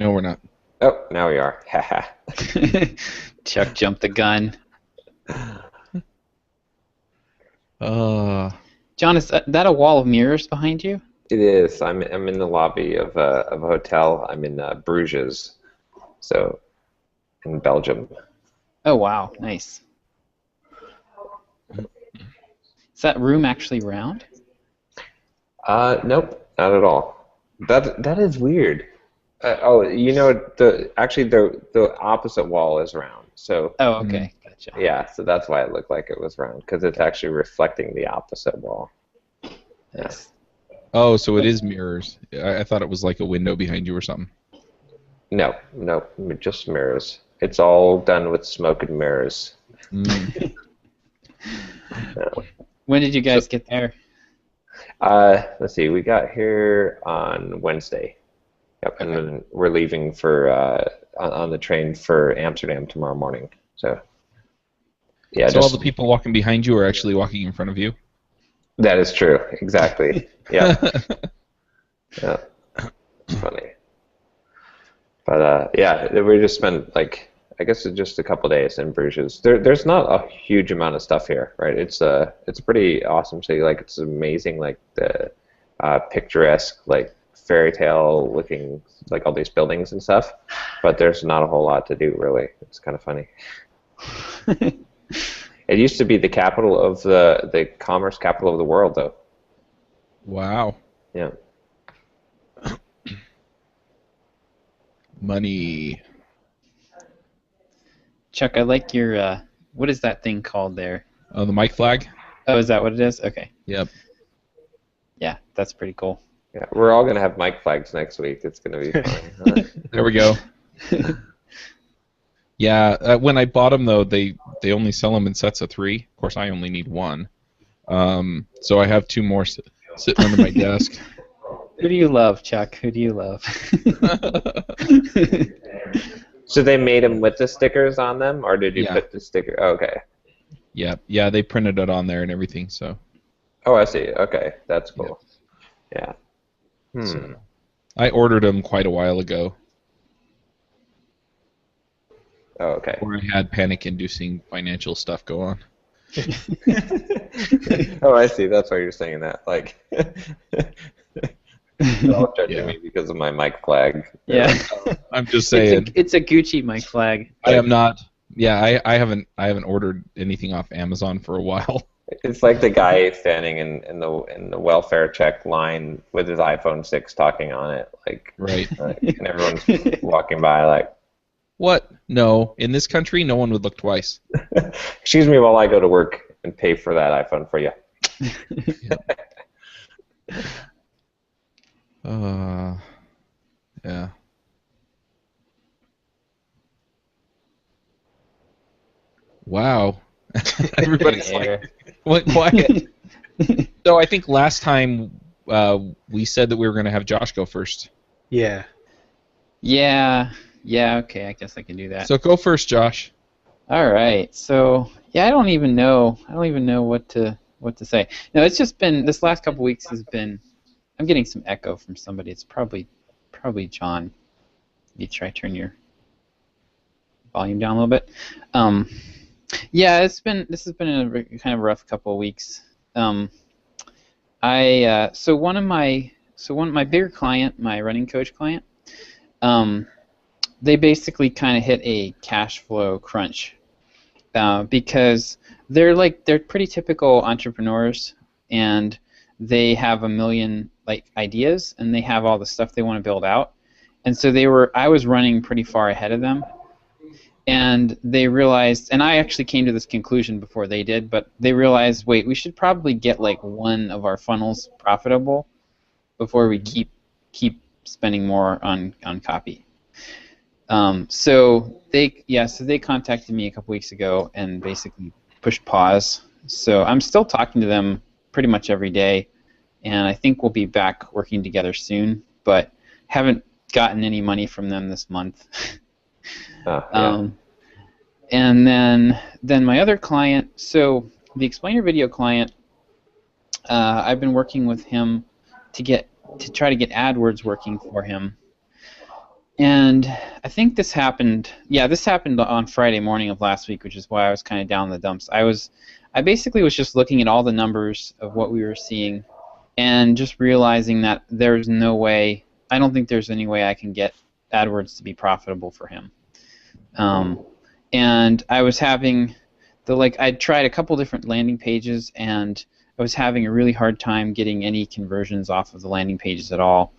No, we're not. Oh, now we are. Haha. Chuck jumped the gun. John, is that a wall of mirrors behind you? It is. I'm in the lobby of a hotel. I'm in Bruges, so in Belgium. Oh, wow. Nice. Is that room actually round? Nope, not at all. That is weird. The opposite wall is round. So Oh, okay. Gotcha. yeah, so that's why it looked like it was round, because it's actually reflecting the opposite wall. Nice. Oh, so it is mirrors. I thought it was like a window behind you or something. No, just mirrors. It's all done with smoke and mirrors. Mm. No. When did you guys get there? Let's see. We got here on Wednesday. Yep, and then we're leaving for on the train for Amsterdam tomorrow morning. So yeah. So all the people walking behind you are actually walking in front of you? That is true. Exactly. Yeah. Yeah. It's funny. But yeah, we just spent I guess it's just a couple days in Bruges. There's not a huge amount of stuff here, right? It's a pretty awesome city. Like, it's amazing, like the picturesque, like fairy tale looking, like all these buildings and stuff. But there's not a whole lot to do, really. It's kind of funny. It used to be the capital of the commerce capital of the world, though. Wow. Yeah. Money. Chuck, I like your, what is that thing called there? Oh, the mic flag? Oh, is that what it is? Okay. Yep. Yeah, that's pretty cool. Yeah, we're all going to have mic flags next week. It's going to be fun. There we go. Yeah, when I bought them, though, they only sell them in sets of 3. Of course, I only need 1. So I have 2 more sitting under my desk. Who do you love, Chuck? Who do you love? So they made them with the stickers on them, or did you put the sticker? Oh, okay. Yeah, they printed it on there and everything. So. Oh, I see. Okay, that's cool. Yeah. So, I ordered them quite a while ago. Oh, okay. Where I had panic-inducing financial stuff go on. Oh, I see. That's why you're saying that. Like, don't judge me because of my mic flag. Yeah. I'm just saying. It's a Gucci mic flag. I am not. Yeah, I haven't ordered anything off Amazon for a while. It's like the guy standing in the welfare check line with his iPhone 6 talking on it, like, right, and everyone's walking by like, what? No, in this country, no one would look twice. Excuse me while I go to work and pay for that iPhone for you. Yeah. Wow. Everybody's like, went quiet. So I think last time we said that we were going to have Josh go first. Yeah. Yeah, okay, I guess I can do that. So go first, Josh. All right. So, yeah, I don't even know what to say. No, it's just been this last couple weeks has been I'm getting some echo from somebody. It's probably John. You try to turn your volume down a little bit. Yeah, this has been a kind of rough couple of weeks. So one of my bigger client, my running coach client, they basically kind of hit a cash flow crunch because they're pretty typical entrepreneurs, and they have a million ideas, and they have all the stuff they want to build out, and so I was running pretty far ahead of them. And they realized, and I actually came to this conclusion before they did, but they realized, wait, we should probably get one of our funnels profitable before we keep spending more on copy. So they contacted me a couple weeks ago and basically pushed pause. So I'm still talking to them pretty much every day, and I think we'll be back working together soon, but haven't gotten any money from them this month. And then my other client, so the Explainer Video client, I've been working with him to try to get AdWords working for him. And I think this happened. Yeah, this happened on Friday morning of last week, which is why I was kind of down in the dumps. I basically was just looking at all the numbers of what we were seeing, and just realizing that there's no way. I don't think there's any way I can get AdWords to be profitable for him. And I was having I tried a couple different landing pages, and I was having a really hard time getting any conversions off of the landing pages at all.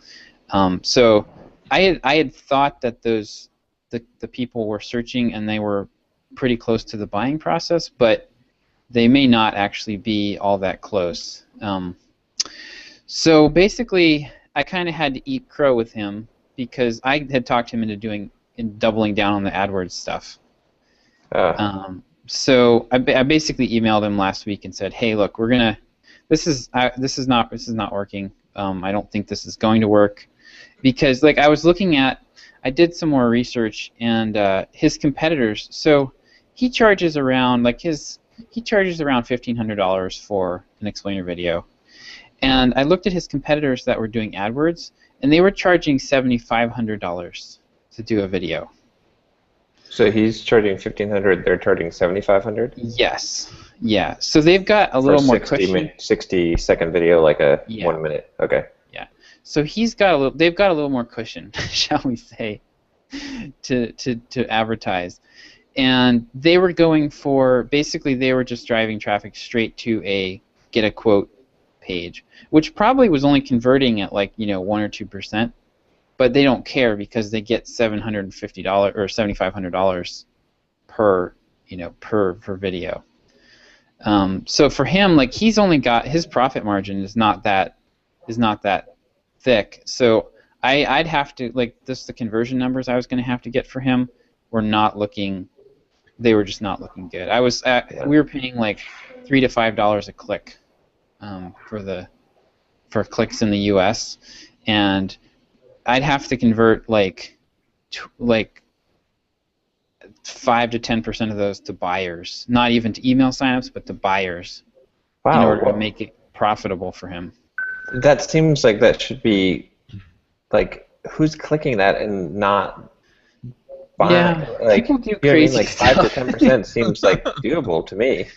So I had thought that the people were searching and they were pretty close to the buying process, but they may not actually be all that close. So basically, I kind of had to eat crow with him because I had talked him into doubling down on the AdWords stuff. So I basically emailed him last week and said, "Hey, look, this is not working. I don't think this is going to work." Because I did some more research, and his competitors. So he charges around $1,500 for an explainer video, and I looked at his competitors that were doing AdWords, and they were charging $7,500 to do a video. So he's charging $1,500. They're charging $7,500. Yes. Yeah. So they've got a little more cushion. 60-second video, like a 1 minute. Okay. So they've got a little more cushion, shall we say, to advertise, and they were going for they were just driving traffic straight to a get a quote page, which probably was only converting at 1 or 2%, but they don't care because they get $750 or $7,500 per video. So for him, he's only got his profit margin is not that thick. So I'd have to the conversion numbers I was going to have to get for him were they were just not looking good. We were paying $3 to $5 a click for clicks in the US, and I'd have to convert 5 to 10% of those to buyers, not even to email signups, but to buyers. Wow. In order to make it profitable for him. That seems like that should be who's clicking that and not buying? Yeah, people do crazy stuff. 5 to 10% seems doable to me.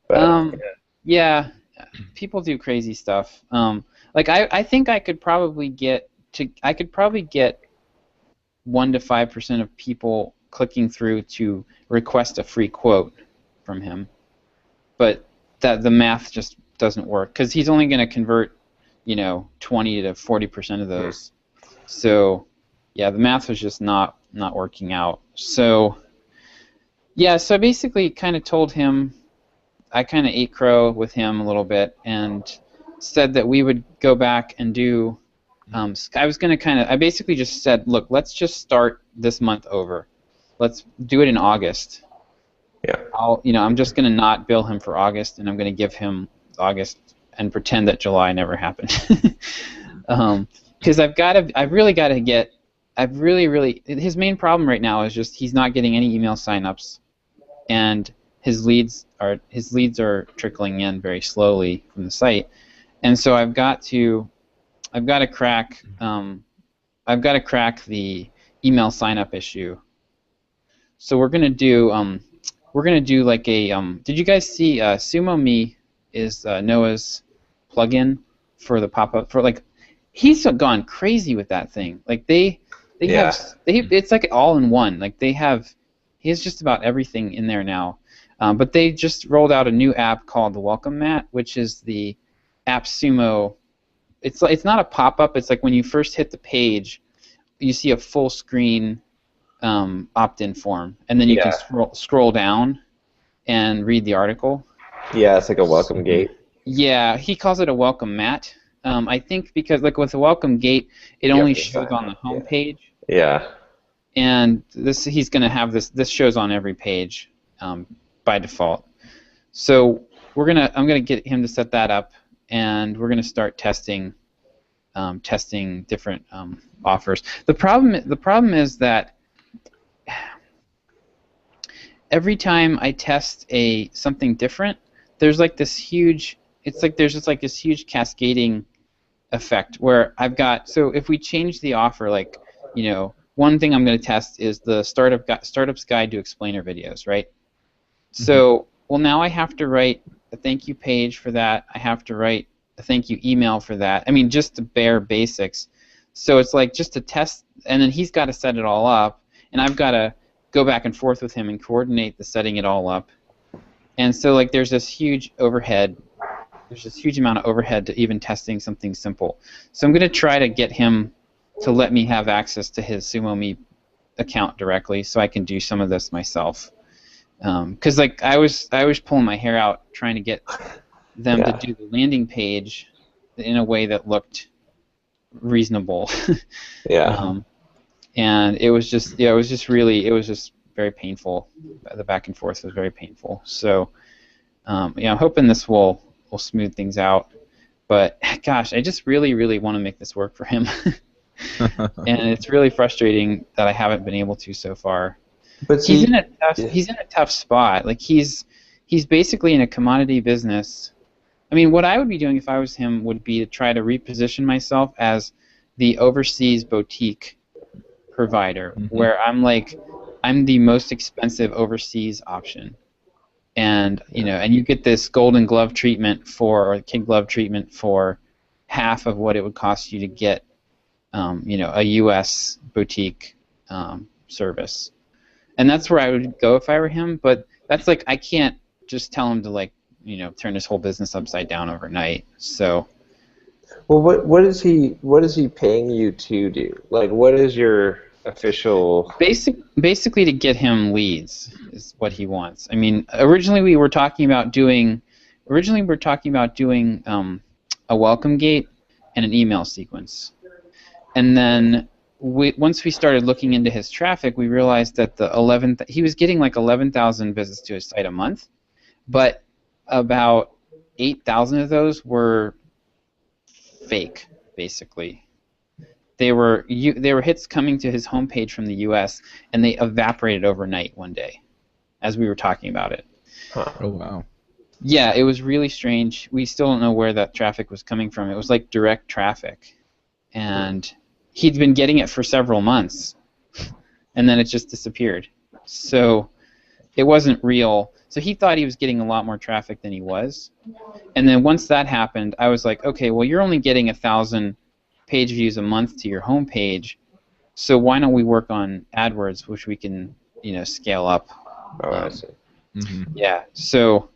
But, yeah, people do crazy stuff. I think I could probably get 1 to 5% of people clicking through to request a free quote from him, but the math just doesn't work because he's only going to convert 20 to 40% of those. So yeah, the math was just not working out. So yeah, so I basically kind of told him, I kind of ate crow with him a little bit and said that we would go back and do I basically just said, look, let's just start this month over. Let's do it in August. Yeah. I'm just going to not bill him for August, and I'm going to give him August and pretend that July never happened. Because his main problem right now is just he's not getting any email signups, and his leads are trickling in very slowly from the site, and so I've got to crack the email signup issue. So we're gonna do did you guys see SumoMe is Noah's plugin for the pop-up for he's gone crazy with that thing. It's all in one. He has just about everything in there now. But they just rolled out a new app called the Welcome Mat, which is the AppSumo. It's not a pop-up. It's when you first hit the page, you see a full screen opt-in form, and then you can scroll down and read the article. Yeah, it's like a welcome gate. Yeah, he calls it a welcome mat. I think because with the welcome gate, it only shows on the home page. Yeah. And he's going to have this shows on every page by default. So I'm gonna get him to set that up, and we're gonna start testing different offers. The problem is that every time I test something different, there's this huge cascading effect where I've got, so if we change the offer, one thing I'm going to test is the Startup's Guide to Explainer videos, right? So, well, now I have to write a thank you page for that. I have to write a thank you email for that. I mean, just the bare basics. So it's like just to test, and then he's got to set it all up, and I've got to go back and forth with him and coordinate the setting it all up. And so like there's this huge overhead. There's this huge amount of overhead to even testing something simple. So I'm going to try to get him to let me have access to his SumoMe account directly, so I can do some of this myself. Because like I was pulling my hair out trying to get them to do the landing page in a way that looked reasonable. And it was just very painful. The back and forth was very painful. So I'm hoping this will smooth things out. But gosh, I just really, really want to make this work for him. And it's really frustrating that I haven't been able to so far. But he's in a tough spot. Like he's basically in a commodity business. I mean, what I would be doing if I was him would be to try to reposition myself as the overseas boutique provider, where I'm the most expensive overseas option, and and you get this golden glove treatment or kid glove treatment for half of what it would cost you to get, a U.S. boutique service. And that's where I would go if I were him, but that's like I can't just tell him to turn his whole business upside down overnight. So, well, what is he paying you to do? Like, what is your official? Basically to get him leads is what he wants. I mean, originally we were talking about doing a welcome gate and an email sequence, and then once we started looking into his traffic, we realized that he was getting like 11,000 visits to his site a month, but about 8,000 of those were fake, basically. They were hits coming to his homepage from the U.S. and they evaporated overnight one day, as we were talking about it. Huh. Oh wow. Yeah, it was really strange. We still don't know where that traffic was coming from. It was like direct traffic, and he'd been getting it for several months, and then it just disappeared. So it wasn't real. So he thought he was getting a lot more traffic than he was. And then once that happened, I was like, okay, well, you're only getting 1,000 page views a month to your home page, so why don't we work on AdWords, which we can, scale up. I see. Yeah, so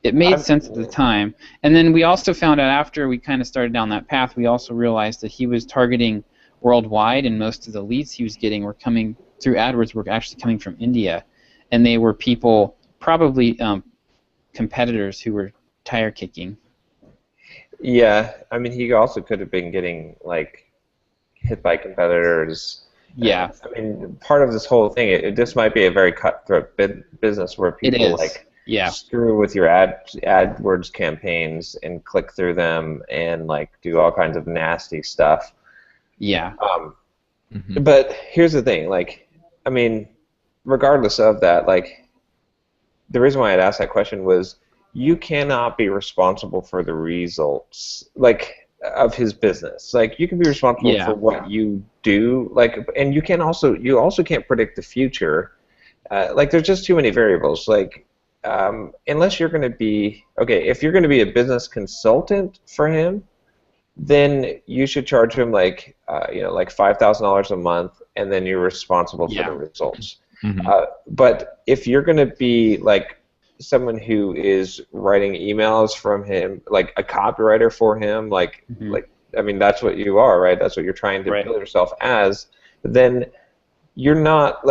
it made sense at the time. And then we also found out after we kind of started down that path, we also realized that he was targeting worldwide, and most of the leads he was getting were coming through AdWords were actually coming from India, and they were people, probably competitors who were tire kicking. Yeah, I mean, he also could have been getting hit by competitors. Yeah. I mean, part of this whole thing, this might be a very cutthroat business where people screw with your AdWords campaigns and click through them and do all kinds of nasty stuff. Yeah. But here's the thing, I mean, regardless of that, the reason why I'd asked that question was you cannot be responsible for the results of his business. You can be responsible for what you do, and you also can't predict the future. There's just too many variables. Unless you're going to be if you're going to be a business consultant for him, then you should charge him $5,000 a month, and then you're responsible for the results. But if you're going to be someone who is writing emails from him, a copywriter for him, I mean, that's what you are, right? That's what you're trying to build yourself as. Then you're not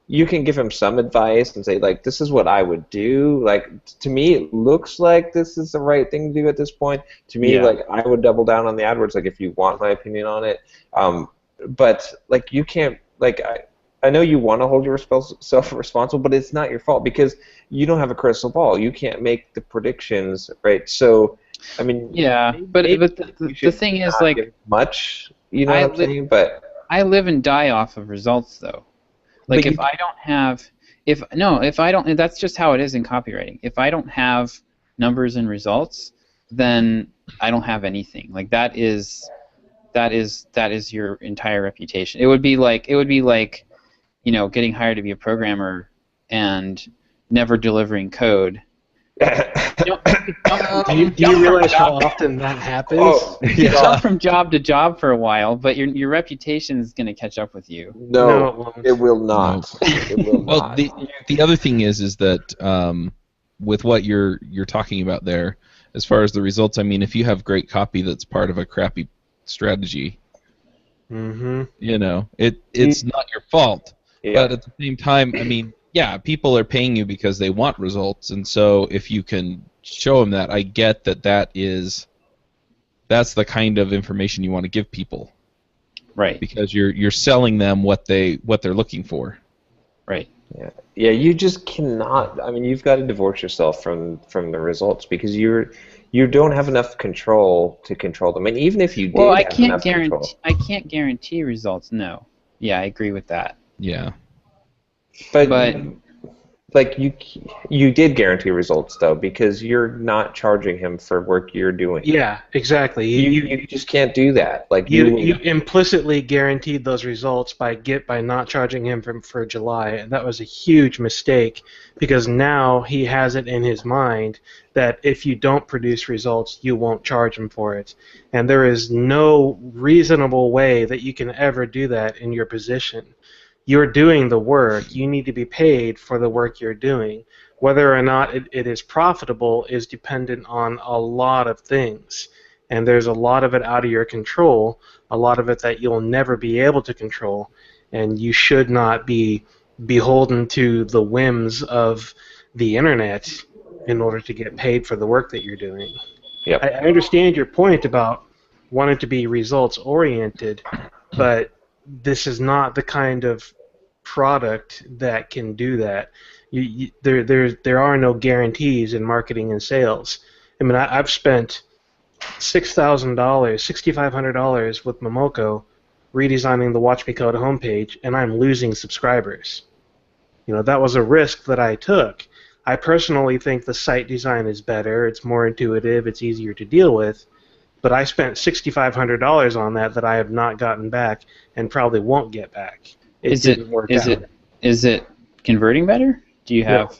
you can give him some advice and say this is what I would do. To me, it looks like this is the right thing to do at this point. To me, I would double down on the AdWords. If you want my opinion on it, but you can't I know you want to hold yourself responsible, but it's not your fault because you don't have a crystal ball. You can't make the predictions, right? So, I mean, but the thing is, much, you know what I'm saying? But I live and die off of results, though. If I don't, that's just how it is in copywriting. If I don't have numbers and results, then I don't have anything. That is that is your entire reputation. It would be like getting hired to be a programmer and never delivering code. Do you realize how often that happens? Oh, You jump from job to job for a while, but your reputation is going to catch up with you. No, it will not. No. It will Well, not. the other thing is that with what you're talking about there, as far as the results, I mean, if you have great copy that's part of a crappy strategy, it's not your fault. Yeah. But at the same time, I mean, yeah, people are paying you because they want results, and so if you can show them that, I get that's the kind of information you want to give people, right? Because you're selling them what they're looking for, right? Yeah. You just cannot. I mean, you've got to divorce yourself from the results because you don't have enough control to control them, and even if you did, I can't guarantee results. No. Yeah, I agree with that. Yeah. But like you did guarantee results though because you're not charging him for work you're doing. Yeah, exactly. You just can't do that. Like you implicitly guaranteed those results by not charging him for July, and that was a huge mistake because now he has it in his mind that if you don't produce results, you won't charge him for it, and there is no reasonable way that you can ever do that in your position. You're doing the work. You need to be paid for the work you're doing. Whether or not it is profitable is dependent on a lot of things. And there's a lot of it out of your control, a lot of it that you'll never be able to control. And you should not be beholden to the whims of the internet in order to get paid for the work that you're doing. Yep. I understand your point about wanting to be results-oriented, but this is not the kind of product that can do that. There are no guarantees in marketing and sales. I mean, I've spent $6,000, $6,500 with Momoko redesigning the Watch Me Code homepage, and I'm losing subscribers. That was a risk that I took. I personally think the site design is better. It's more intuitive. It's easier to deal with. But I spent $6,500 on that I have not gotten back and probably won't get back. It didn't work out. Is it converting better? Do you have? No.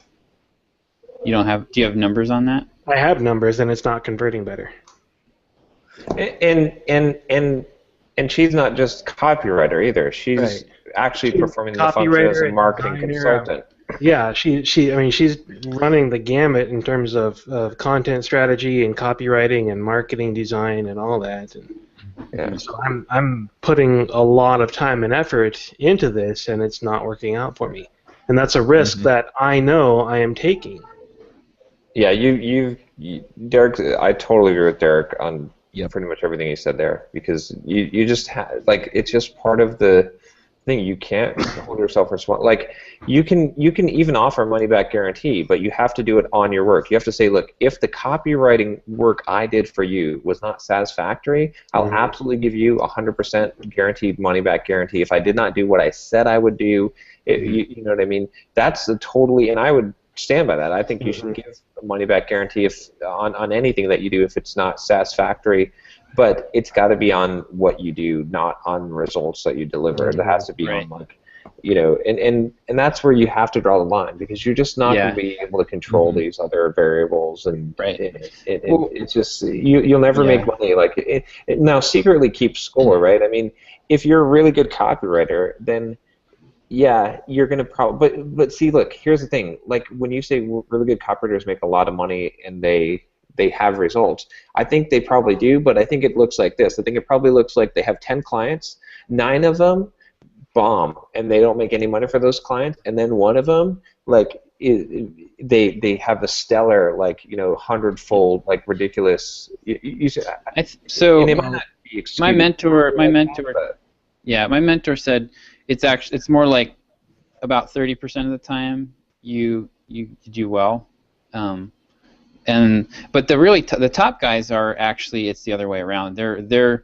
You don't have. Do you have numbers on that? I have numbers, and it's not converting better. And she's not just copywriter either. She's actually performing the function as a marketing consultant. Yeah, she's running the gamut in terms of content strategy and copywriting and marketing design and all that. And so I'm putting a lot of time and effort into this, and it's not working out for me. And that's a risk that I know I am taking. Yeah, Derek. I totally agree with Derek on pretty much everything he said there because you just it's just part of the thing. You can't hold yourself responsible. Like you can even offer a money back guarantee, but you have to do it on your work. You have to say, look, if the copywriting work I did for you was not satisfactory, I'll absolutely give you 100% guaranteed money back guarantee. If I did not do what I said I would do, you know what I mean? That's and I would stand by that. I think you should give a money back guarantee on anything that you do if it's not satisfactory. But it's got to be on what you do, not on results that you deliver. It has to be on and that's where you have to draw the line because you're just not going to be able to control these other variables and it's just you'll never make money. Like it now secretly keeps score, right? I mean, if you're a really good copywriter, then you're going to probably. But see, look, here's the thing. Like when you say really good copywriters make a lot of money and they have results. I think they probably do, but I think it looks like this. I think it probably looks like they have 10 clients, 9 of them bomb, and they don't make any money for those clients, and then one of them, they have a stellar, 100-fold, ridiculous. My mentor said it's more like about 30% of the time you do well. But the top guys are actually it's the other way around. They're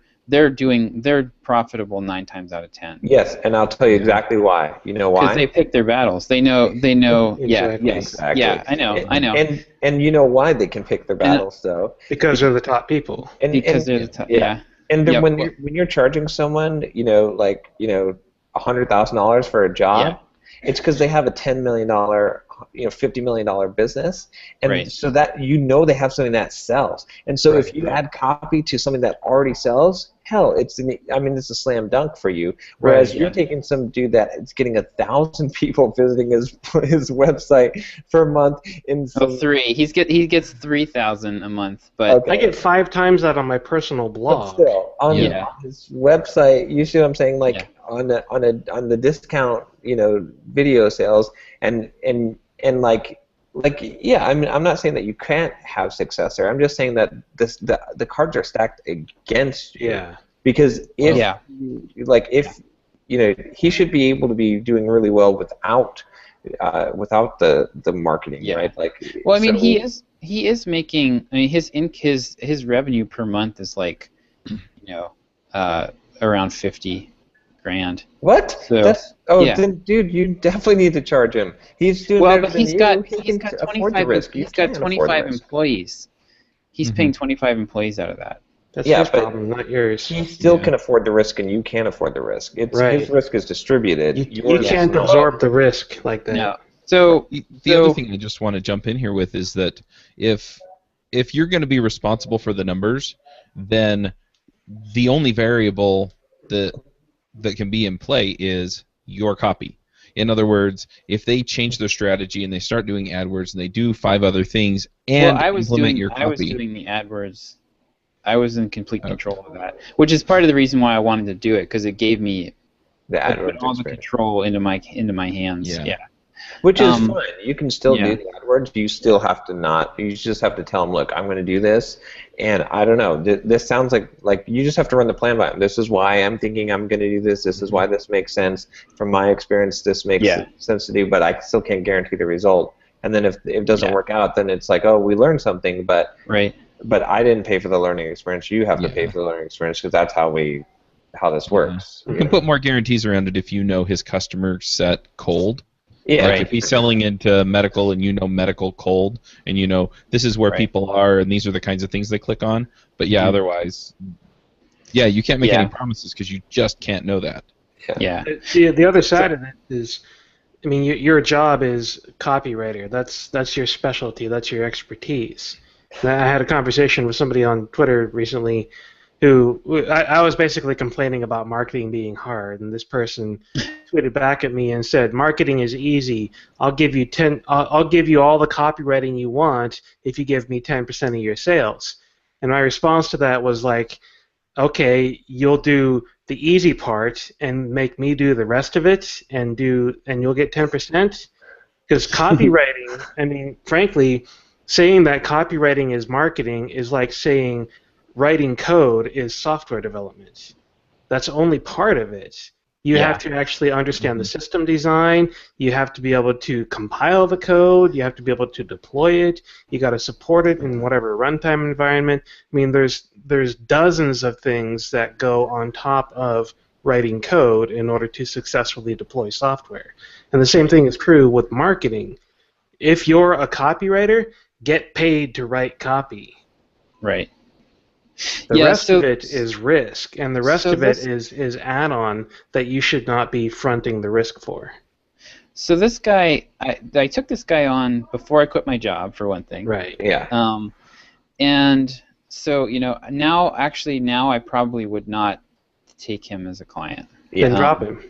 profitable 9 times out of 10. Yes, and I'll tell you exactly why. You know why? Because they pick their battles. They know. Exactly. Exactly. Yeah, I know. And you know why they can pick their battles though? Because they're the top people. Because they're the top. Yeah. And then Yeah, when well- when you're charging someone, like $100,000 for a job, it's because they have a $10 million, $50 million business, and Right. so that they have something that sells. And so if you add copy to something that already sells, hell, it's a slam dunk for you. Whereas you're taking some dude that is getting 1,000 people visiting his website per month in some. Three. He gets 3,000 a month, but Okay. I get 5 times that on my personal But blog. still, on his website, you see what I'm saying? Like on the discount, video sales, and I'm not saying that you can't have success there. I'm just saying that the cards are stacked against you. Yeah. Because if he should be able to be doing really well without the marketing, right? Well, I mean, he is making. I mean, his revenue per month is like, around 50 grand. What? So, then dude, you definitely need to charge him. He's doing well, better but than he's you. got He he's can got afford the 25 risk. You he's got can't afford the 25 risk. employees. He's paying 25 employees out of that. That's Yeah, his but problem, not yours. He still can afford the risk, and you can't afford the risk. His risk is distributed. You can't absorb the risk like that. No. So the other thing I just want to jump in here with is that if you're going to be responsible for the numbers, then the only variable that can be in play is your copy. In other words, if they change their strategy and they start doing AdWords and they do 5 other things and implement your copy. I was doing the AdWords. I was in complete control of that, which is part of the reason why I wanted to do it, because it gave me the AdWords all the control into my hands. Yeah. Which is fine. You can still do the AdWords. You still have to not. You just have to tell them, look, I'm going to do this, and I don't know. This sounds like you just have to run the plan by them. This is why I'm thinking I'm going to do this. This is why this makes sense. From my experience, this makes sense to do, but I still can't guarantee the result. And then if it doesn't work out, then it's like, oh, we learned something, but I didn't pay for the learning experience. You have to pay for the learning experience, because that's how this works. You can put more guarantees around it if you know his customer set cold. Yeah. Like if he's selling into medical and medical cold, and this is where people are and these are the kinds of things they click on. But otherwise, you can't make any promises because you just can't know that. Yeah. The other side of it is, I mean, your job is copywriter. That's your specialty. That's your expertise. And I had a conversation with somebody on Twitter recently who I was basically complaining about marketing being hard, and this person tweeted back at me and said, "Marketing is easy. I'll give you I'll give you all the copywriting you want if you give me 10% of your sales." And my response to that was like, "Okay, you'll do the easy part and make me do the rest of it, and you'll get 10%." Because copywriting, I mean, frankly, saying that copywriting is marketing is like saying writing code is software development. That's only part of it. You have to actually understand the system design. You have to be able to compile the code. You have to be able to deploy it. You got to support it in whatever runtime environment. I mean, there's dozens of things that go on top of writing code in order to successfully deploy software. And the same thing is true with marketing. If you're a copywriter, get paid to write copy. Right. The rest of it is risk, and the rest of it is add-on that you should not be fronting the risk for. So this guy, I took this guy on before I quit my job, for one thing. Right. Yeah. And so, now I probably would not take him as a client. Then drop him.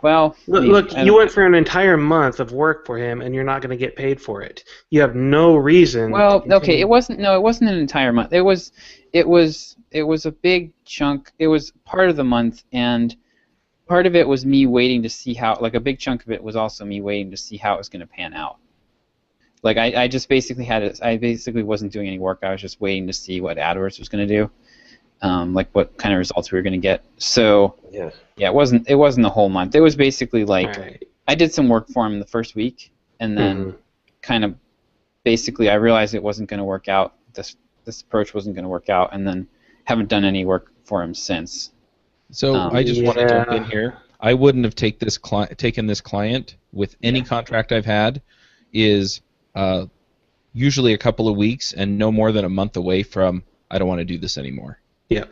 Well, look, you went for an entire month of work for him, and you're not going to get paid for it. You have no reason. Well, okay, it wasn't an entire month. It was a big chunk. It was part of the month, and part of it was me waiting to see how. Like a big chunk of it was also me waiting to see how it was going to pan out. Like I just basically I basically wasn't doing any work. I was just waiting to see what AdWords was going to do. Like what kind of results we were going to get. So it wasn't the whole month. It was basically like I did some work for him the first week, and then kind of basically I realized it wasn't going to work out. This approach wasn't going to work out, and then haven't done any work for him since. So I just want to jump in here. I wouldn't have taken this client with any contract I've had. Is usually a couple of weeks and no more than a month away from I don't want to do this anymore. Yeah.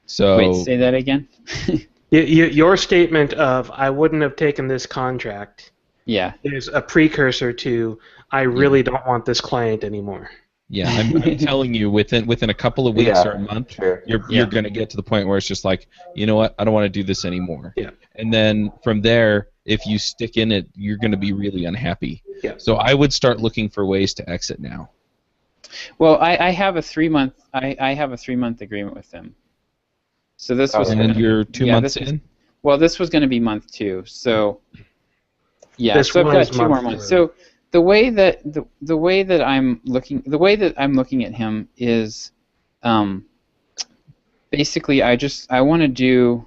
So Wait, say that again? Your statement of "I wouldn't have taken this contract" Yeah. is a precursor to "I really don't want this client anymore." yeah, I'm telling you, within a couple of weeks or a month, sure. you're going to get to the point where it's just like, you know what, I don't want to do this anymore. Yeah. And then from there, if you stick in it, you're going to be really unhappy. Yeah. So I would start looking for ways to exit now. Well, I have a 3-month I have a 3-month agreement with them. So this was And you're 2 months in? Well, this was going to be month 2. So yeah, This so I've one got is 2 more month months. 3. So the way that I'm looking at him is basically I want to do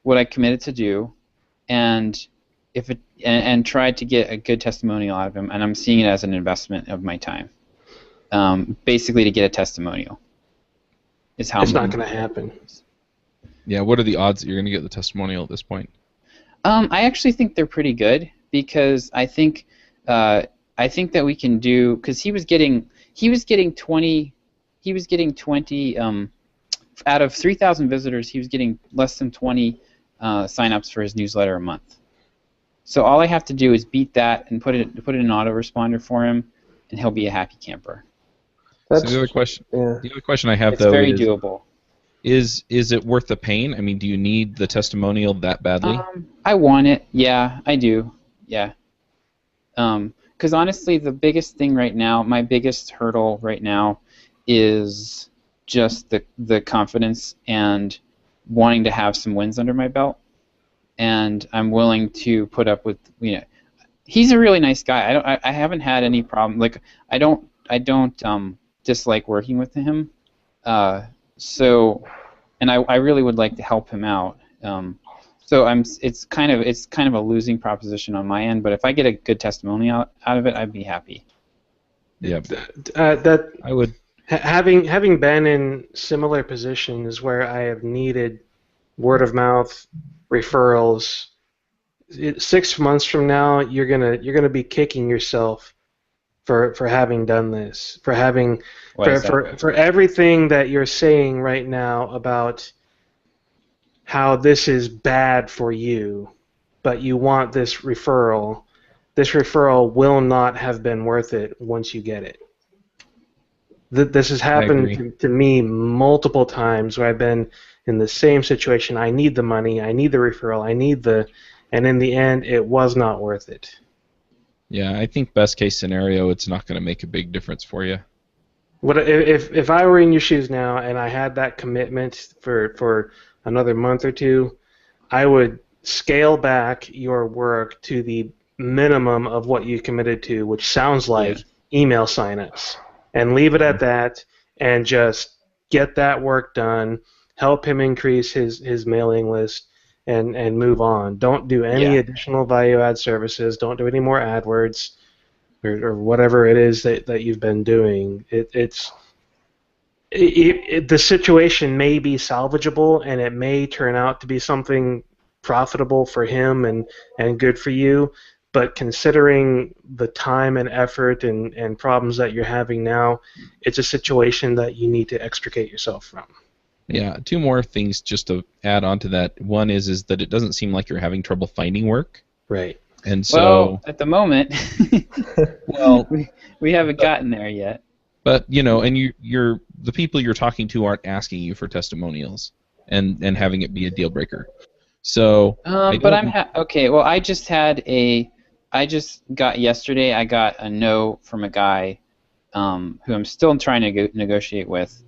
what I committed to do, and and try to get a good testimonial out of him, and I'm seeing it as an investment of my time. Basically to get a testimonial is how It's not going to happen. Yeah, what are the odds that you're going to get the testimonial at this point? I actually think they're pretty good because I think that we can do, because he was getting 20 out of 3,000 visitors, he was getting less than 20 signups for his newsletter a month. So all I have to do is beat that and put it in an autoresponder for him, and he'll be a happy camper. So the other question I have It's though very is, doable. Is it worth the pain? I mean, do you need the testimonial that badly? I want it. Yeah, I do. Yeah. Because honestly, the biggest thing right now, my biggest hurdle right now, is just the confidence and wanting to have some wins under my belt. And I'm willing to put up with, he's a really nice guy. I haven't had any problem. Like I don't dislike working with him. So, and I really would like to help him out. So it's kind of a losing proposition on my end. But if I get a good testimonial out of it, I'd be happy. Yeah, I would. Having been in similar positions where I have needed word of mouth referrals, 6 months from now, you're gonna be kicking yourself for having done this, for everything that you're saying right now about how this is bad for you, but you want this referral. This referral will not have been worth it once you get it. This has happened to me multiple times where I've been in the same situation. I need the money, I need the referral, and in the end, it was not worth it. Yeah, I think best case scenario, it's not going to make a big difference for you. What if I were in your shoes now and I had that commitment for another month or two, I would scale back your work to the minimum of what you committed to, which sounds like email signups, and leave it at that, and just get that work done, help him increase his mailing list, and move on. Don't do any additional value-add services. Don't do any more AdWords or whatever it is that you've been doing. The situation may be salvageable, and it may turn out to be something profitable for him and good for you, but considering the time and effort and problems that you're having now, it's a situation that you need to extricate yourself from. Yeah, 2 more things just to add on to that. One is that it doesn't seem like you're having trouble finding work. Right. And so, at the moment, we haven't gotten there yet. But and you're the people you're talking to aren't asking you for testimonials and having it be a deal breaker. So, okay. Well, I just got yesterday. I got a no from a guy who I'm still trying to negotiate with.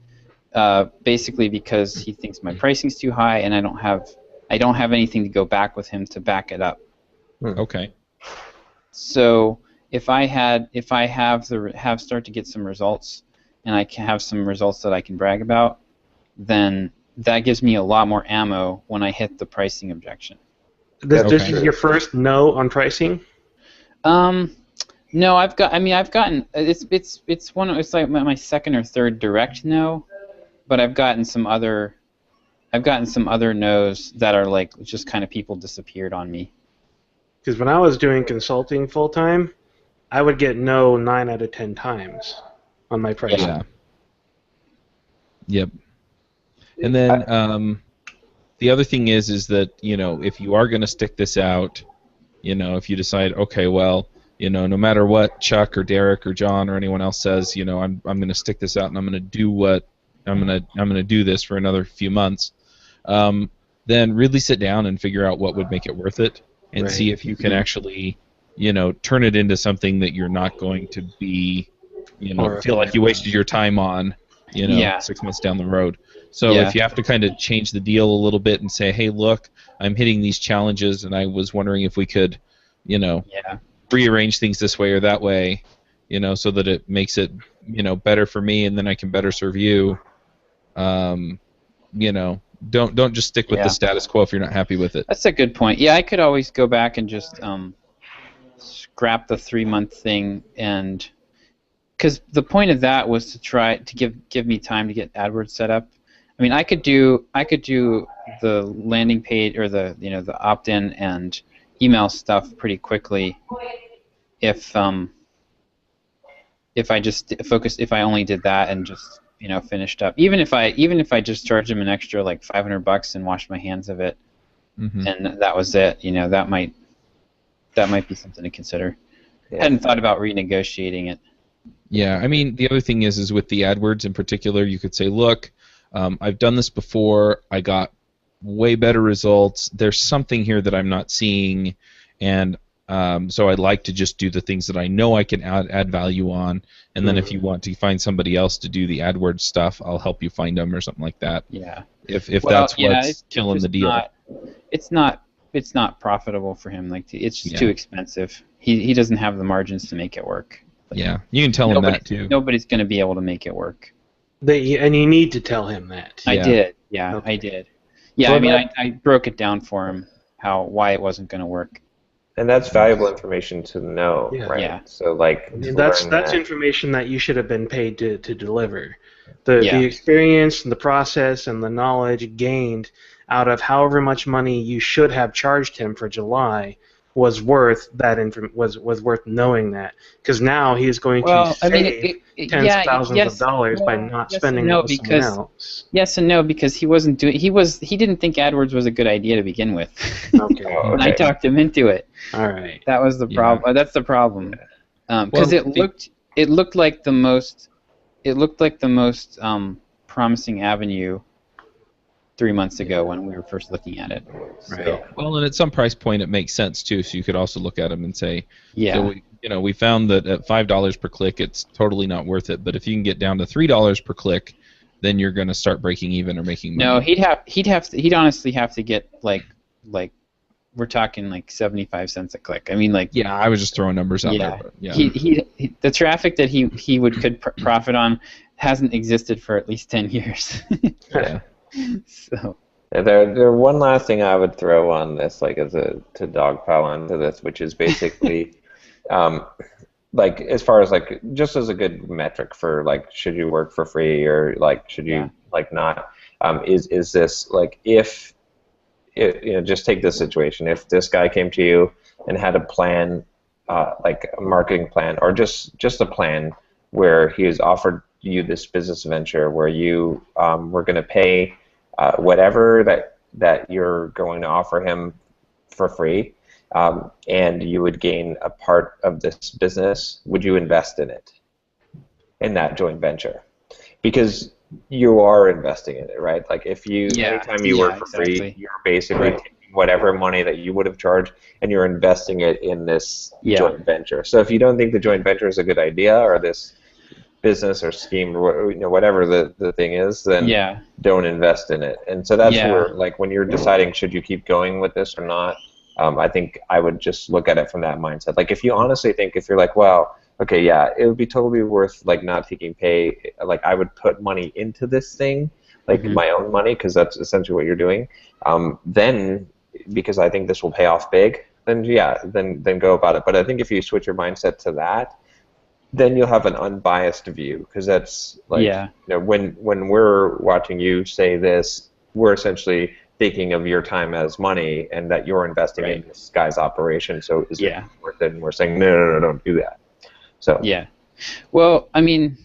Basically because he thinks my pricing's too high, and I don't have anything to go back with him to back it up. Okay. So if I start to get some results, and I can have some results that I can brag about, then that gives me a lot more ammo when I hit the pricing objection. This is your first no on pricing? No, I've gotten it's like my second or third direct no, but I've gotten some other no's that are like just kind of people disappeared on me. Because when I was doing consulting full time, I would get no 9 out of 10 times on my pricing. Yeah. Yep. And then the other thing is that, you know, if you are going to stick this out, you know, if you decide, okay, well, you know, no matter what Chuck or Derek or John or anyone else says, you know, I'm going to stick this out and I'm going to do what I'm going to do this for another few months. Then really sit down and figure out what would make it worth it, and Right. see if you can actually, you know, turn it into something that you're not going to be, you know, feel like you wasted your time on, you know, Yeah. 6 months down the road. So Yeah. if you have to kind of change the deal a little bit and say, hey, look, I'm hitting these challenges, and I was wondering if we could, you know, Yeah. rearrange things this way or that way, you know, so that it makes it, you know, better for me, and then I can better serve you. You know, don't just stick with Yeah. the status quo if you're not happy with it. That's a good point. Yeah, I could always go back and just scrap the 3-month thing, and because the point of that was to try to give me time to get AdWords set up. I mean, I could do the landing page or the opt-in and email stuff pretty quickly if I just focused, if I only did that and just finished up. Even if I just charged him an extra like $500 and washed my hands of it, and that was it. That might be something to consider. Yeah. I hadn't thought about renegotiating it. Yeah, I mean, the other thing is with the AdWords in particular, you could say, look, I've done this before. I got way better results. There's something here that I'm not seeing, and so I'd like to just do the things that I know I can add value on, and then if you want to find somebody else to do the AdWords stuff, I'll help you find them or something like that. Yeah. If that's what's it's killing the deal. It's not profitable for him. Like it's just too expensive. He doesn't have the margins to make it work. Yeah, you can tell him that too. Nobody's going to be able to make it work. And you need to tell him that. I did. Yeah, Okay. I did. Yeah, Well, I mean, I broke it down for him why it wasn't going to work. And that's valuable information to know, Yeah. right? Yeah. So like And that's that. information that you should have been paid to deliver. The experience and the process and the knowledge gained out of however much money you should have charged him for July was worth that was worth knowing that, because now he is going to save tens of thousands of dollars by not spending it with someone else. Yes and no, because he didn't think AdWords was a good idea to begin with. Okay. I talked him into it. All right. That was the problem. That's the problem. Because it looked like the most promising avenue 3 months ago when we were first looking at it. Right. So, Well, and at some price point, it makes sense too. So you could also look at them and say, yeah. so we found that at $5 per click, it's totally not worth it. But if you can get down to $3 per click, then you're going to start breaking even or making money. No, he'd honestly have to get like we're talking like 75 cents a click. I mean, like, yeah, I was just throwing numbers out there. But yeah. He the traffic that he could profit on hasn't existed for at least 10 years. Yeah. So there one last thing I would throw on this, like to dogpile onto this, which is basically like as far as like just as a good metric for like should you work for free or like should you like not, is this like if just take this situation, if this guy came to you and had a plan, like a marketing plan or just a plan where he has offered you this business venture where you were going to pay whatever that you're going to offer him for free, and you would gain a part of this business, would you invest in that joint venture? Because you are investing in it, right? Like if anytime you work for free, you're basically taking whatever money that you would have charged and you're investing it in this joint venture. So if you don't think the joint venture is a good idea or this business or scheme or whatever the thing is, then don't invest in it. And so that's where, like, when you're deciding should you keep going with this or not, I think I would just look at it from that mindset. Like if you honestly think, if you're like, well, okay, yeah, it would be totally worth like not taking pay, like I would put money into this thing, like my own money, because that's essentially what you're doing, then because I think this will pay off big, then then go about it. But I think if you switch your mindset to that, then you'll have an unbiased view, because that's like, when we're watching you say this, we're essentially thinking of your time as money and that you're investing in this guy's operation. So is it worth it? And we're saying, no, don't do that. So well, I mean,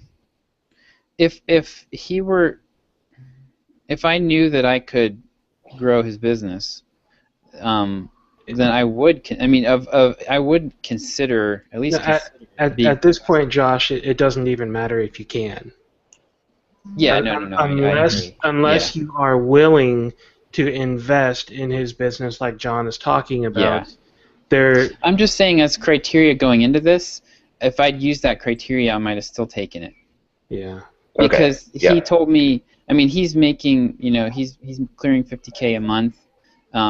if he were if I knew that I could grow his business, then I would. I mean, I would consider at least. No, at this point, Josh, it doesn't even matter if you can. Yeah, no. I agree. Unless Yeah. you are willing to invest in his business, like John is talking about. Yeah. I'm just saying, as criteria going into this, if I'd used that criteria, I might have still taken it. Yeah. Because he told me, I mean, he's making, he's clearing $50K a month.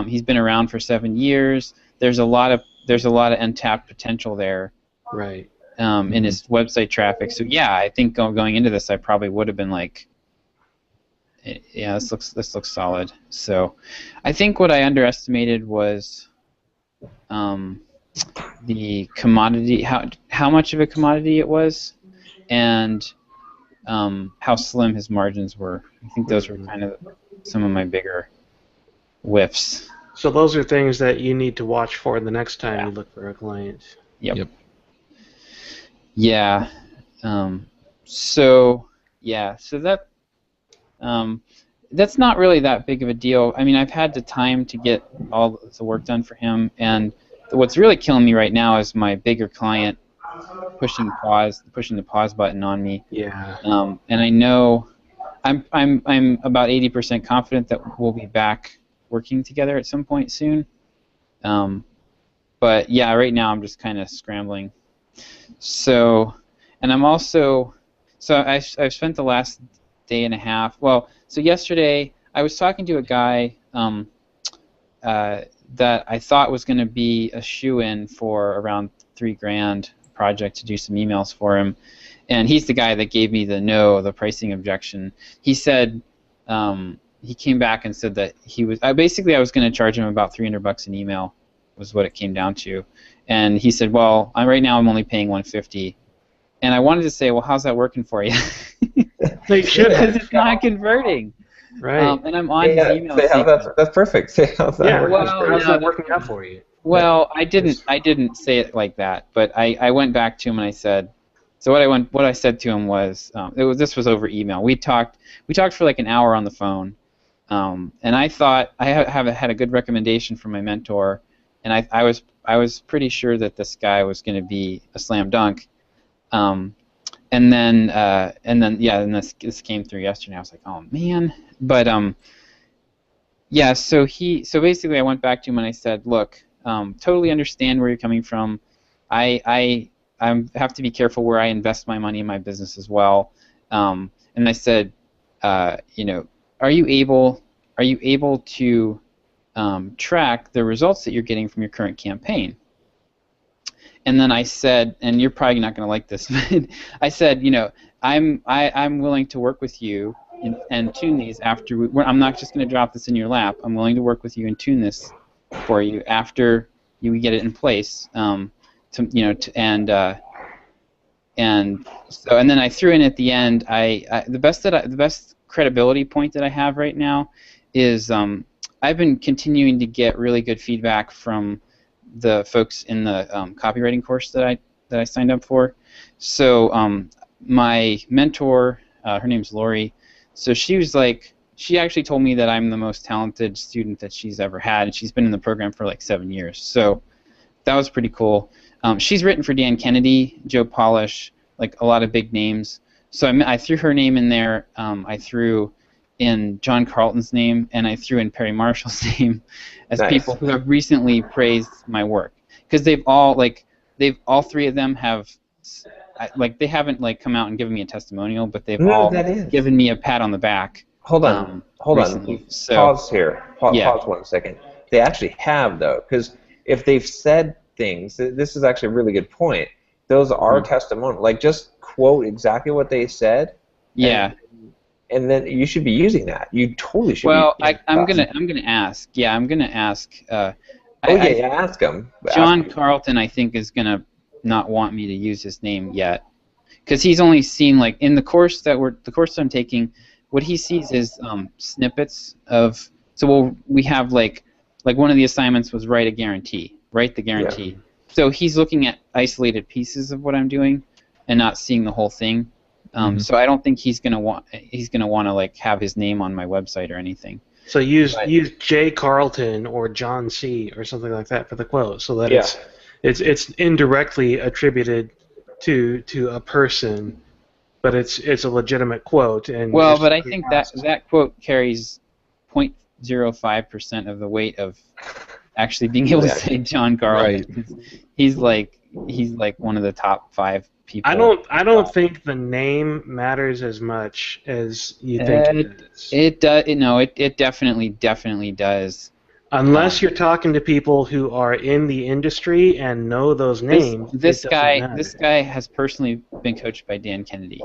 He's been around for 7 years. There's a lot of untapped potential there. Right. In his website traffic. So yeah, I think going into this, I probably would have been like, yeah, this looks solid. So, I think what I underestimated was the commodity, how much of a commodity it was, and how slim his margins were. I think those were kind of some of my bigger whiffs. So those are things that you need to watch for the next time you look for a client. Yep. Yeah. So that that's not really that big of a deal. I mean, I've had the time to get all the work done for him, and what's really killing me right now is my bigger client pushing the pause button on me. Yeah. And I know I'm about 80% confident that we'll be back working together at some point soon. But yeah, right now I'm just kind of scrambling. So, and I'm also, I've spent the last day and a half. Well, so yesterday I was talking to a guy that I thought was going to be a shoe-in for around $3,000 project to do some emails for him, and he's the guy that gave me the pricing objection. He said he came back and said that he was I was going to charge him about $300 an email, was what it came down to, and he said, well, right now I'm only paying $150, and I wanted to say, well, how's that working for you? They should, because it's not converting. Right. And I'm on his email. That's perfect. Say how's that how's that working out for you? Well, I didn't say it like that, but I went back to him and I said, so what I said to him was, this was over email. We talked for like an hour on the phone, and I thought I had a good recommendation from my mentor, and I was pretty sure that this guy was going to be a slam dunk, and then this came through yesterday. I was like, oh man, but yeah. So basically I went back to him and I said, look, totally understand where you're coming from. I have to be careful where I invest my money in my business as well. And I said, are you able to track the results that you're getting from your current campaign? And then I said, and you're probably not going to like this, but I said, I'm willing to work with you and tune these after. I'm not just going to drop this in your lap. I'm willing to work with you and tune this for you after you get it in place. And then I threw in at the end. The best credibility point that I have right now is I've been continuing to get really good feedback from the folks in the copywriting course that I signed up for. So my mentor, her name's Lori. So she actually told me that I'm the most talented student that she's ever had, and she's been in the program for like 7 years. So that was pretty cool. She's written for Dan Kennedy, Joe Polish, like a lot of big names. So I threw her name in there. I threw in John Carlton's name, and I threw in Perry Marshall's name as Nice. people who have recently praised my work, because all three of them have, they haven't come out and given me a testimonial, but they've all given me a pat on the back. Hold on. So, Pause here. Yeah. Pause 1 second. They actually have, though, because if they've said things, this is actually a really good point. Those are testimonial. Like, just quote exactly what they said. Yeah. And then you should be using that. You totally should. Well, I'm gonna ask. Yeah, I'm gonna ask. Ask them. John Carlton, I think, is gonna not want me to use his name yet, because he's only seen in the course that I'm taking. What he sees is snippets of. So we have like one of the assignments was write the guarantee. Yeah. So he's looking at isolated pieces of what I'm doing, and not seeing the whole thing. So I don't think he's gonna want to like have his name on my website or anything. So use J. Carlton or John C. or something like that for the quote, so that it's indirectly attributed to a person, but it's a legitimate quote. And well, but I think that quote carries 0.05% of the weight of actually being able to say John Carlton. Right. He's like one of the top 5 people. I don't think the name matters as much as you think it does. It does. It definitely does. Unless you're talking to people who are in the industry and know those names. This guy has personally been coached by Dan Kennedy.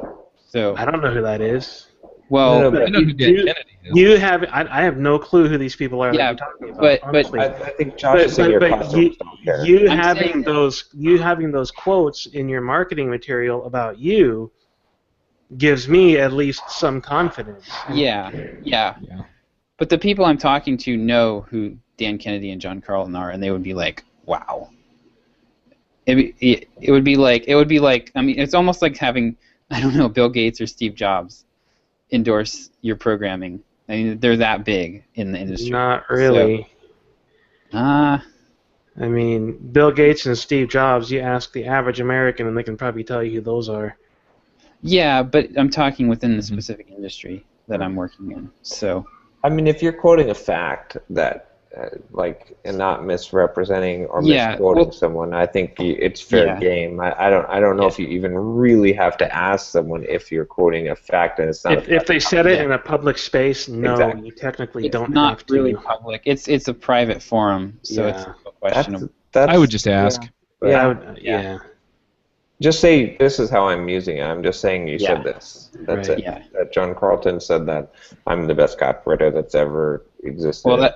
So I don't know who that is. Well, I know who Dan Kennedy is. You have. I have no clue who these people are that you're talking about. But I think Josh is in your customers don't care. You having those quotes in your marketing material about you gives me at least some confidence. Yeah. But the people I'm talking to know who Dan Kennedy and John Carlton are, and they would be like, "Wow." It would be like. I mean, it's almost like having, I don't know, Bill Gates or Steve Jobs endorse your programming. I mean, they're that big in the industry. Not really. So, I mean, Bill Gates and Steve Jobs, you ask the average American and they can probably tell you who those are. Yeah, but I'm talking within the specific industry that I'm working in. So, I mean, if you're quoting a fact that, and not misrepresenting or misquoting someone, I think it's fair game. I don't know if you even really have to ask someone if you're quoting a fact and it's not. If they said it in a public space, no, exactly. You technically don't have to. It's not really public. It's a private forum, so it's questionable. I would just ask. Yeah. Just say, this is how I'm using it. I'm just saying you said this. That's right. it. Yeah. That John Carlton said that I'm the best copywriter that's ever existed. Well,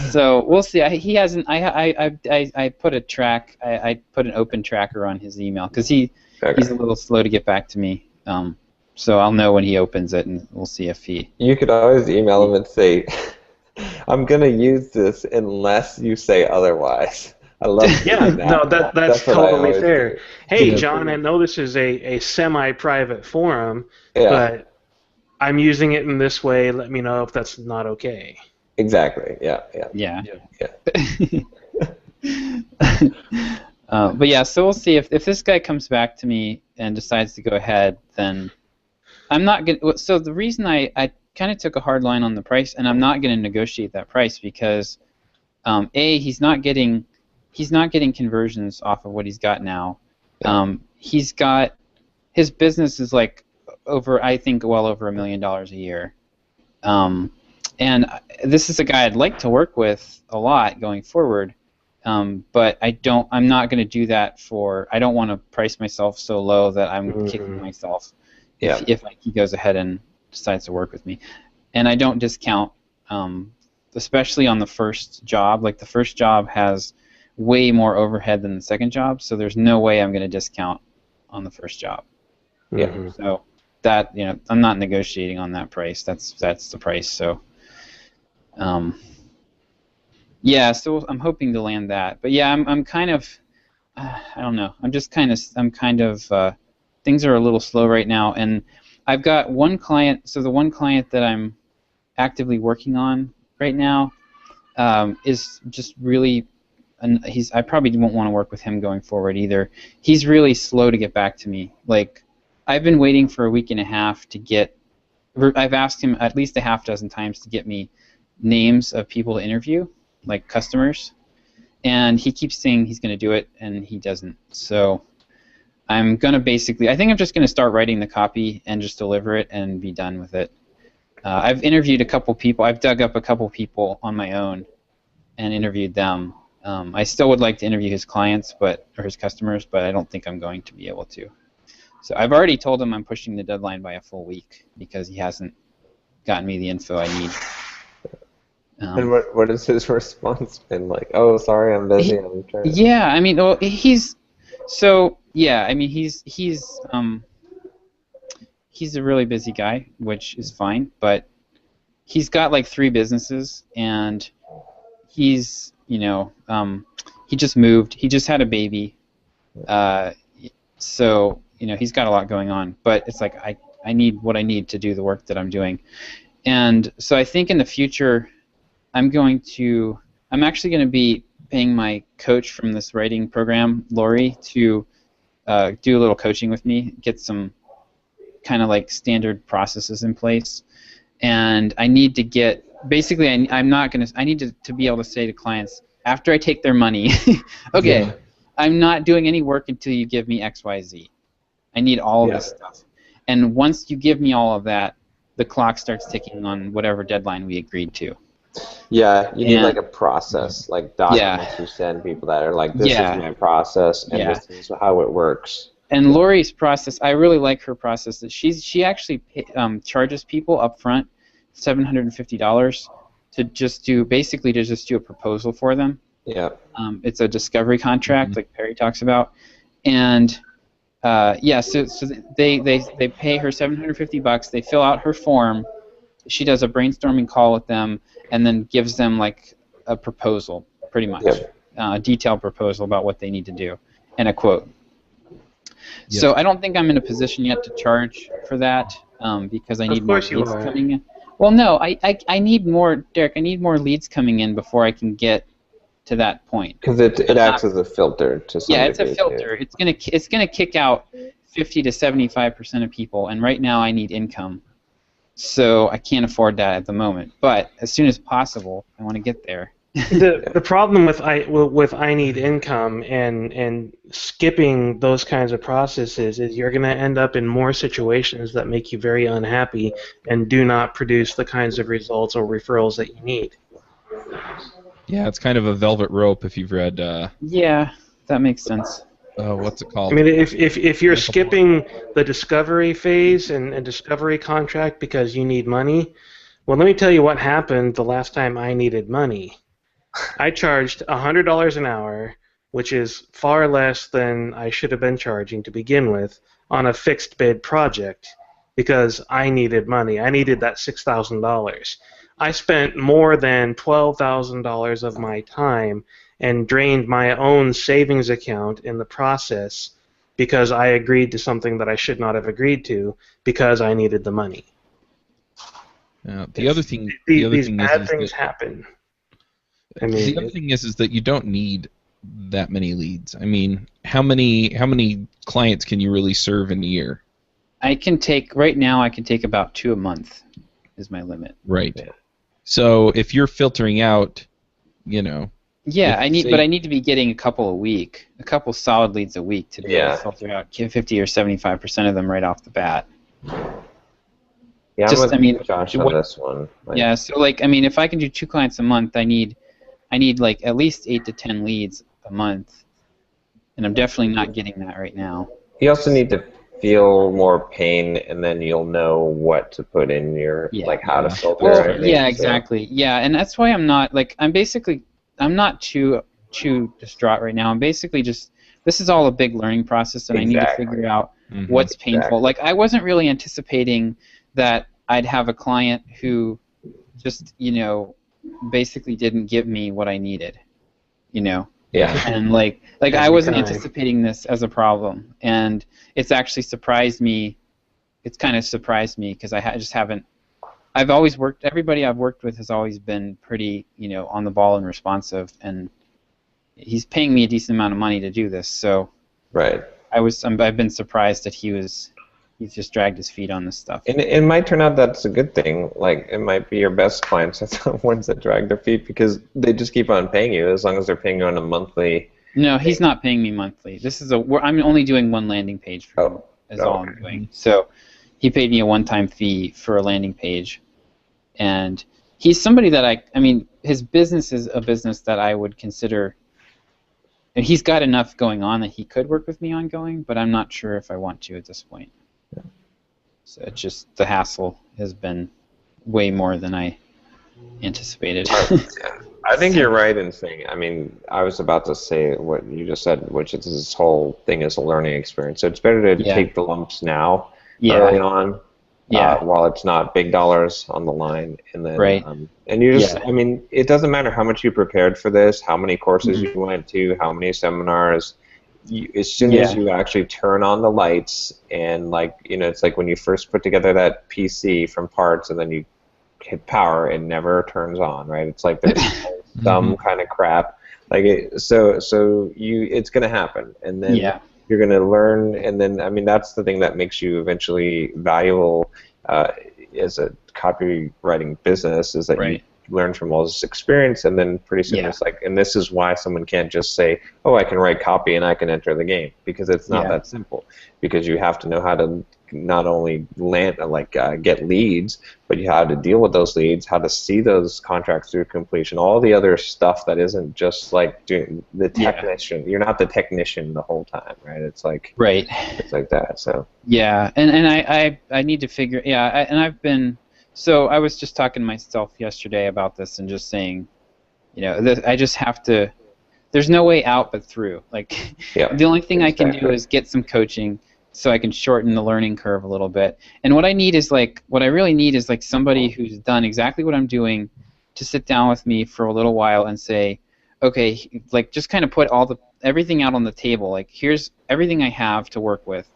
So we'll see. He hasn't. I put a track. I put an open tracker on his email because he's a little slow to get back to me. So I'll know when he opens it, and we'll see if he. You could always email him and say, "I'm gonna use this unless you say otherwise." I love that. No, that's totally fair. Hey, John, I know this is a semi-private forum, but I'm using it in this way. Let me know if that's not okay. Exactly. Yeah. But yeah, so we'll see if this guy comes back to me and decides to go ahead, then I'm not gonna. So the reason I kind of took a hard line on the price, and I'm not going to negotiate that price because, he's not getting conversions off of what he's got now. He's got, his business is like I think well over $1 million a year. And this is a guy I'd like to work with a lot going forward. But I'm not going to do that I don't want to price myself so low that I'm kicking myself if he goes ahead and decides to work with me. And I don't discount, especially on the first job. Like the first job has way more overhead than the second job, so there's no way I'm going to discount on the first job. Yeah. So that, I'm not negotiating on that price. That's the price. So so I'm hoping to land that. But yeah, I'm kind of I don't know. I'm kind of things are a little slow right now, and I've got one client. So the one client that I'm actively working on right now is just really, I probably won't want to work with him going forward either. He's really slow to get back to me. Like, I've been waiting for a week and a half to get. I've asked him at least a half dozen times to get me names of people to interview, like customers, and he keeps saying he's going to do it, and he doesn't. So I'm going to I think I'm just going to start writing the copy and just deliver it and be done with it. I've interviewed a couple people. I've dug up a couple people on my own and interviewed them. I still would like to interview his clients, or his customers, but I don't think I'm going to be able to. So I've already told him I'm pushing the deadline by a full week because he hasn't gotten me the info I need. And what has his response been like? Oh, sorry, I'm busy. I'm trying. Yeah, I mean, well, he's a really busy guy, which is fine, but he's got like 3 businesses, and he's, he just moved. He just had a baby, So he's got a lot going on, but it's like I need what I need to do the work that I'm doing, and so I think in the future I'm actually going to be paying my coach from this writing program, Lori, to do a little coaching with me, get some kind of like standard processes in place, and I need to get basically I need to be able to say to clients after I take their money, okay, Yeah. I'm not doing any work until you give me X, Y, Z. I need all of this stuff, and once you give me all of that, the clock starts ticking on whatever deadline we agreed to. Yeah, you need And- like a process, like documents you send people that are like, this is my process, and this is how it works. And Lori's process, I really like her process. That she actually charges people up front $750 to just do a proposal for them. Yeah. It's a discovery contract, like Perry talks about, and so they pay her $750. They fill out her form. She does a brainstorming call with them, and then gives them like a proposal, pretty much, a detailed proposal about what they need to do, and a quote. Yep. So I don't think I'm in a position yet to charge for that because I need more leads coming in. Well, no, I need more, Derek. I need more leads coming in before I can get to that point. Because it acts as a filter to some it's a degree, filter. too. It's gonna kick out 50 to 75% of people, and right now I need income, so I can't afford that at the moment. But as soon as possible, I want to get there. The problem with I need income and skipping those kinds of processes is you're going to end up in more situations that make you very unhappy and do not produce the kinds of results or referrals that you need. Yeah, it's kind of a velvet rope if you've read. Yeah, that makes sense. What's it called? I mean, if you're skipping the discovery phase and discovery contract because you need money, well, let me tell you what happened the last time I needed money. I charged $100 an hour, which is far less than I should have been charging to begin with, on a fixed bid project because I needed money. I needed that $6,000. I spent more than $12,000 of my time and drained my own savings account in the process because I agreed to something that I should not have agreed to because I needed the money. The other thing These is bad things that, happen. I mean, the other thing is that you don't need that many leads. I mean, how many clients can you really serve in a year? Right now I can take about 2 a month is my limit. Right. Yeah. So if you're filtering out, Yeah, I need to be getting a couple solid leads a week to be able to filter out 50 or 75% of them right off the bat. Yeah, I'm with Josh on this one. So if I can do 2 clients a month, I need like at least 8 to 10 leads a month, and I'm definitely not getting that right now. You also need to feel more pain, and then you'll know what to put in your how to filter. Well, I think, exactly. Yeah, and that's why I'm not I'm not too distraught right now. I'm basically this is all a big learning process, and I need to figure out what's painful. Exactly. Like I wasn't really anticipating that I'd have a client who just basically didn't give me what I needed. Yeah. And like I wasn't anticipating this as a problem, and it's actually surprised me. It's kind of surprised me because I just haven't. I've always worked. Everybody I've worked with has always been pretty, on the ball and responsive, and he's paying me a decent amount of money to do this. So, right. I've been surprised that he's just dragged his feet on this stuff. And it might turn out that's a good thing. Like, it might be your best clients are the ones that drag their feet because they just keep on paying you as long as they're paying you on a monthly. No, he's not paying me monthly. I'm only doing one landing page for him. Is all I'm doing. So he paid me a one-time fee for a landing page, and he's somebody that his business is a business that I would consider. And he's got enough going on that he could work with me ongoing, but I'm not sure if I want to at this point. So it's just the hassle has been way more than I anticipated. I think you're right in saying. I was about to say what you just said, which is this whole thing is a learning experience. So it's better to take the lumps now, early on, while it's not big dollars on the line, and then and you just. It doesn't matter how much you prepared for this, how many courses you went to, how many seminars. as soon as you actually turn on the lights and like it's like when you first put together that PC from parts and then you hit power, it never turns on, right? It's like there's some kind of crap. Like it's gonna happen, and then you're gonna learn, and then I mean that's the thing that makes you eventually valuable as a copywriting business is that you learn from all this experience, and then pretty soon it's like, and this is why someone can't just say, oh, I can write copy and I can enter the game, because it's not that simple, because you have to know how to not only get leads, but you have to deal with those leads, how to see those contracts through completion, all the other stuff that isn't just like doing the technician. You're not the technician the whole time, right? It's like it's like that. So and I need to figure and I've been. So I was just talking to myself yesterday about this and just saying, I just have to. There's no way out but through. Like the only thing I can do is get some coaching so I can shorten the learning curve a little bit. And what I really need is like somebody who's done exactly what I'm doing to sit down with me for a little while and say, okay, like just kind of put everything out on the table. Like here's everything I have to work with.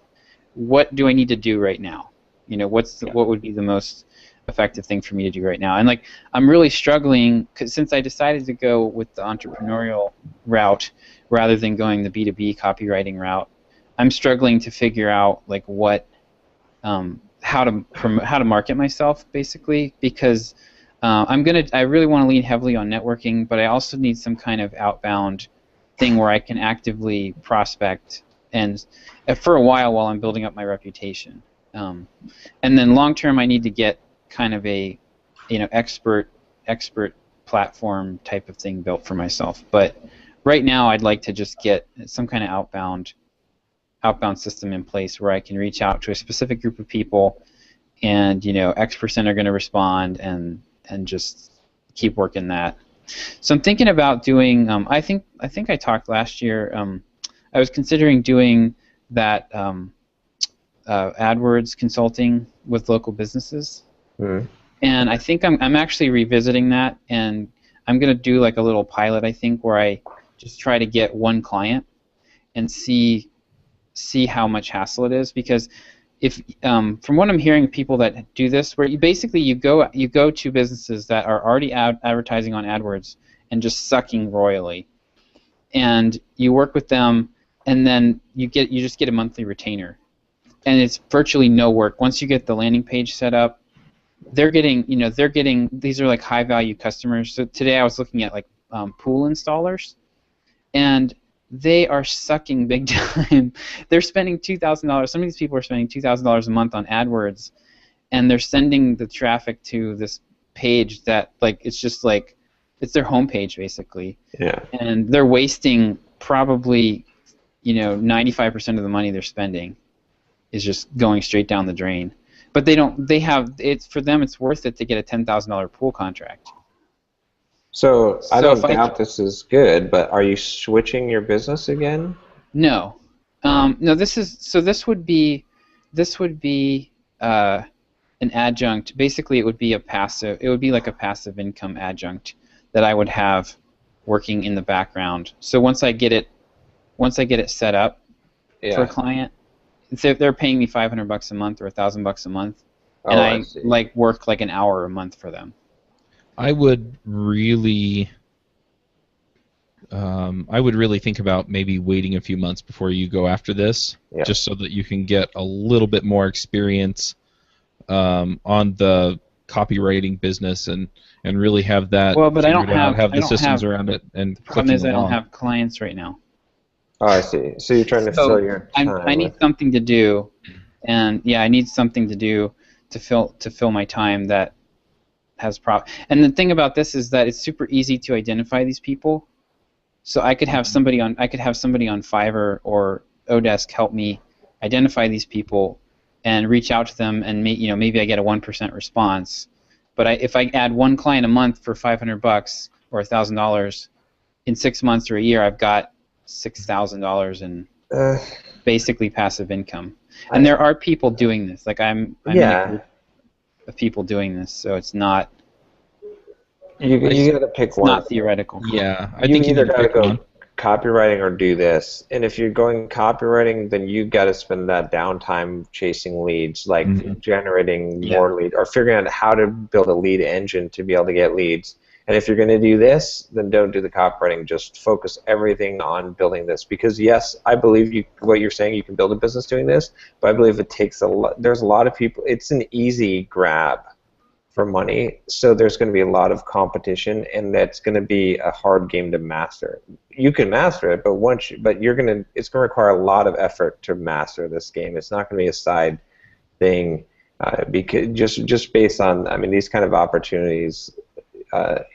What do I need to do right now? What would be the most effective thing for me to do right now? And like I'm really struggling because since I decided to go with the entrepreneurial route rather than going the B2B copywriting route, I'm struggling to figure out like how to market myself basically, because I really want to lean heavily on networking, but I also need some kind of outbound thing where I can actively prospect and for a while I'm building up my reputation. And then long term I need to get kind of a expert platform type of thing built for myself. But right now I'd like to just get some kind of outbound system in place where I can reach out to a specific group of people and X% are going to respond and just keep working that. So I'm thinking about doing I think I talked last year I was considering doing that AdWords consulting with local businesses. And I think I'm actually revisiting that, and I'm going to do like a little pilot, I think, where I just try to get one client and see how much hassle it is, because if from what I'm hearing, people that do this, where you go to businesses that are already advertising on AdWords and just sucking royally, and you work with them, and then you just get a monthly retainer, and it's virtually no work. Once you get the landing page set up, they're getting these are like high value customers. So today I was looking at like pool installers, and they are sucking big time. They're spending $2,000. Some of these people are spending $2,000 a month on AdWords, and they're sending the traffic to this page that like it's just like it's their homepage basically. Yeah. And they're wasting probably 95% of the money they're spending is just going straight down the drain. But for them it's worth it to get a $10,000 pool contract. So I don't doubt this is good, but are you switching your business again? No. No, this would be an adjunct. Basically it would be like a passive income adjunct that I would have working in the background. So once I get it set up for a client, if they're paying me $500 a month or $1,000 a month, and I like work like an hour a month for them. I would really think about maybe waiting a few months before you go after this, just so that you can get a little bit more experience on the copywriting business and really have that. Well, but I don't have the systems around it. And the problem is I don't have clients right now. Oh, I see. So you're trying to fill your time. I need something to do, and I need something to do to fill my time that has And the thing about this is that it's super easy to identify these people. So I could have somebody on Fiverr or Odesk help me identify these people and reach out to them, and maybe I get a 1% response. But if I add one client a month for $500 or $1,000, in 6 months or a year, I've got $6,000 in basically passive income. And there are people doing this. Like I'm in a group of people doing this, so it's not. You got to pick one. Not theoretical. Yeah, I think you either got to copywriting or do this. And if you're going copywriting, then you got to spend that downtime chasing leads, like generating more leads or figuring out how to build a lead engine to be able to get leads. And if you're going to do this, then don't do the copywriting. Just focus everything on building this. Because yes, I believe what you're saying, you can build a business doing this, but I believe it takes a lot. There's a lot of people. It's an easy grab for money, so there's going to be a lot of competition, and that's going to be a hard game to master. You can master it, but it's going to require a lot of effort to master this game. It's not going to be a side thing, because just based on, I mean, these kind of opportunities. But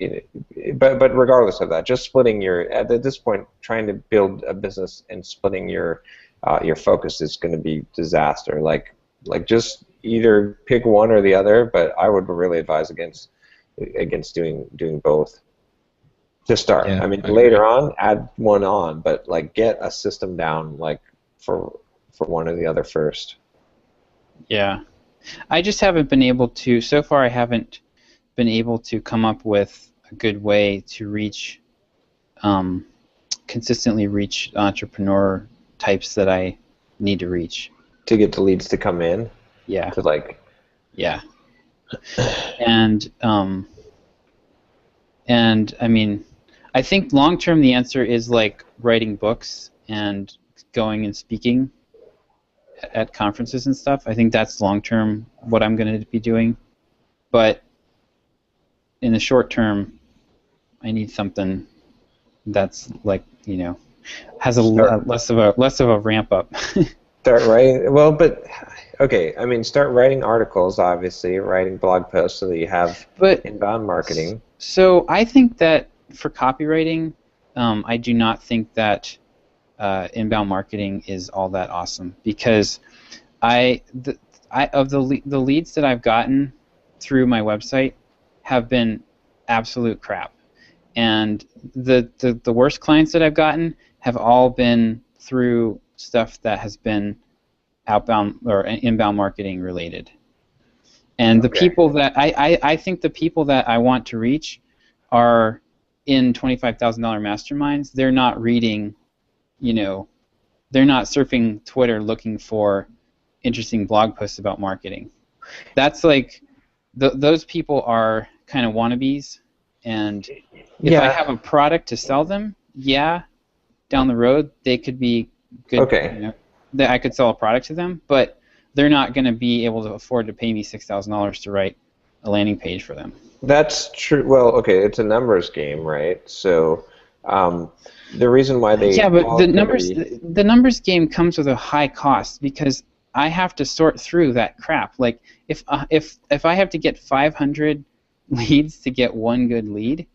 regardless of that, just splitting at this point, trying to build a business and splitting your focus is going to be disaster. Like just either pick one or the other, but I would really advise against doing both to start. Yeah, I mean, I later on, add one on, but like get a system down, like for one or the other first. Yeah, I just haven't been able to. So far, I haven't been able to come up with a good way to consistently reach entrepreneur types that I need to reach. To get the leads to come in. Yeah. To like. Yeah. And I mean, I think long term the answer is like writing books and going and speaking at conferences and stuff. I think that's long term what I'm going to be doing. But in the short term, I need something that's like, has a less of a ramp up. Start writing. Well, but okay. I mean, start writing articles. Obviously, writing blog posts so that you have inbound marketing. So I think that for copywriting, I do not think that inbound marketing is all that awesome, because the leads that I've gotten through my website have been absolute crap, and the worst clients that I've gotten have all been through stuff that has been outbound or inbound marketing related. And the people that I think the people that I want to reach are in $25,000 masterminds. They're not reading, they're not surfing Twitter looking for interesting blog posts about marketing. That's like those people are kind of wannabes, and if I have a product to sell them, down the road they could be good. Okay. That I could sell a product to them, but they're not going to be able to afford to pay me $6,000 to write a landing page for them. That's true. Well, okay, it's a numbers game, right? So the reason why they but the numbers game comes with a high cost, because I have to sort through that crap. Like if I have to get 500 leads to get one good lead,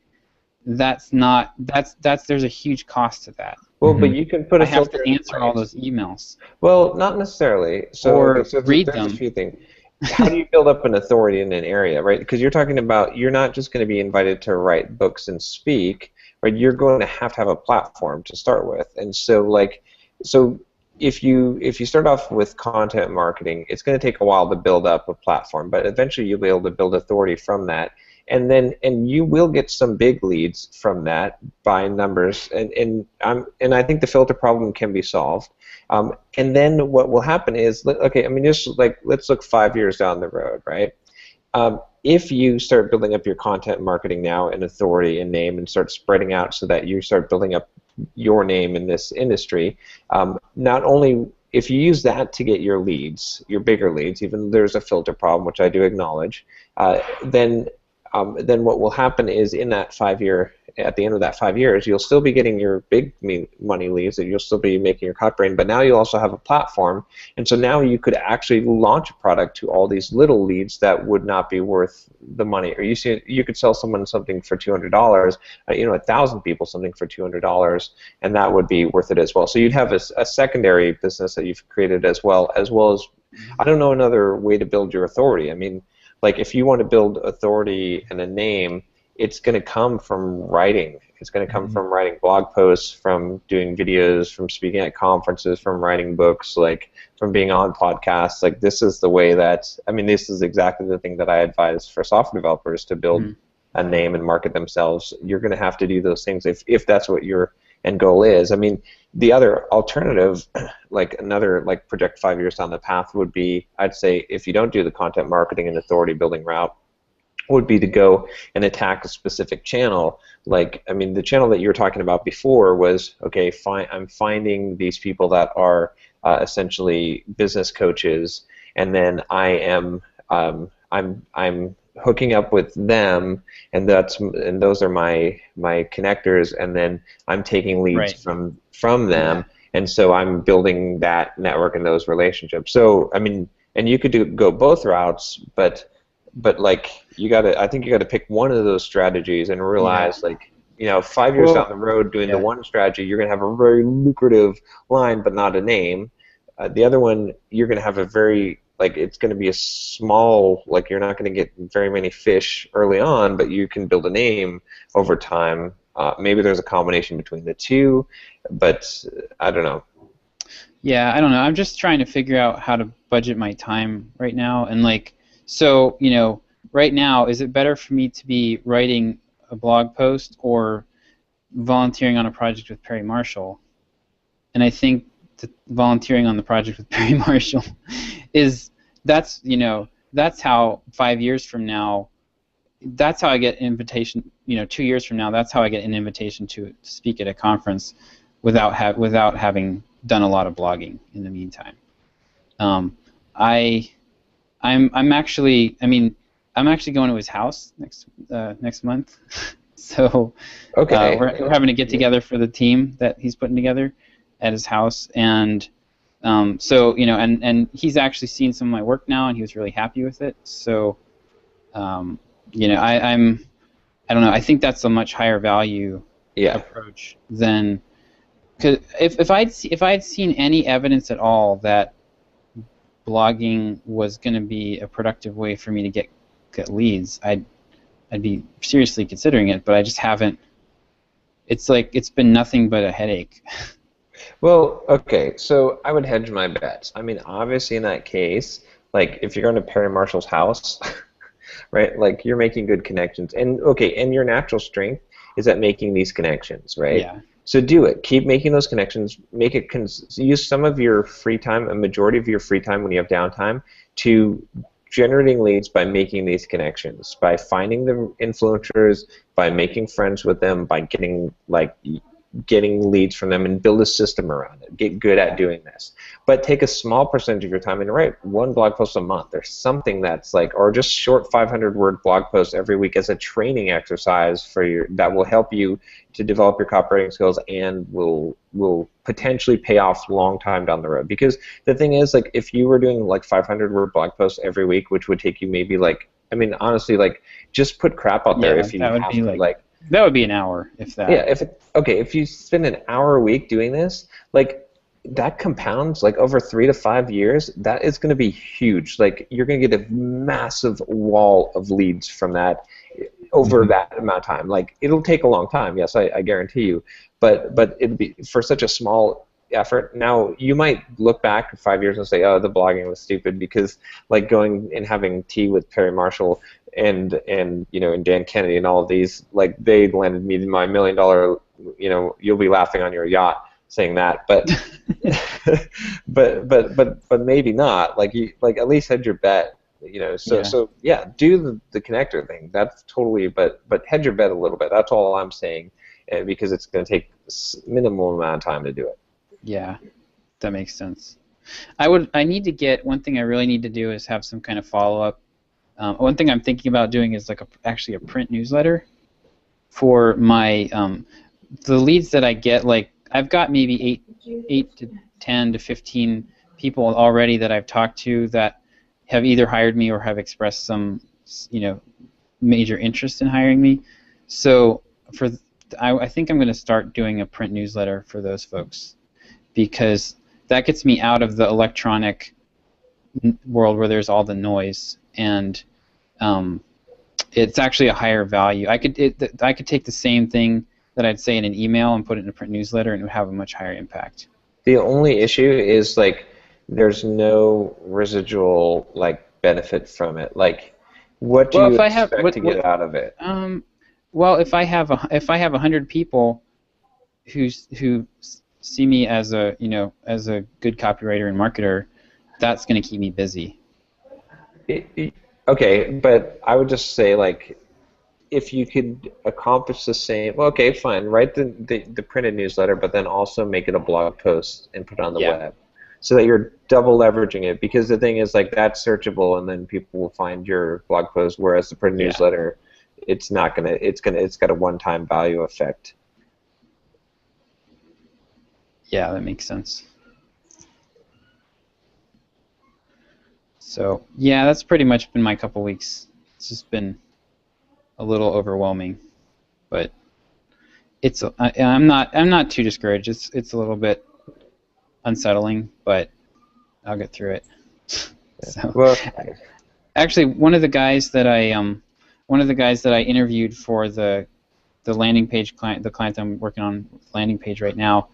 there's a huge cost to that. Well, but you can put a filter. I have to answer all those emails. Well, not necessarily. So read there's them. A few things. How do you build up an authority in an area, right? Because you're talking about, you're not just going to be invited to write books and speak, right? You're going to have a platform to start with, and so if you start off with content marketing, it's going to take a while to build up a platform, but eventually you'll be able to build authority from that. And you will get some big leads from that by numbers, and I think the filter problem can be solved. And then what will happen is, okay, I mean, just like, let's look 5 years down the road, right? If you start building up your content marketing now and authority and name, and start spreading out so that you start building up your name in this industry, not only if you use that to get your leads, your bigger leads, even there's a filter problem, which I do acknowledge, then what will happen is at the end of that 5 years, you'll still be getting your big money leads, and you'll still be making your copywriting, but now you also have a platform, and so now you could actually launch a product to all these little leads that would not be worth the money. Or you could sell someone something for $200, 1,000 people something for $200, and that would be worth it as well. So you'd have a secondary business that you've created as well as I don't know another way to build your authority. I mean, like, if you want to build authority and a name, it's going to come from writing. It's going to come from writing blog posts, from doing videos, from speaking at conferences, from writing books, like from being on podcasts. Like, this is the way this is exactly the thing that I advise for software developers to build a name and market themselves. You're going to have to do those things if that's what you're end goal is. I mean, the other alternative, like another like project 5 years down the path would be, I'd say, if you don't do the content marketing and authority building route, would be to go and attack a specific channel. Like, I mean, the channel that you were talking about before was, okay, I'm finding these people that are essentially business coaches, and then I'm hooking up with them, and those are my connectors, and then I'm taking leads from them, Yeah. and so I'm building that network and those relationships. So, I mean, and you could go both routes, but like I think you gotta pick one of those strategies and realize, like, 5 years down the road doing the one strategy, you're gonna have a very lucrative line but not a name. The other one, you're gonna have a very, like, it's gonna be a small, like, you're not gonna get very many fish early on, but you can build a name over time. Maybe there's a combination between the two, but I don't know. Yeah, I don't know. I'm just trying to figure out how to budget my time right now, and like, so, right now, is it better for me to be writing a blog post or volunteering on a project with Perry Marshall? And I think that volunteering on the project with Perry Marshall that's how 5 years from now, that's how I get an invitation. 2 years from now, that's how I get an invitation to speak at a conference without having done a lot of blogging in the meantime. I'm actually going to his house next month. So Okay. we're having a get together for the team that he's putting together at his house, and so and he's actually seen some of my work now, and he was really happy with it. So I don't know. I think that's a much higher value approach than, because if I'd seen any evidence at all that blogging was going to be a productive way for me to get leads, I'd be seriously considering it, but I just haven't. It's like it's been nothing but a headache. Well, okay, so I would hedge my bets. I mean, obviously in that case, like, if you're going to Perry Marshall's house, right, like, you're making good connections, and your natural strength is at making these connections, right? Yeah. So do it. Keep making those connections. Use some of your free time, a majority of your free time when you have downtime, to generating leads by making these connections, by finding the influencers, by making friends with them, by getting leads from them, and build a system around it. Get good at doing this. But take a small percentage of your time and write one blog post a month, or something that's like, or just short 500-word blog posts every week as a training exercise that will help you to develop your copywriting skills and will potentially pay off long time down the road. Because the thing is, like, if you were doing like 500-word blog posts every week, which would take you maybe honestly, like, just put crap out there if you have to, that would be an hour, if that. Yeah, if you spend an hour a week doing this, like, that compounds, like, over 3 to 5 years, that is going to be huge. Like, you're going to get a massive wall of leads from that over that amount of time. Like, it'll take a long time, yes, I guarantee you, but it'll be for such a small effort. Now, you might look back 5 years and say, oh, the blogging was stupid, because, like, going and having tea with Perry Marshall and Dan Kennedy and all of these, like, they landed me my $1 million, you'll be laughing on your yacht saying that, but but maybe not. Like, at least hedge your bet, So do the connector thing. That's totally, but hedge your bet a little bit. That's all I'm saying, because it's going to take minimal amount of time to do it. Yeah, that makes sense. I need to get, one thing I really need to do is have some kind of follow-up. One thing I'm thinking about doing is actually a print newsletter for my the leads that I get. Like, I've got maybe 8 to 10 to 15 people already that I've talked to that have either hired me or have expressed some major interest in hiring me. So I think I'm going to start doing a print newsletter for those folks, because that gets me out of the electronic world where there's all the noise, and it's actually a higher value. I could take the same thing that I'd say in an email and put it in a print newsletter, and it would have a much higher impact. The only issue is, like, there's no residual, like, benefit from it. Like, what do you expect to get out of it? Well, if I have 100 people who see me as a as a good copywriter and marketer, that's going to keep me busy. Okay, but I would just say, like, if you could accomplish the same, well, okay, fine, write the printed newsletter, but then also make it a blog post and put it on the web, so that you're double leveraging it. Because the thing is, like, that's searchable, and then people will find your blog post. Whereas the printed newsletter, it's not gonna. It's got a one-time value effect. Yeah, that makes sense. So yeah, that's pretty much been my couple weeks. It's just been a little overwhelming, but I'm not too discouraged. It's a little bit unsettling, but I'll get through it. So, well, actually, one of the guys that I interviewed for the landing page client, the client I'm working on landing page right now,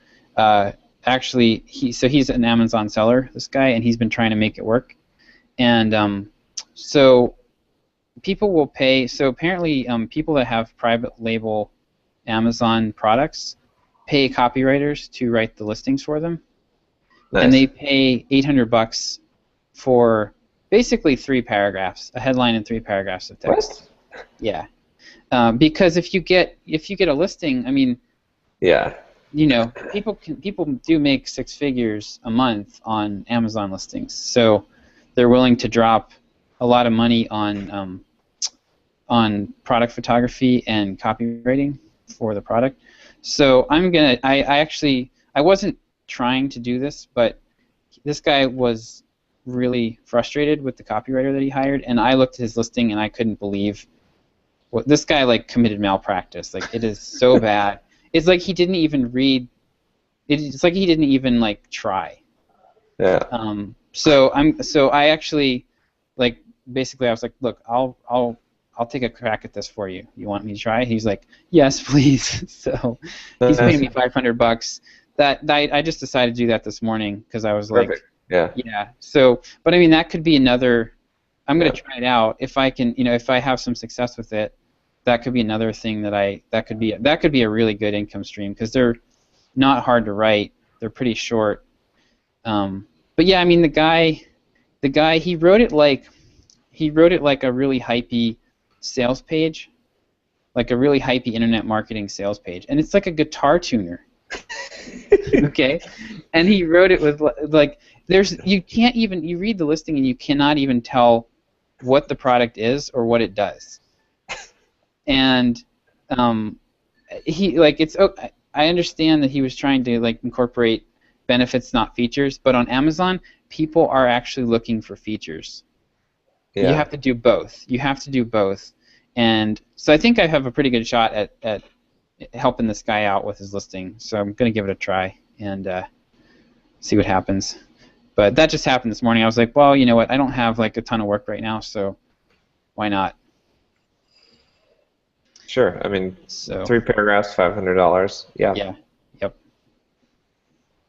actually he's an Amazon seller, this guy, and he's been trying to make it work, and so people will pay. So apparently, people that have private label Amazon products pay copywriters to write the listings for them. Nice. And they pay $800 for basically 3 paragraphs, a headline and 3 paragraphs of text. What? Yeah, because if you get a listing, I mean, people do make 6 figures a month on Amazon listings, so they're willing to drop a lot of money on product photography and copywriting for the product. So I wasn't trying to do this, but this guy was really frustrated with the copywriter that he hired, and I looked at his listing and I couldn't believe what this guy, like, committed malpractice. Like, it is so bad. It's like he didn't even read. It's like he didn't even, like, try. Yeah. So I actually, like, basically I was like, look, I'll take a crack at this for you. You want me to try? He's like, yes, please. So he's paying me $500. That I just decided to do that this morning because I was Perfect. like, yeah. So, but I mean, that could be another. I'm going to try it out. If I can, if I have some success with it, that could be another thing that could be a really good income stream, because they're not hard to write. They're pretty short. But yeah, I mean, the guy he wrote it like a really hypey sales page, like a really hypey internet marketing sales page, and it's like a guitar tuner. Okay, and he wrote it with, like, you read the listing and you cannot even tell what the product is or what it does. And I understand that he was trying to, like, incorporate benefits, not features, but on Amazon, people are actually looking for features. Yeah. You have to do both. And so I think I have a pretty good shot at helping this guy out with his listing. So I'm going to give it a try and see what happens. But that just happened this morning. I was like, well, you know what? I don't have, like, a ton of work right now, so why not? Sure. I mean, 3 paragraphs, $500. Yeah. Yeah. Yep.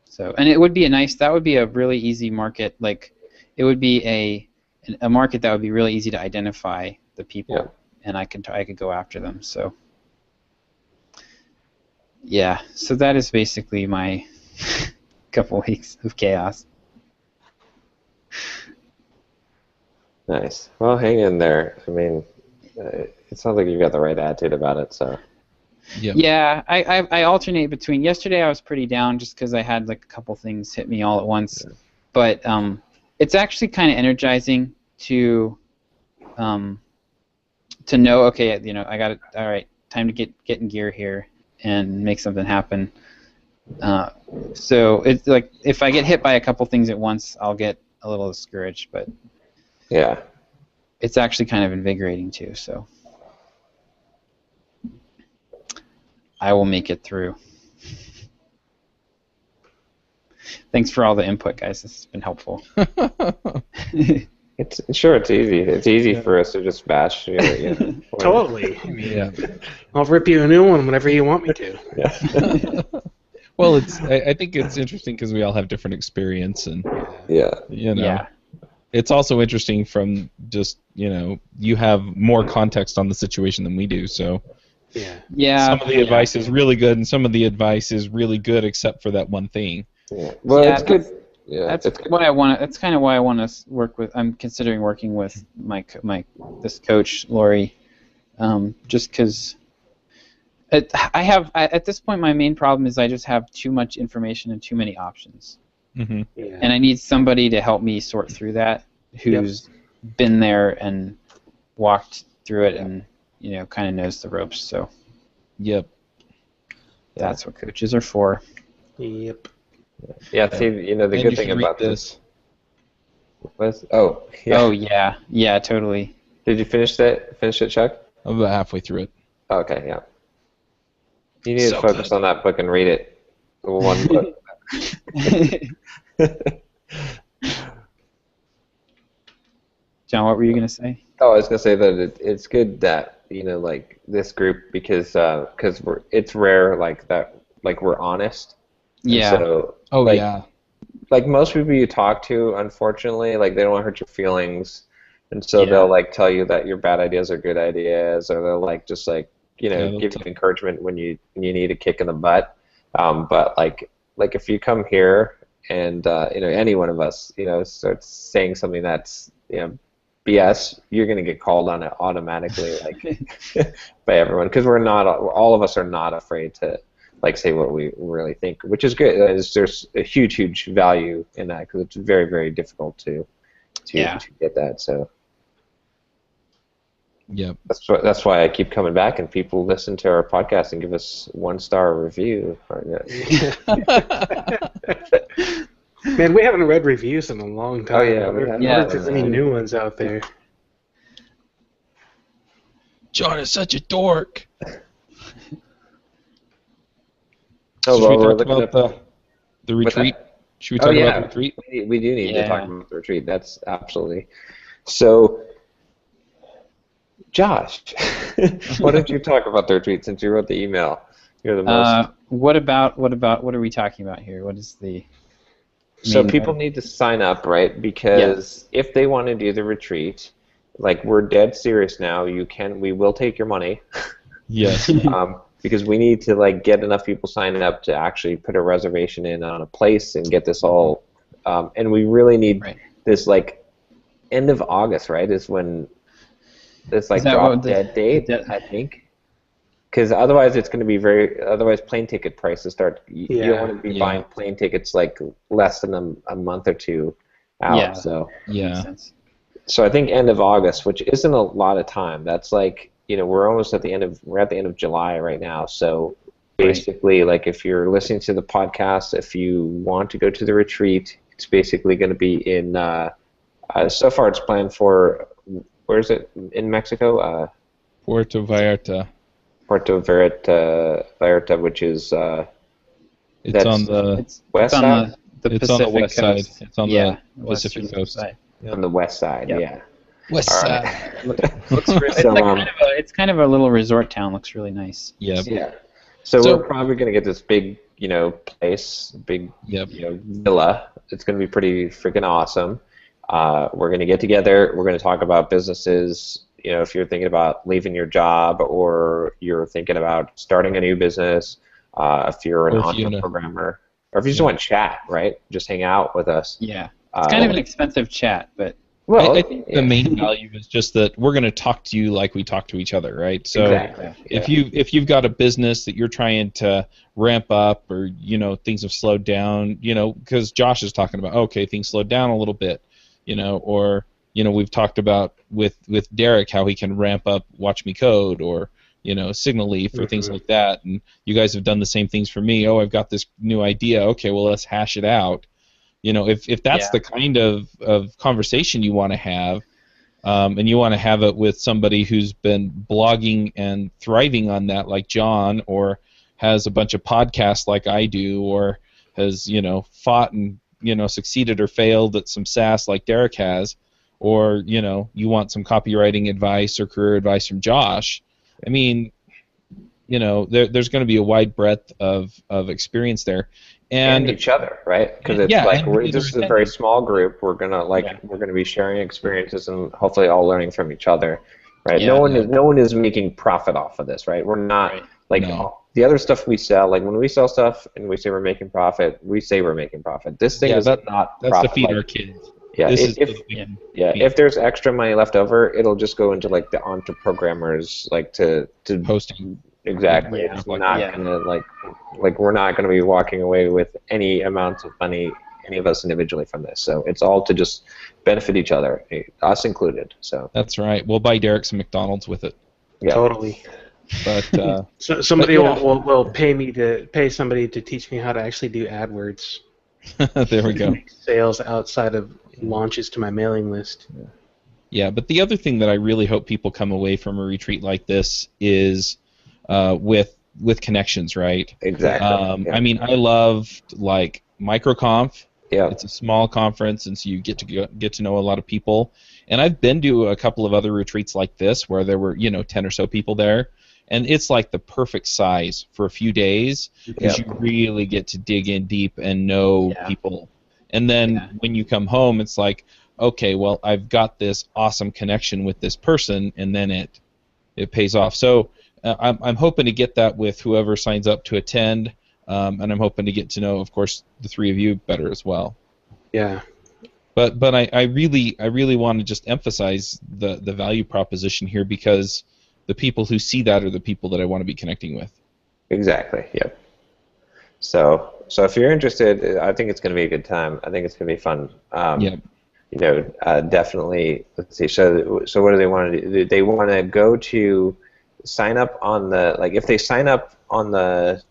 So, and it would be that would be a really easy market. Like, it would be a market that would be really easy to identify the people, and I could go after them. So, yeah. So that is basically my couple weeks of chaos. Nice. Well, hang in there. I mean, it sounds like you've got the right attitude about it. So. Yep. Yeah, I alternate between. Yesterday I was pretty down just because I had, like, a couple things hit me all at once, but it's actually kind of energizing to know, okay, I got it. All right, time to get in gear here and make something happen. So it's like, if I get hit by a couple things at once, I'll get a little discouraged, but yeah, it's actually kind of invigorating too. So I will make it through. Thanks for all the input, guys. This has been helpful. It's easy. It's easy for us to just bash. Totally. I'll rip you a new one whenever you want me to. Yeah. Well, I think it's interesting because we all have different experience, and it's also interesting from just, you have more context on the situation than we do. So Yeah. Some of the advice is really good, and some of the advice is really good, except for that one thing. Yeah. Well, Yeah, it's good. Yeah, That's it's good. what I want. That's kind of why I want to work with. I'm considering working with this coach Lori, just because at this point my main problem is I just have too much information and too many options, Mm-hmm. and I need somebody to help me sort through that, who's been there and walked through it and kind of knows the ropes. So Yep. that's what coaches are for. Yep. Yeah. See, the And good you thing should read about this was yeah. Oh yeah, totally. Did you finish that? Finish it, Chuck? I'm about halfway through it. Okay. Yeah. You need So to focus on that book and read it. The one book. John, what were you gonna say? Oh, I was gonna say that it's good that like this group because it's rare like that we're honest. And Yeah. So Oh like, yeah. like most people you talk to, unfortunately, like they don't want to hurt your feelings, and so Yeah. they'll like tell you that your bad ideas are good ideas, or they'll like just like Yeah, give you encouragement when you need a kick in the butt. But like if you come here and any one of us starts saying something that's BS, you're gonna get called on it automatically, like by everyone, because all of us are not afraid to like say what we really think, which is good. There's a huge value in that because it's very, very difficult to get that. So Yep. that's why I keep coming back, and people listen to our podcast and give us 1-star review. Man, we haven't read reviews in a long time. Oh, yeah, we I haven't. wonder if there's any new ones out there. John is such a dork. Oh, Should well, we we're talk looking about the retreat? Should we Oh, talk yeah. about the retreat? We do need to talk Yeah. about the retreat. That's absolutely. So, Josh, why don't you talk about the retreat since you wrote the email? You're the most. What are we talking about here? What is the So main people need to sign up, right? Because if they want to do the retreat, like we're dead serious now. We will take your money. Yes. Because we need to like get enough people signed up to actually put a reservation in on a place and get this all. And we really need this like end of August, right? Is when this like drop dead date, I think. Because otherwise it's going to be otherwise plane ticket prices start. You don't want to be buying plane tickets like less than a month or two out. Yeah. So So I think end of August, which isn't a lot of time. That's like we're almost at the end of July right now. So basically, like if you're listening to the podcast, if you want to go to the retreat, it's basically going to be in. So far, it's planned for. Where is it in Mexico? Puerto Vallarta. Puerto Vallarta, which is It's on the west on side. the it's Pacific on the west coast. side. It's on the Pacific coast. Side. On the west side, Yep. yeah. West All side. right. Looks really, So, it's kind of a little resort town. Looks really nice. Yep. Yeah. So So- we're probably going to get this big, place, big, Yep. villa. It's going to be pretty freaking awesome. We're going to get together. We're going to talk about businesses. If you're thinking about leaving your job or you're thinking about starting a new business, if you're an entrepreneur, or if you just want to chat, right? Just hang out with us. Yeah. It's kind of an expensive chat, but Well, I think the main value is just that we're going to talk to you like we talk to each other, right? So exactly. if you've got a business that you're trying to ramp up, or things have slowed down, because Josh is talking about things slowed down a little bit, or we've talked about with Derek how he can ramp up Watch Me Code, or Signal Leaf, or things like that, and you guys have done the same things for me. I've got this new idea. Okay, well, let's hash it out. If that's the kind of conversation you want to have, and you want to have it with somebody who's been blogging and thriving on that, like John, or has a bunch of podcasts like I do, or has fought and succeeded or failed at some SaaS like Derek has, or you want some copywriting advice or career advice from Josh. I mean, there's going to be a wide breadth of experience there. And each other, right? Because it's this is a very small group. We're gonna we're gonna be sharing experiences and hopefully all learning from each other. right? Yeah, no one is making profit off of this, right? We're not Right. like No. the other stuff we sell. Like when we sell stuff and we say we're making profit, we say we're making profit. This thing Yeah, is not that's to profit. feed Like, our kids. yeah, This is so if that we Yeah. can yeah, feed if there's extra money left over, it'll just go into like the Entreprogrammers, like to hosting. exactly. Yeah. It's Like not that. gonna like we're not gonna be walking away with any amount of money, any of us individually, from this. So it's all to just benefit each other, us included. So That's right. We'll buy Derek some McDonald's with it. yeah, Totally. But So somebody But yeah. will pay somebody to teach me how to actually do AdWords. there we go. Make sales outside of launches to my mailing list. Yeah, but the other thing that I really hope people come away from a retreat like this is with connections, right? exactly. I mean, I loved like MicroConf. Yeah, It's a small conference, and so you get to know a lot of people. And I've been to a couple of other retreats like this where there were 10 or so people there, and it's like the perfect size for a few days because Yeah. you really get to dig in deep and know Yeah. people. And then Yeah. when you come home, it's like, okay, well, I've got this awesome connection with this person, and then it pays off. So I'm hoping to get that with whoever signs up to attend, and I'm hoping to get to know, of course, the three of you better as well. Yeah. But I really want to just emphasize the value proposition here because the people who see that are the people that I want to be connecting with. exactly. Yep. So if you're interested, I think it's going to be a good time. I think it's going to be fun. Yeah. Definitely. Let's see. So what do they want to do? They want to go to sign up on the if they sign up on the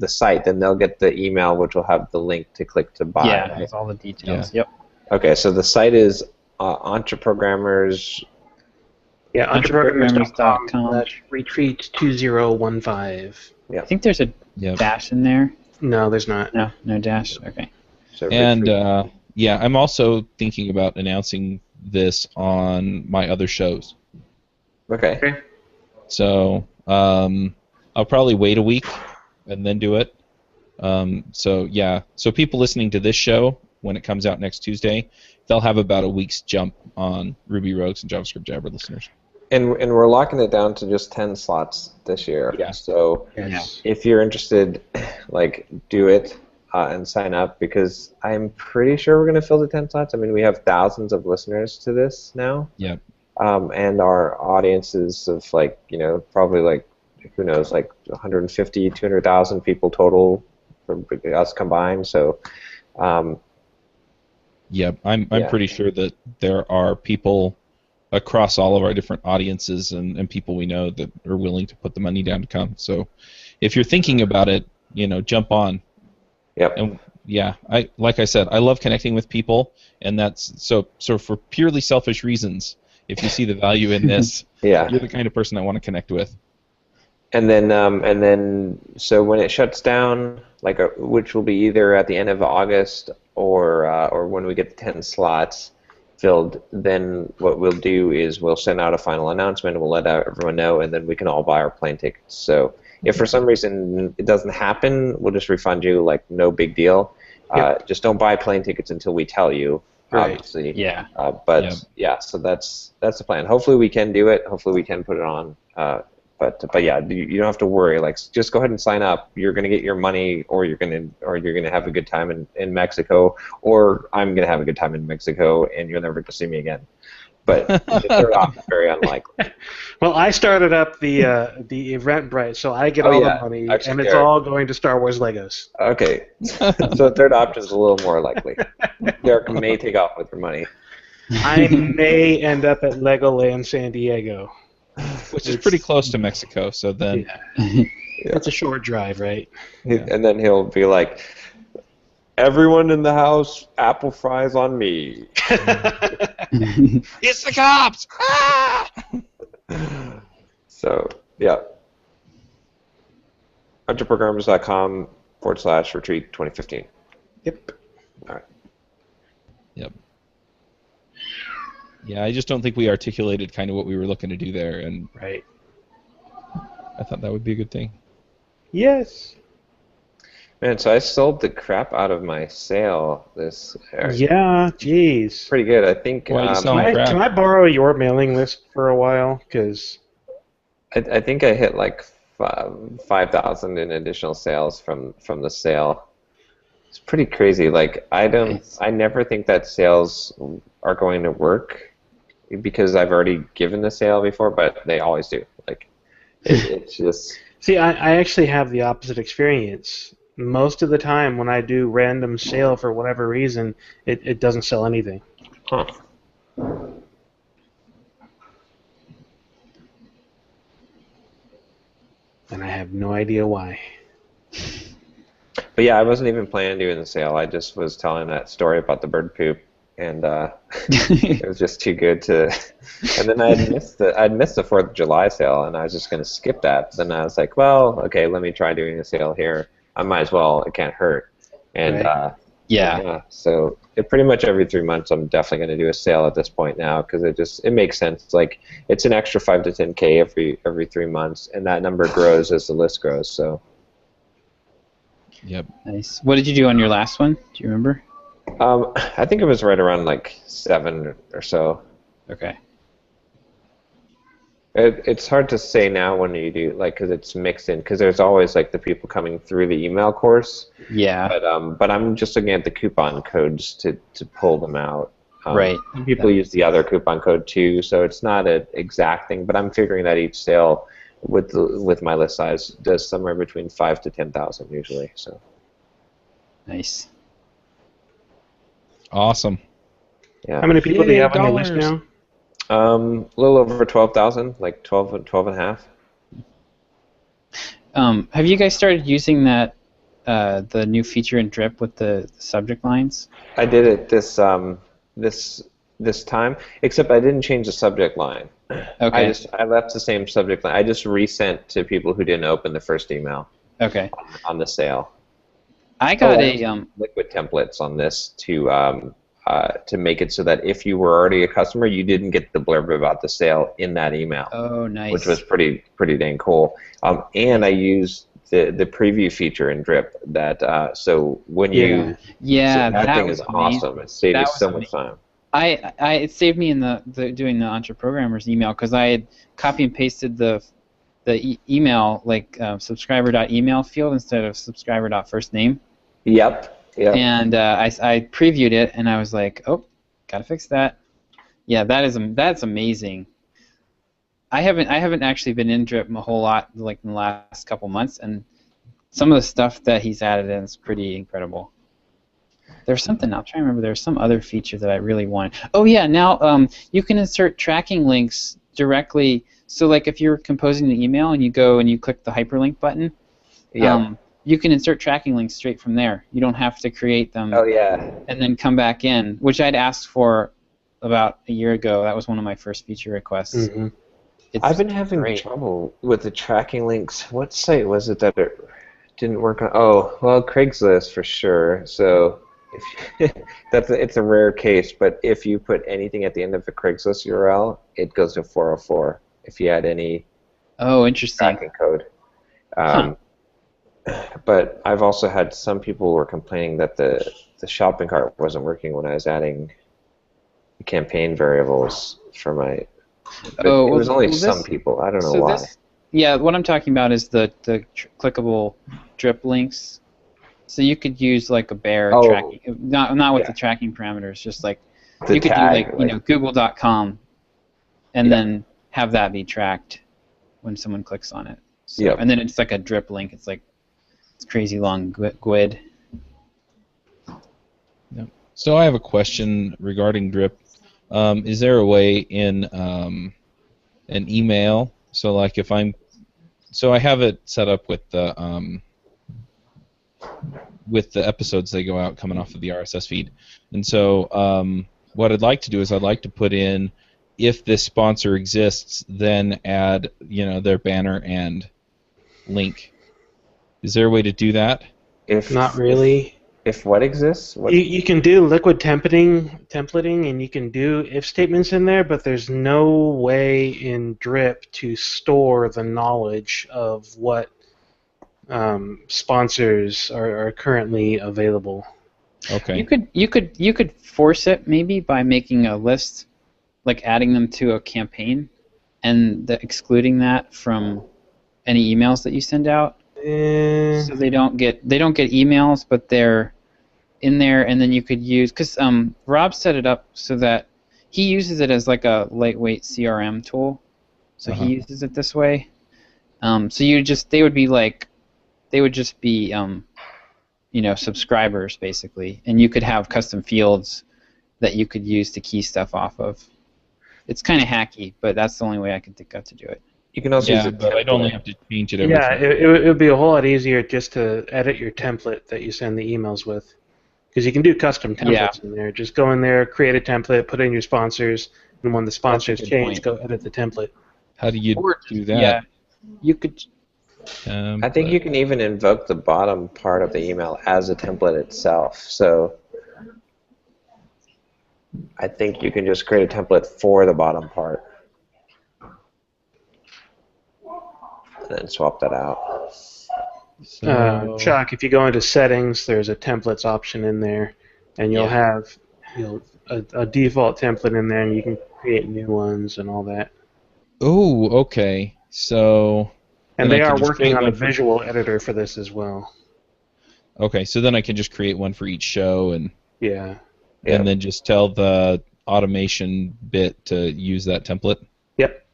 site, then they'll get the email which will have the link to click to buy. Yeah, Right? with all the details. Yep. Okay. So the site is Entreprogrammers. Yeah, Entreprogrammers.com. entreprogrammers.com/retreat2015. I think there's a Yep. dash in there. No, there's not. No, no dash. Okay. So And retreat. yeah, I'm also thinking about announcing this on my other shows. Okay. So I'll probably wait a week and then do it. So people listening to this show when it comes out next Tuesday, they'll have about a week's jump on Ruby Rogues and JavaScript Jabber listeners. And we're locking it down to just 10 slots this year. Yeah. So Yes. if you're interested, do it and sign up because I'm pretty sure we're going to fill the 10 slots. I mean, we have thousands of listeners to this now. Yeah. And our audience is of probably who knows, 150, 200,000 people total for us combined. So, Yeah, I'm pretty sure that there are people across all of our different audiences and people we know that are willing to put the money down to come. So if you're thinking about it, jump on. yep. And yeah, like I said, I love connecting with people, and that's so for purely selfish reasons. If you see the value in this, Yeah. you're the kind of person I want to connect with. And then, so when it shuts down, which will be either at the end of August or when we get the 10 slots filled, then what we'll do is we'll send out a final announcement, and we'll let everyone know, and then we can all buy our plane tickets. So if for some reason it doesn't happen, we'll just refund you, no big deal. Just don't buy plane tickets until we tell you, Right. obviously. Yeah. So that's the plan. Hopefully we can do it. Hopefully we can put it on. But yeah, you don't have to worry. Just go ahead and sign up. You're gonna get your money, or you're gonna have a good time in Mexico, or I'm gonna have a good time in Mexico, and you'll never get to see me again. But the third option is very unlikely. Well, I started up the Eventbrite, so I get Oh, all yeah. the money, Actually, and it's Derek. all going to Star Wars Legos. Okay, so the third option is a little more likely. Derek may take off with your money. I may end up at Legoland San Diego. Which is pretty close to Mexico, so then It's a short drive, right? And then he'll be like, "Everyone in the house, apple fries on me." it's the cops! Ah! So, yeah. Entreprogrammers.com/retreat 2015. Yep. All right. Yep. Yeah, I just don't think we articulated kind of what we were looking to do there, and Right. I thought that would be a good thing. Yes. Man, so I sold the crap out of my sale this. Yeah, jeez. Pretty good. I think. Why are you Can selling I, crap? can I borrow your mailing list for a while? Because I think I hit like 5,000 in additional sales from the sale. It's pretty crazy. Like Nice. I never think that sales are going to work because I've already given the sale before, but they always do. Like it's just. see, I actually have the opposite experience. Most of the time, when I do random sale for whatever reason, it doesn't sell anything. Huh. And I have no idea why. But yeah, I wasn't even planning on doing the sale. I just was telling that story about the bird poop, and it was just too good to. And then I'd missed the 4th of July sale, and I was just going to skip that. Then I was like, well, okay, let me try doing a sale here. I might as well. It can't hurt. And Right. Yeah. so pretty much every 3 months, I'm definitely going to do a sale at this point now because it makes sense. Like it's an extra 5 to 10K every 3 months, and that number grows as the list grows. So. Yep. Nice. What did you do on your last one? Do you remember? I think it was right around like 7 or so. Okay. It's hard to say now when you do, like, because it's mixed in, because there's always like the people coming through the email course. Yeah. But I'm just looking at the coupon codes to pull them out. Right. People use the other coupon code too, so it's not an exact thing. But I'm figuring that each sale with my list size does somewhere between 5 to 10,000 usually. So. Nice. Awesome. Yeah. How many people do you have on your list $58. now? A little over 12,000, like 12 and a half. Have you guys started using that the new feature in Drip with the subject lines? I did it this time, except I didn't change the subject line. Okay. I left the same subject line. I just resent to people who didn't open the first email Okay. on the sale. I got Oh, a liquid templates on this to make it so that if you were already a customer, you didn't get the blurb about the sale in that email. Oh, nice. Which was pretty dang cool. And I used the preview feature in Drip that so when you Yeah, that thing was is amazing. awesome. It saved That me was so much time. It saved me in the doing the Entreprogrammers email because I had copy and pasted the email like subscriber.email field instead of subscriber.firstname. Yep. And I previewed it and I was like, oh, gotta fix that. Yeah, that's amazing. I haven't actually been in Drip a whole lot like in the last couple months, and some of the stuff that he's added in is pretty incredible. There's something I'm trying to remember. There's some other feature that I really wanted. Oh yeah, now you can insert tracking links directly. So like if you're composing the email and you go and you click the hyperlink button, you can insert tracking links straight from there. You don't have to create them. Oh yeah. And then come back in, which I'd asked for about a year ago. That was one of my first feature requests. Mm-hmm. I've been having trouble with the tracking links. What site was it that it didn't work on? Oh, well, Craigslist for sure. So if it's a rare case, but if you put anything at the end of a Craigslist URL, it goes to 404 if you add any interesting tracking code. But I've also had some people who were complaining that the shopping cart wasn't working when I was adding campaign variables for my. But it was only some people. I don't know why. What I'm talking about is the clickable drip links. So you could use like a bear tracking, not with the tracking parameters, just like the you could tag, do like google.com, and then have that be tracked when someone clicks on it. So, and then it's like a drip link. It's like it's crazy long GUID. Yep. So I have a question regarding Drip. Is there a way in an email? So like if I have it set up with the episodes they go out coming off of the RSS feed, and so what I'd like to do is I'd like to put in if this sponsor exists, then add their banner and link. Is there a way to do that? If not really. If what exists? What? You can do liquid templating, and you can do if statements in there, but there's no way in Drip to store the knowledge of what sponsors are currently available. Okay. You could force it maybe by making a list, like adding them to a campaign, and excluding that from any emails that you send out. So they don't get emails, but they're in there, and then you could use, because Rob set it up so that he uses it as like a lightweight CRM tool, so he uses it this way. So they would just be subscribers basically, and you could have custom fields that you could use to key stuff off of. It's kind of hacky, but that's the only way I could think of to do it. You can also use a but I'd only have to change it every Yeah, time. it would be a whole lot easier just to edit your template that you send the emails with. Because you can do custom templates in there. Just go in there, create a template, put in your sponsors, and when the sponsors change, go edit the template. How do you do that? Yeah, you could. I think you can even invoke the bottom part of the email as a template itself. So I think you can just create a template for the bottom part. And then swap that out. So, Chuck, if you go into settings, there's a templates option in there, and you'll have a default template in there, and you can create new ones and all that. oh, okay. So. And then they I are can just working create on a one for- visual editor for this as well. Okay, so then I can just create one for each show and Yeah. and then just tell the automation bit to use that template. Yep.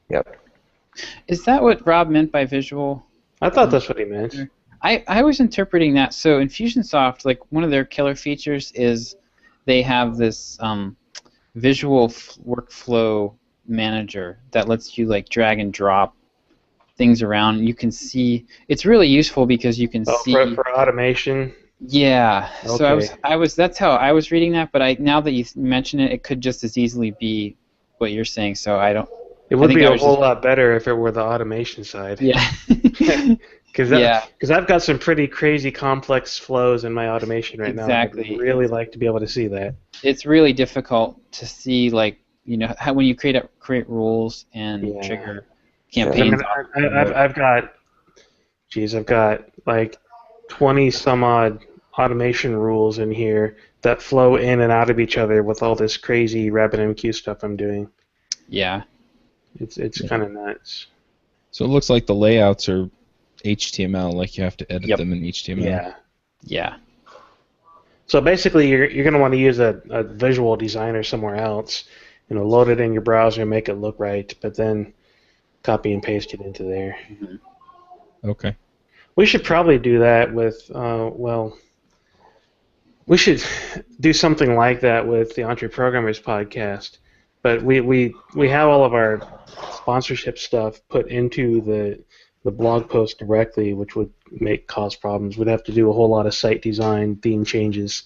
Is that what Rob meant by visual? I thought that's what he meant. I was interpreting that. So in Fusionsoft, like one of their killer features is they have this visual workflow manager that lets you like drag and drop things around. You can see. It's really useful because you can see for automation. Yeah. Okay. So I was that's how I was reading that. But now that you mention it, it could just as easily be what you're saying. So I don't. It would think be I a was whole just- lot better if it were the automation side. Yeah. Because I've got some pretty crazy complex flows in my automation right now. Exactly. I'd really like to be able to see that. It's really difficult to see, like, how when you create rules and trigger campaigns. I've got like 20 some odd automation rules in here that flow in and out of each other with all this crazy RabbitMQ stuff I'm doing. Yeah. It's kind of nuts. So it looks like the layouts are HTML, like you have to edit them in HTML. Yeah. So basically, you're going to want to use a visual designer somewhere else. Load it in your browser and make it look right, but then copy and paste it into there. Okay. We should probably do that with, we should do something like that with the Entreprogrammers podcast. But we have all of our sponsorship stuff put into the blog post directly, which would cause problems. We'd have to do a whole lot of site design, theme changes,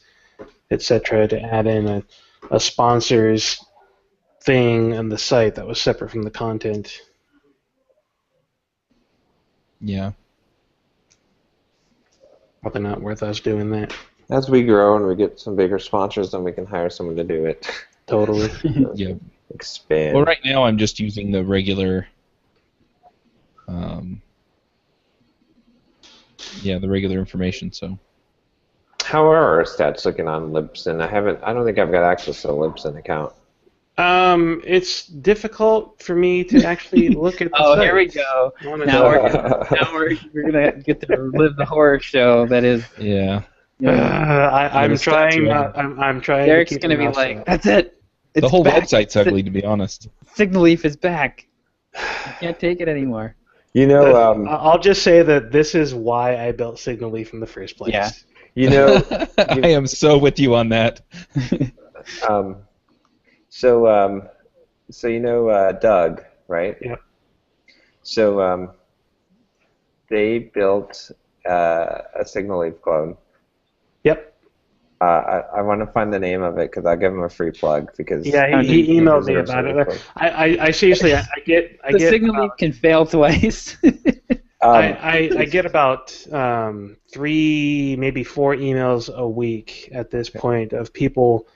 etc., to add in a sponsors thing on the site that was separate from the content. Yeah. Probably not worth us doing that. As we grow and we get some bigger sponsors, then we can hire someone to do it. Totally. Yeah. Expand. Well, right now I'm just using the regular. The regular information. So. How are our stats looking on Libsyn? I don't think I've got access to the Libsyn account. It's difficult for me to actually look at the Oh, site. here we go. Now we're gonna get to live the horror show that is. Yeah. I'm trying. I'm trying. Derek's to keep gonna be an eye like, on it. "That's it. It's The whole back. website's ugly, to be honest. Signal Leaf is back. I can't take it anymore." I'll just say that this is why I built Signal Leaf in the first place. Yeah. I am so with you on that. So Doug, right? Yep. So they built a Signal Leaf clone. Yep. I want to find the name of it because I'll give him a free plug because He emailed me about it. I seriously, I get The Signal Leaf can fail twice. I get about 3, maybe 4 emails a week at this point of people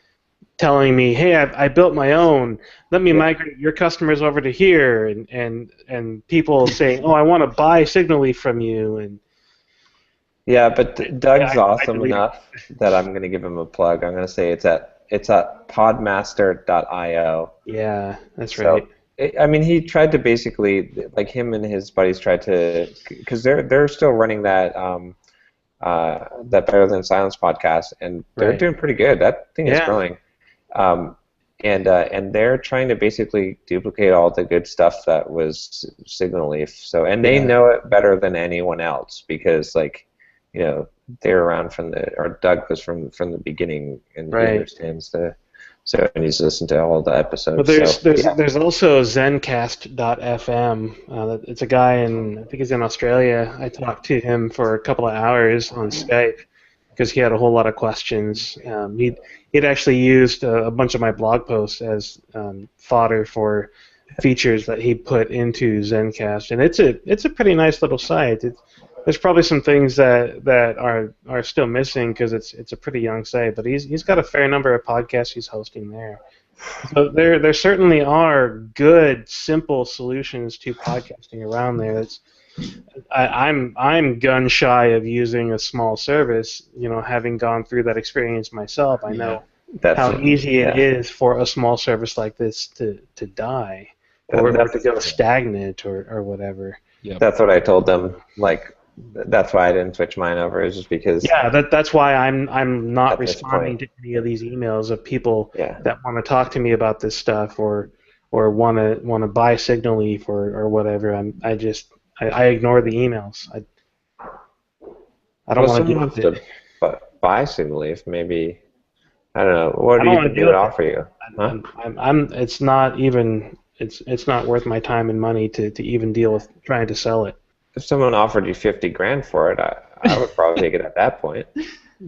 telling me, "Hey, I built my own. Let me migrate your customers over to here," and people saying, "Oh, I want to buy Signal Leaf from you," and Yeah, but Doug's I awesome deleted. enough that I'm going to give him a plug. I'm going to say it's at podmaster.io. Yeah, that's right. So I mean, he tried to basically, like, him and his buddies tried to, because they're still running that Better Than Silence podcast, and they're Right. doing pretty good. That thing is Yeah. growing. Um, and they're trying to basically duplicate all the good stuff that was Signal Leaf. So, and they Yeah. know it better than anyone else because, like, they're around or Doug was from the beginning, and he Right. understands and he's listened to all the episodes. But there's So, there's yeah. there's also Zencast.fm. It's a guy I think he's in Australia. I talked to him for a couple of hours on Skype because he had a whole lot of questions. He'd actually used a bunch of my blog posts as fodder for features that he put into Zencast, and it's a pretty nice little site. There's probably some things that are still missing because it's a pretty young site, but he's got a fair number of podcasts he's hosting there. So there certainly are good, simple solutions to podcasting around there. I'm gun shy of using a small service. Having gone through that experience myself, I know how easy it is for a small service like this to die or to go stagnant or whatever. Yep. That's what I told them. Like, that's why I didn't switch mine over. Is just because. Yeah, that's why I'm not At this responding point. to any of these emails of people Yeah. that want to talk to me about this stuff or want to buy Signal Leaf or whatever. I ignore the emails. I don't want to deal with it. But buy Signal Leaf, maybe. I don't know. What I do don't you wanna think deal they would with it. offer you? Huh? It's not even it's not worth my time and money to even deal with trying to sell it. If someone offered you 50 grand for it, I would probably take it at that point.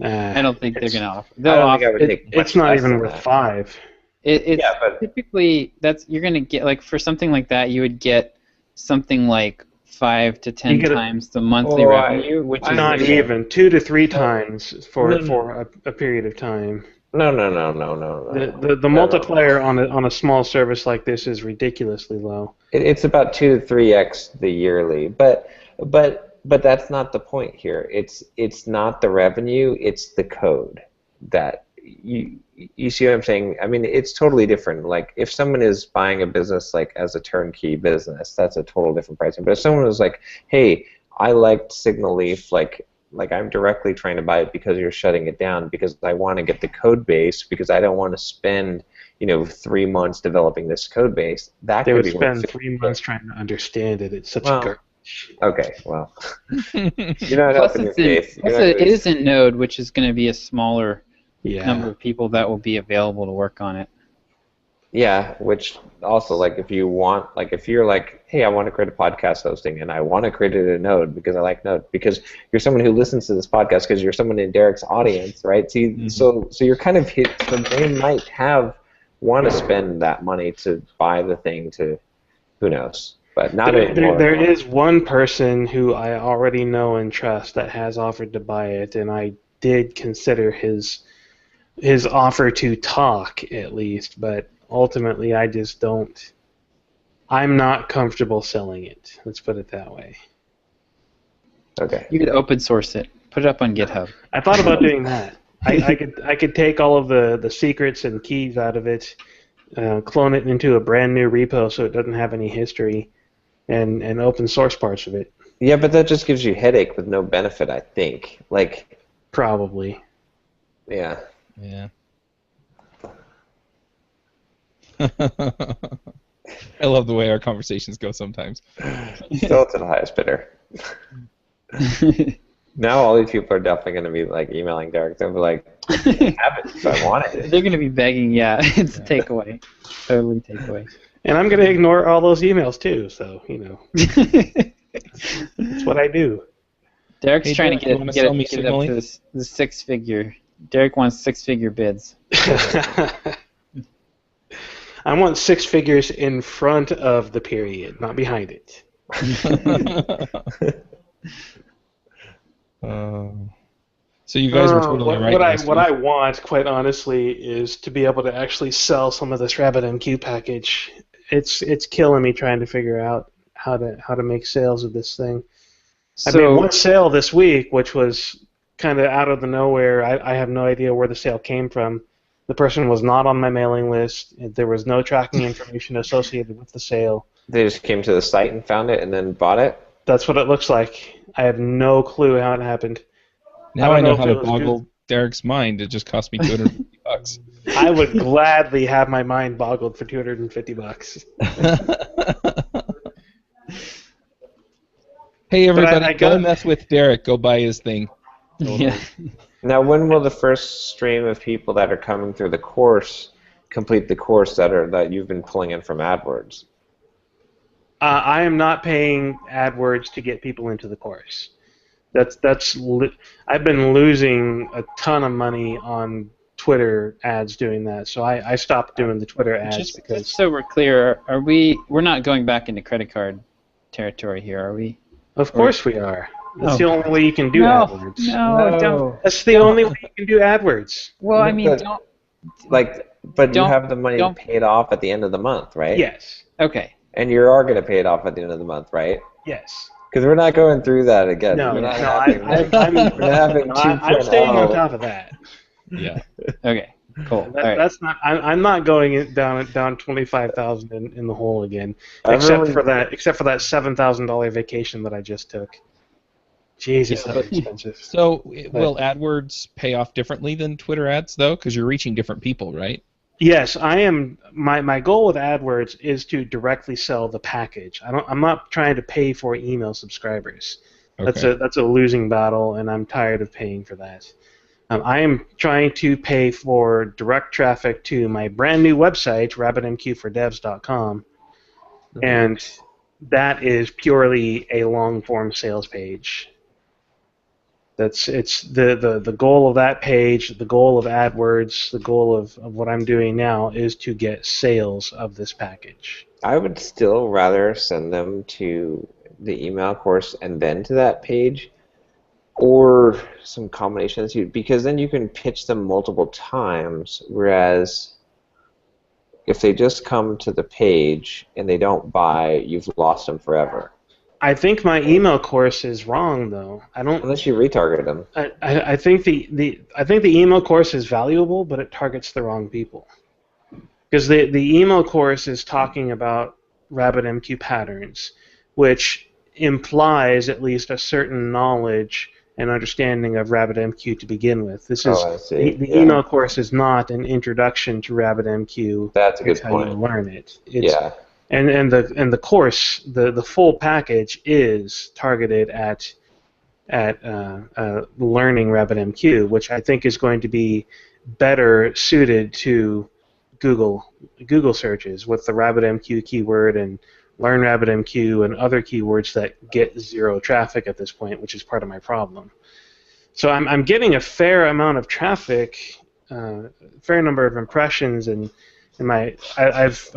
I don't think they're It's- going to offer. I They'll don't think I offer. would take much It's not less even than worth that. 5. It's Yeah, but- typically you're going to get, like, for something like that, you would get something like 5 to 10 You get times the monthly Oh, revenue, which is Not even 2 to 3 times for a period of time. No. The multiplier on a small service like this is ridiculously low. It's about 2 to 3x the yearly, but that's not the point here. It's not the revenue, it's the code that you see what I'm saying? I mean, it's totally different. Like, if someone is buying a business like as a turnkey business, that's a total different pricing. But if someone was like, hey, I liked Signal Leaf, like I'm directly trying to buy it because you're shutting it down, because I want to get the code base, because I don't want to spend 3 months developing this code base. That They could would be spend worth 3 months trying to understand it. It's such Well, a garbage. Okay, well, you're not plus helping your it's in, case. plus You're not it really- is in Node, which is going to be a smaller number Yeah. of people that will be available to work on it. Yeah, which also, like, if you're like, hey, I want to create a podcast hosting, and I want to create it in Node because I like Node, because you're someone who listens to this podcast because you're someone in Derek's audience, right? See, so you're kind of hit. So they might want to spend that money to buy the thing to, who knows, but not anymore. There is one person who I already know and trust that has offered to buy it, and I did consider his offer to talk at least, but ultimately I just don't. I'm not comfortable selling it. Let's put it that way. Okay. You could open source it, put it up on GitHub. I thought about doing that. I could take all of the secrets and keys out of it, clone it into a brand new repo so it doesn't have any history, and open source parts of it. Yeah, but that just gives you headache with no benefit, I think. Like, Probably. yeah. Yeah. I love the way our conversations go sometimes. Still to the highest bidder. Now all these people are definitely going to be like emailing Derek. They'll be like, I have it, so I want it. They're going to be begging, yeah. It's a takeaway. Totally takeaway. And I'm going to ignore all those emails too, so, that's what I do. Derek's Hey, trying Derek, to you get wanna it, sell me get it Signal up to Leaf? the 6-figure. Derek wants 6-figure bids. I want 6 figures in front of the period, not behind it. So you guys were totally right. What I want, quite honestly, is to be able to actually sell some of this RabbitMQ package. It's killing me trying to figure out how to make sales of this thing. I made one sale this week, which was kind of out of the nowhere. I have no idea where the sale came from. The person was not on my mailing list. There was no tracking information associated with the sale. They just came to the site and found it and then bought it? That's what it looks like. I have no clue how it happened. Now I know how if to it was boggle Derek's mind. It just cost me $250. I would gladly have my mind boggled for $250. Hey everybody, go go mess with Derek. Go buy his thing. Yeah. Now, when will the first stream of people that are coming through the course complete the course that you've been pulling in from AdWords? I am not paying AdWords to get people into the course. I've been losing a ton of money on Twitter ads doing that, so I stopped doing the Twitter ads because. Just so we're clear, we're not going back into credit card territory here, are we? Of course we are. That's the only way you can do AdWords. No, don't. That's the only way you can do AdWords. Well, I mean, don't. But you have the money paid off at the end of the month, right? Yes. Okay. And you are going to pay it off at the end of the month, right? Yes. Because we're not going through that again. No, we're not I'm staying on top of that. Yeah. Okay. Cool. That's not. I'm not going down $25,000 in the hole again, except for that $7,000 vacation that I just took. Jesus, that's expensive. So will AdWords pay off differently than Twitter ads though? Because you're reaching different people, right? Yes, I am. My goal with AdWords is to directly sell the package. I'm not trying to pay for email subscribers. Okay. That's a losing battle, and I'm tired of paying for that. I am trying to pay for direct traffic to my brand new website, rabbitmqfordevs.com, and that is purely a long form sales page. It's the goal of that page, the goal of AdWords, the goal of what I'm doing now is to get sales of this package. I would still rather send them to the email course and then to that page, or some combinations, because then you can pitch them multiple times, whereas if they just come to the page and they don't buy, you've lost them forever. I think my email course is wrong, though. Unless you retarget them. I think the email course is valuable, but it targets the wrong people. Because the email course is talking about RabbitMQ patterns, which implies at least a certain knowledge and understanding of RabbitMQ to begin with. This is the email course is not an introduction to RabbitMQ. That's a good point. How you learn it. And the course, the full package is targeted at learning RabbitMQ, which I think is going to be better suited to Google searches with the RabbitMQ keyword and Learn RabbitMQ and other keywords that get zero traffic at this point, which is part of my problem. So I'm getting a fair amount of traffic, a fair number of impressions, and I've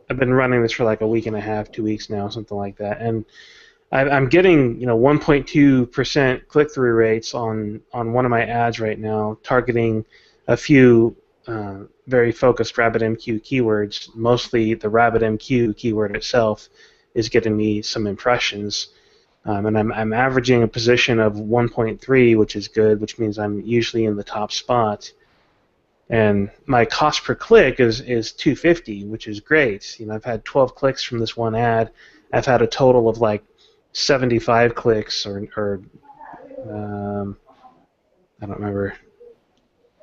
been running this for like a week and a half, 2 weeks now, something like that, and I'm getting 1.2% click-through rates on one of my ads right now, targeting a few very focused RabbitMQ keywords. Mostly the RabbitMQ keyword itself is getting me some impressions, and I'm averaging a position of 1.3, which is good, which means I'm usually in the top spot. And my cost per click is $2.50, which is great. I've had 12 clicks from this one ad. I've had a total of like 75 clicks, or I don't remember.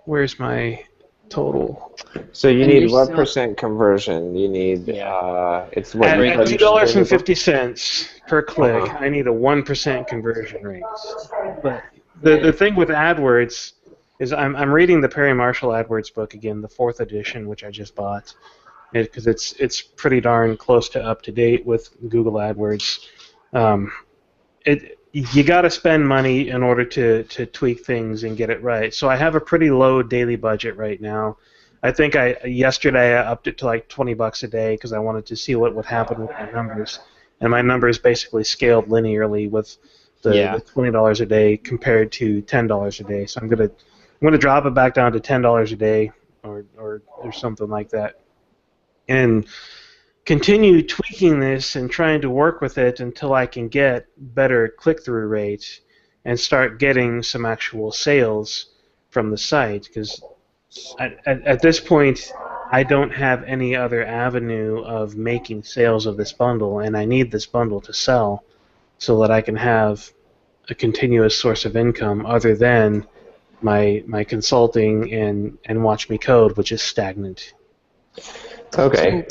Where's my total? So you need 1% conversion. You need it's what at $2.50 per click. I need a 1% conversion rate. But the thing with AdWords is I'm reading the Perry Marshall AdWords book again, the 4th edition, which I just bought, because it's pretty darn close to up to date with Google AdWords. You got to spend money in order to tweak things and get it right. So I have a pretty low daily budget right now. I think yesterday I upped it to like $20 a day because I wanted to see what would happen with my numbers, and my numbers basically scaled linearly with the $20 a day compared to $10 a day. So I'm gonna drop it back down to $10 a day or something like that. And continue tweaking this and trying to work with it until I can get better click-through rates and start getting some actual sales from the site. Because at this point, I don't have any other avenue of making sales of this bundle, and I need this bundle to sell so that I can have a continuous source of income other than my consulting and Watch Me Code, which is stagnant. Okay.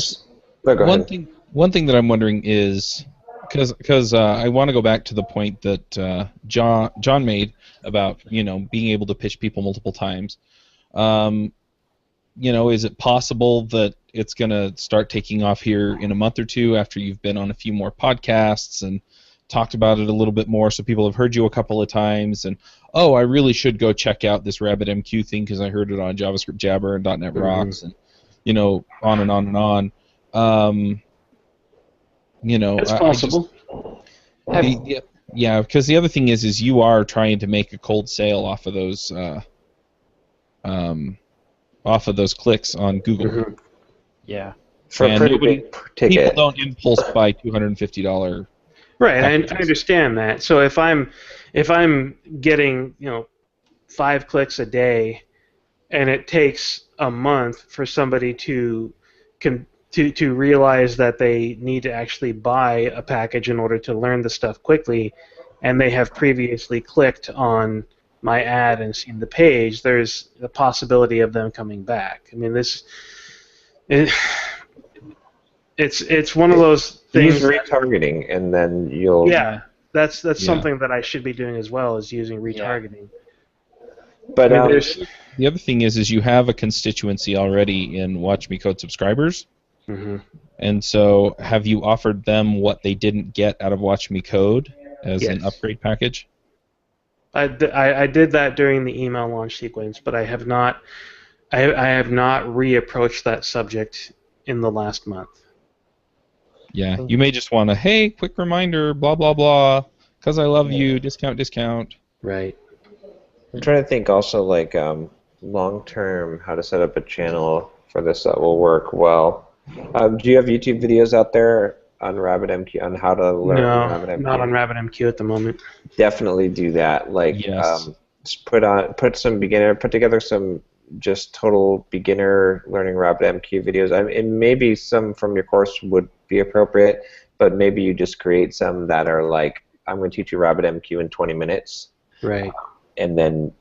No, go ahead. One thing that I'm wondering is because I want to go back to the point that John made about being able to pitch people multiple times. Is it possible that it's going to start taking off here in a month or two after you've been on a few more podcasts and talked about it a little bit more, so people have heard you a couple of times and, oh, I really should go check out this RabbitMQ thing because I heard it on JavaScript Jabber and .NET Rocks and on and on and on. It's possible. Yeah, because the other thing is you are trying to make a cold sale off of those clicks on Google. Mm-hmm. Yeah. For a pretty big ticket. People don't impulse buy $250. Right, I understand that. So if I'm getting 5 clicks a day, and it takes a month for somebody to realize that they need to actually buy a package in order to learn the stuff quickly, and they have previously clicked on my ad and seen the page, there's the possibility of them coming back. I mean, it's one of those things. Use retargeting, and then you'll. Yeah, that's something that I should be doing as well, is using retargeting. But the other thing is you have a constituency already in Watch Me Code subscribers. Mm-hmm. And so, have you offered them what they didn't get out of Watch Me Code as an upgrade package? I did that during the email launch sequence, but I have not reapproached that subject in the last month. Yeah, you may just want to, hey, quick reminder, blah blah blah, because I love you, discount. Right. I'm trying to think also like long term how to set up a channel for this that will work well. Do you have YouTube videos out there on RabbitMQ on how to learn RabbitMQ? No, not on RabbitMQ at the moment. Definitely do that. Like, just put together some just total beginner learning RabbitMQ videos. And maybe some from your course would be appropriate, but maybe you just create some that are like, I'm going to teach you RabbitMQ in 20 minutes. Right. And then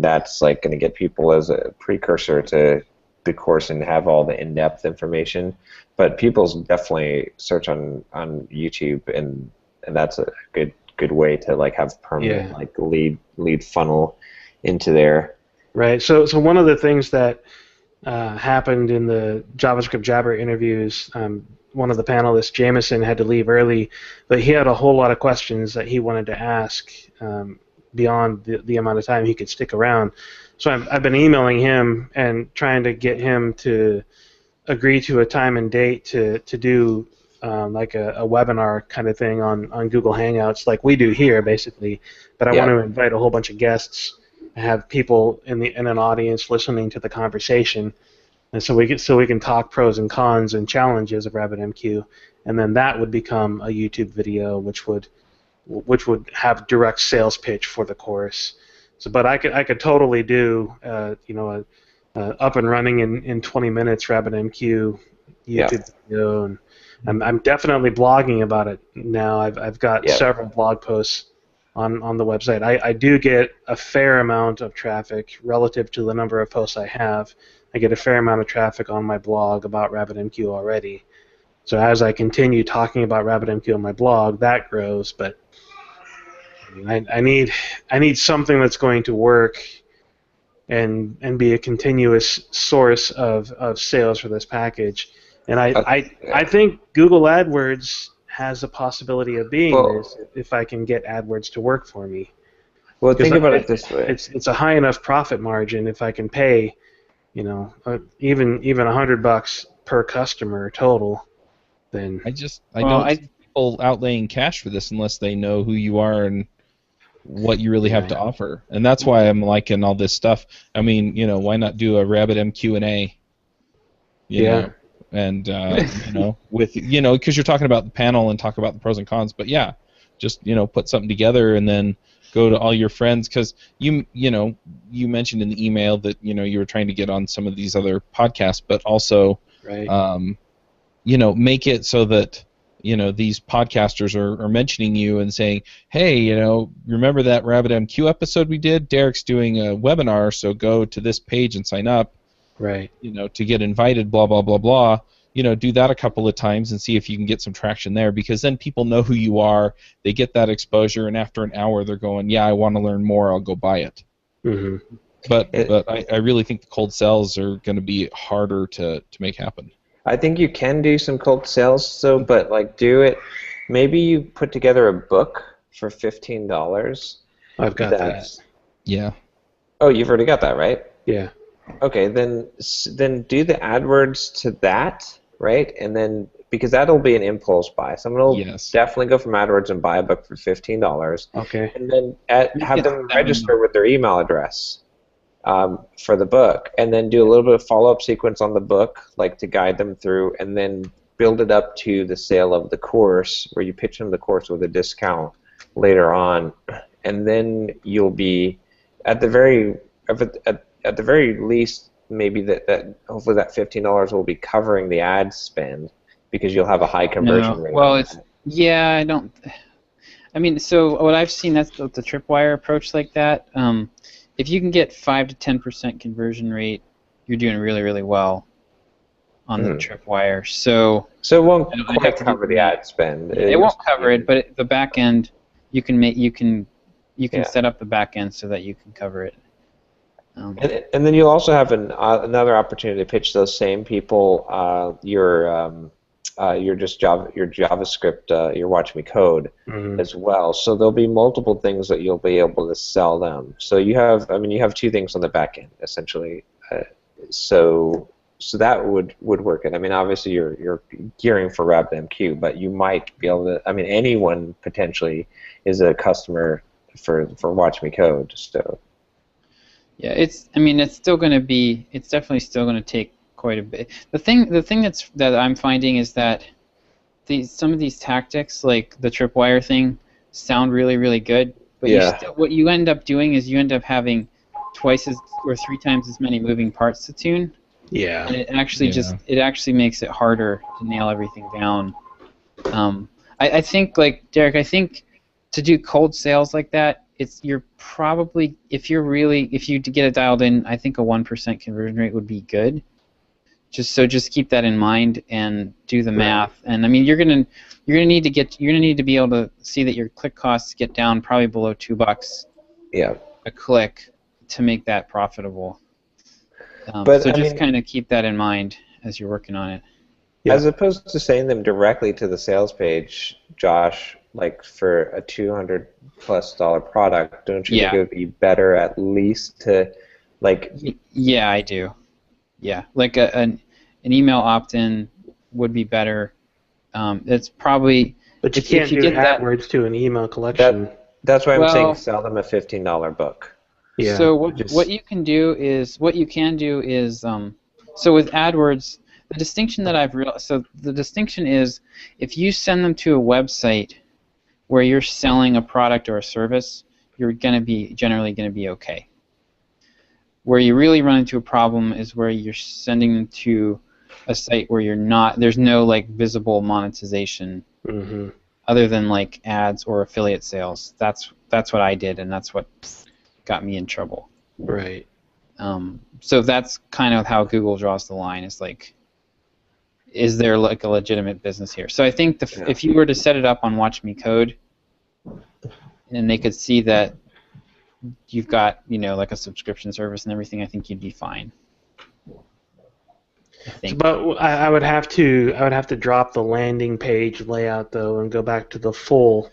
that's like going to get people as a precursor to the course and have all the in-depth information. But people definitely search on YouTube, and that's a good way to like have permanent like lead funnel into there. Right. So one of the things that happened in the JavaScript Jabber interviews, one of the panelists, Jameson, had to leave early, but he had a whole lot of questions that he wanted to ask beyond the amount of time he could stick around. So I've been emailing him and trying to get him to agree to a time and date to do like a webinar kind of thing on Google Hangouts, like we do here, basically. But I want to invite a whole bunch of guests, have people in an audience listening to the conversation, and so we can talk pros and cons and challenges of RabbitMQ, and then that would become a YouTube video, which would have direct sales pitch for the course. So, but I could totally do up and running in 20 minutes RabbitMQ YouTube video, and I'm definitely blogging about it now. I've got several blog posts on the website. I do get a fair amount of traffic relative to the number of posts I have. I get a fair amount of traffic on my blog about RabbitMQ already. So as I continue talking about RabbitMQ on my blog, that grows. But I need something that's going to work and be a continuous source of sales for this package. And I think Google AdWords has a possibility of being this if I can get AdWords to work for me. Well, think about it this way: it's a high enough profit margin if I can pay, even $100 per customer total. Then I don't see people outlaying cash for this unless they know who you are and what you really have to offer, and that's why I'm liking all this stuff. I mean, why not do a RabbitMQ&A? You know? and with because you're talking about the panel and talk about the pros and cons. But yeah, just put something together and then go to all your friends, because you mentioned in the email that you were trying to get on some of these other podcasts, but also Right. make it so that these podcasters are mentioning you and saying, hey, remember that RabbitMQ episode we did? Derek's doing a webinar, so go to this page and sign up. Right. To get invited, blah blah blah blah. Do that a couple of times and see if you can get some traction there, because then people know who you are, they get that exposure, and after an hour they're going, yeah, I want to learn more, I'll go buy it. Mm-hmm. But I really think the cold sales are going to be harder to make happen. I think you can do some cold sales, though, but do it. Maybe you put together a book for $15. I've got that. Yeah. Oh, you've already got that, right? Yeah. Okay, then do the AdWords to that, right? And then, because that'll be an impulse buy. Someone will definitely go from AdWords and buy a book for $15. Okay. And then have them register with their email address for the book, and then do a little bit of follow-up sequence on the book, to guide them through, and then build it up to the sale of the course, where you pitch them the course with a discount later on, and then you'll be at the very least, maybe that hopefully that $15 will be covering the ad spend, because you'll have a high conversion rate. Well, I don't. I mean, so what I've seen, that's the Tripwire approach like that. If you can get 5 to 10% conversion rate, you're doing really, really well on the Tripwire. So it won't quite cover the ad spend. It won't cover it, but the back end, you can set up the back end so that you can cover it. And then you'll also have another opportunity to pitch those same people your JavaScript, your Watch Me Code as well. So there'll be multiple things that you'll be able to sell them. So you have two things on the back end essentially. So that would work. And I mean, obviously you're gearing for RabbitMQ, but you might be able to. I mean, anyone potentially is a customer for Watch Me Code. So. Yeah, it's definitely still going to take quite a bit. The thing that I'm finding is that some of these tactics, like the Tripwire thing, sound really, really good, but what you end up doing is you end up having twice as or 3 times as many moving parts to tune. Yeah. And it actually makes it harder to nail everything down. I think, Derek, to do cold sales like that, you're probably, if you get it dialed in, I think a 1% conversion rate would be good. Just keep that in mind and do the math. And I mean, you're gonna need to be able to see that your click costs get down probably below $2 a click to make that profitable. So just kind of keep that in mind as you're working on it. Yeah. As opposed to sending them directly to the sales page, Josh, for a $200+ product, don't you think it would be better at least to Yeah, I do. Yeah, an email opt-in would be better. It's probably. But you can't do AdWords to an email collection. That's why I'm saying sell them a $15 book. Yeah. So what you can do is so with AdWords, the distinction that I've realized. So the distinction is if you send them to a website where you're selling a product or a service, you're generally going to be okay. Where you really run into a problem is where you're sending them to a site where there's no visible monetization other than ads or affiliate sales. That's what I did, and that's what got me in trouble. Right. So that's kind of how Google draws the line. Is there a legitimate business here? So I think if you were to set it up on Watch Me Code, and they could see that you've got a subscription service and everything, I think you'd be fine. But I would have to drop the landing page layout though and go back to the full.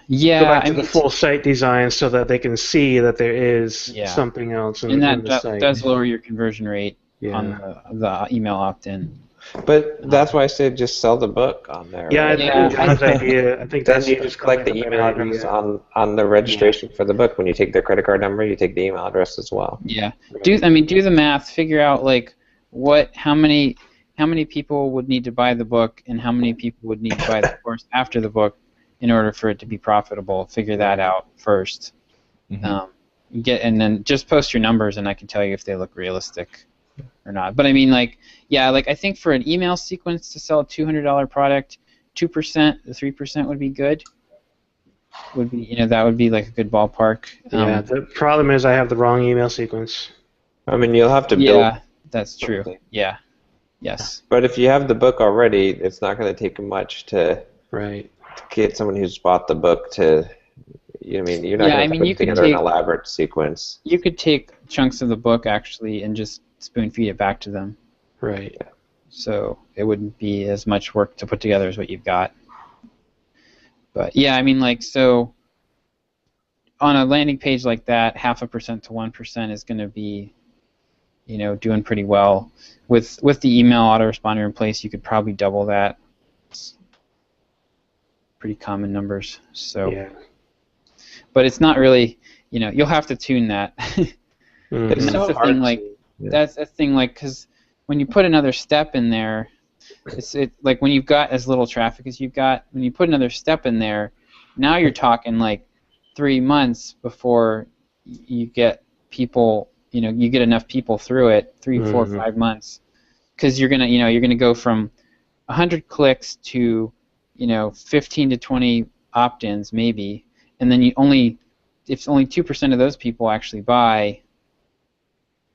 Yeah, go back to the full site design so that they can see that there is something else in the site. And that does lower your conversion rate on the email opt-in. But that's why I said just sell the book on there. Yeah, right? I think John's idea. I think then you just collect the email address on the registration for the book. When you take their credit card number, you take the email address as well. Yeah. Do the math. Figure out how many. how many people would need to buy the book and how many people would need to buy the course after the book in order for it to be profitable. Figure that out first. And then just post your numbers, and I can tell you if they look realistic or not. But I mean, like, yeah, like I think for an email sequence to sell a $200 product, 2%, 3% would be good. Would be, that would be like a good ballpark. Yeah, the problem is I have the wrong email sequence. I mean, you'll have to build. Yeah, that's true. Yeah. Yes. But if you have the book already, it's not going to take much to get someone who's bought the book to. You're not going to put together an elaborate sequence. You could take chunks of the book actually and just spoon feed it back to them. Right. So it wouldn't be as much work to put together as what you've got. But yeah, I mean, like, so on a landing page like that, 0.5% to 1% is going to be, doing pretty well. With the email autoresponder in place, you could probably double that. It's pretty common numbers. So. Yeah. But it's not really, you'll have to tune that. It's so hard. That's the thing, like, because when you put another step in there, it's like when you've got as little traffic as you've got, when you put another step in there, now you're talking like 3 months before you get people, you get enough people through it, 3, 4, 5 months, because you're gonna go from 100 clicks to 15 to 20 opt-ins maybe. And then if only 2% of those people actually buy,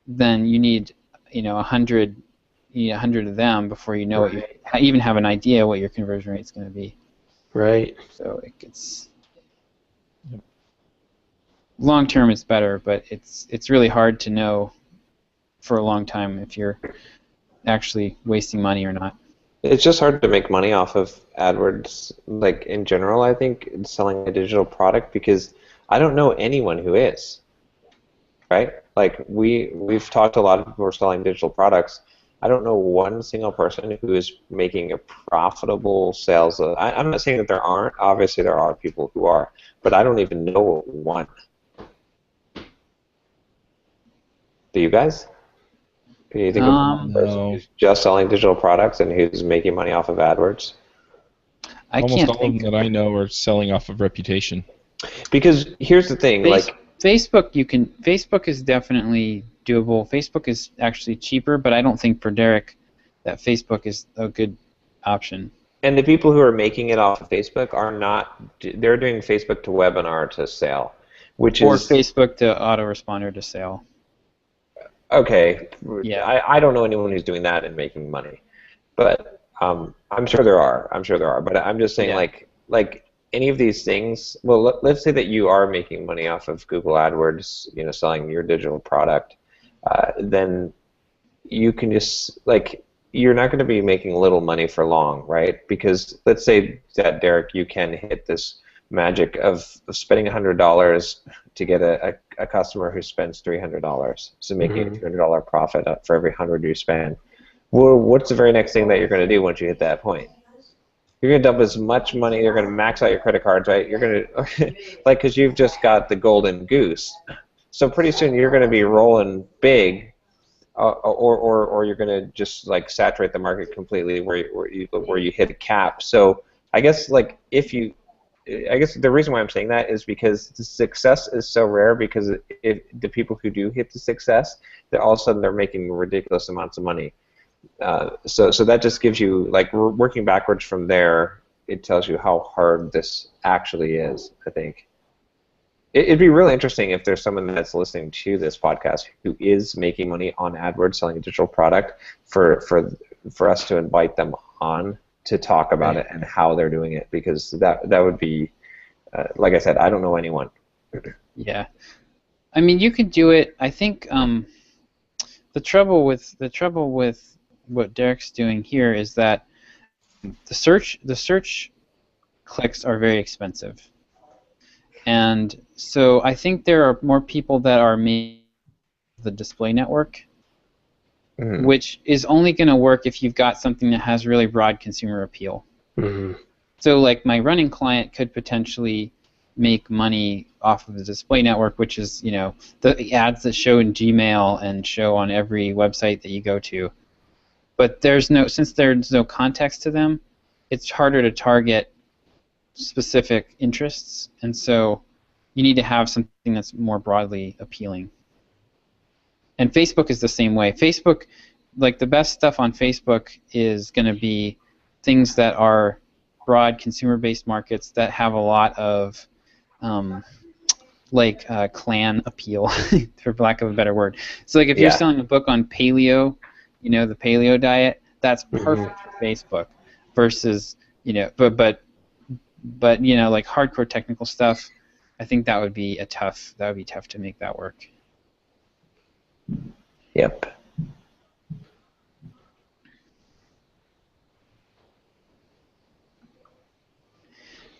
then you need 100 of them before you know what even have an idea what your conversion rate is going to be. Right. So it gets long term it's better, but it's really hard to know for a long time if you're actually wasting money or not. It's just hard to make money off of AdWords, like in general, I think, selling a digital product, because I don't know anyone who is, right? Like we've talked to a lot of people who are selling digital products. I don't know one single person who is making a profitable sales. I'm not saying that there aren't. Obviously, there are people who are, but I don't even know one. Do you guys? Can you think of one person who's just selling digital products and who's making money off of AdWords? Almost all of them that I know are selling off of reputation. Because here's the thing, Facebook is definitely doable. Facebook is actually cheaper, but I don't think for Derek that Facebook is a good option. And the people who are making it off of Facebook are not. They're doing Facebook to webinar to sale, or Facebook to autoresponder to sale. Okay. Yeah. I don't know anyone who's doing that and making money, but I'm sure there are. But I'm just saying, like any of these things. Well, let's say that you are making money off of Google AdWords, selling your digital product. Then you can just you're not going to be making little money for long, right? Because let's say that, Derek, you can hit this magic of spending $100 to get a customer who spends $300, so making a $200 profit for every 100 you spend. Well, what's the very next thing that you're going to do once you hit that point? You're going to dump as much money. You're going to max out your credit cards, right? You're going to because you've just got the golden goose. So pretty soon you're going to be rolling big, or you're going to just saturate the market completely where you hit a cap. So I guess the reason why I'm saying that is because the success is so rare, because if the people who do hit the success, all of a sudden they're making ridiculous amounts of money. So that just gives you, working backwards from there, it tells you how hard this actually is, I think. It'd be really interesting if there's someone that's listening to this podcast who is making money on AdWords selling a digital product, for us to invite them on to talk about it and how they're doing it, because that would be, like I said, I don't know anyone. Yeah, I mean, you could do it. I think the trouble with what Derek's doing here is that the search clicks are very expensive, and so I think there are more people that are making the display network, which is only going to work if you've got something that has really broad consumer appeal. So my running client could potentially make money off of the display network, which is the ads that show in Gmail and show on every website that you go to. but since there's no context to them, it's harder to target specific interests, and so you need to have something that's more broadly appealing. And Facebook is the same way. Facebook, like the best stuff on Facebook is going to be things that are broad consumer-based markets that have a lot of clan appeal, for lack of a better word. So like if you're selling a book on paleo, the paleo diet, that's perfect for Facebook. Versus, but like hardcore technical stuff, I think that would be tough to make that work. Yep.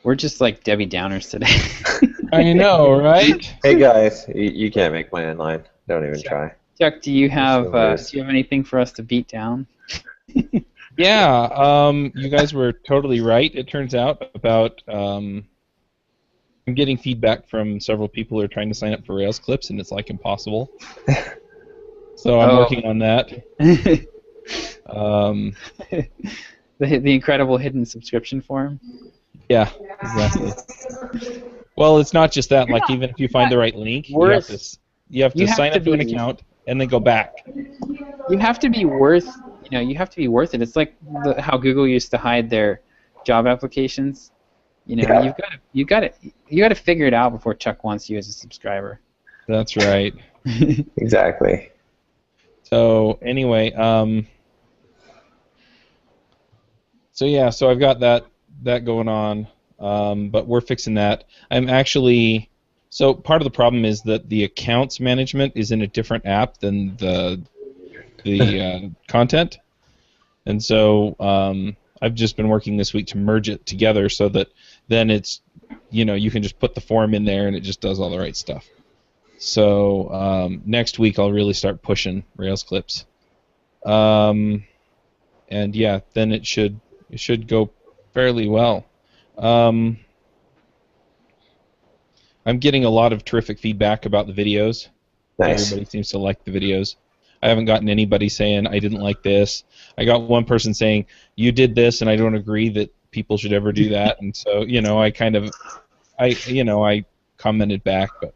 We're just like Debbie Downers today. I know, right? Hey guys, you can't make money online. Don't even try. Chuck, do you have anything for us to beat down? Yeah, you guys were totally right. It turns out about I'm getting feedback from several people who are trying to sign up for Rails clips, and it's like impossible. So I'm working on that. The incredible hidden subscription form. Yeah, exactly. Well, it's not just that. Like, even if you find the right link, you have to sign up to an account and then go back. You have to be worth. You have to be worth it. It's like how Google used to hide their job applications. You got to figure it out before Chuck wants you as a subscriber. That's right. Exactly. So anyway, so I've got that going on, but we're fixing that. So part of the problem is that the accounts management is in a different app than the content, and so I've just been working this week to merge it together so that then it's you can just put the form in there and it just does all the right stuff. So next week I'll really start pushing Rails clips, and yeah, then it should go fairly well. I'm getting a lot of terrific feedback about the videos. Nice. Everybody seems to like the videos. I haven't gotten anybody saying I didn't like this. I got one person saying you did this and I don't agree that people should ever do that, and so I commented back, but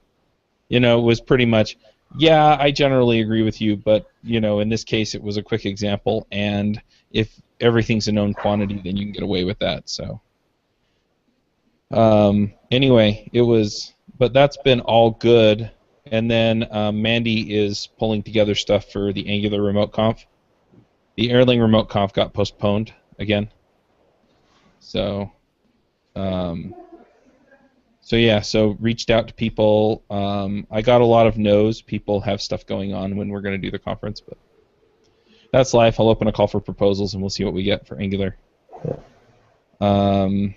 it was pretty much, yeah, I generally agree with you, but in this case it was a quick example, and if everything's a known quantity, then you can get away with that. So anyway, but that's been all good. And then Mandy is pulling together stuff for the Angular Remote Conf. The Erlang Remote Conf got postponed again. So so reached out to people. I got a lot of no's. People have stuff going on when we're going to do the conference, but that's life. I'll open a call for proposals and we'll see what we get for Angular. And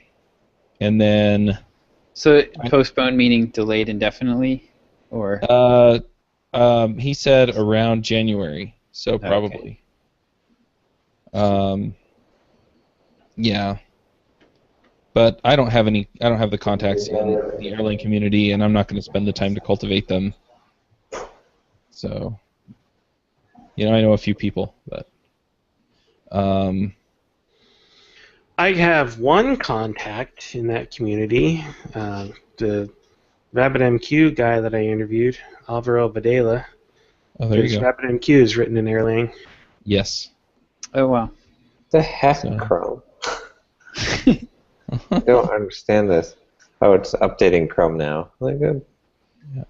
then. So postponed meaning delayed indefinitely, or? He said around January, so probably. Okay. Yeah. But I don't have the contacts in the Erlang community, and I'm not going to spend the time to cultivate them. So, I know a few people, but. I have one contact in that community, the RabbitMQ guy that I interviewed, Alvaro Badela. Oh, there you go. RabbitMQ is written in Erlang. Yes. Oh, wow. The heck, Chrome? I don't understand this. Oh, it's updating Chrome now. Really good. Yeah.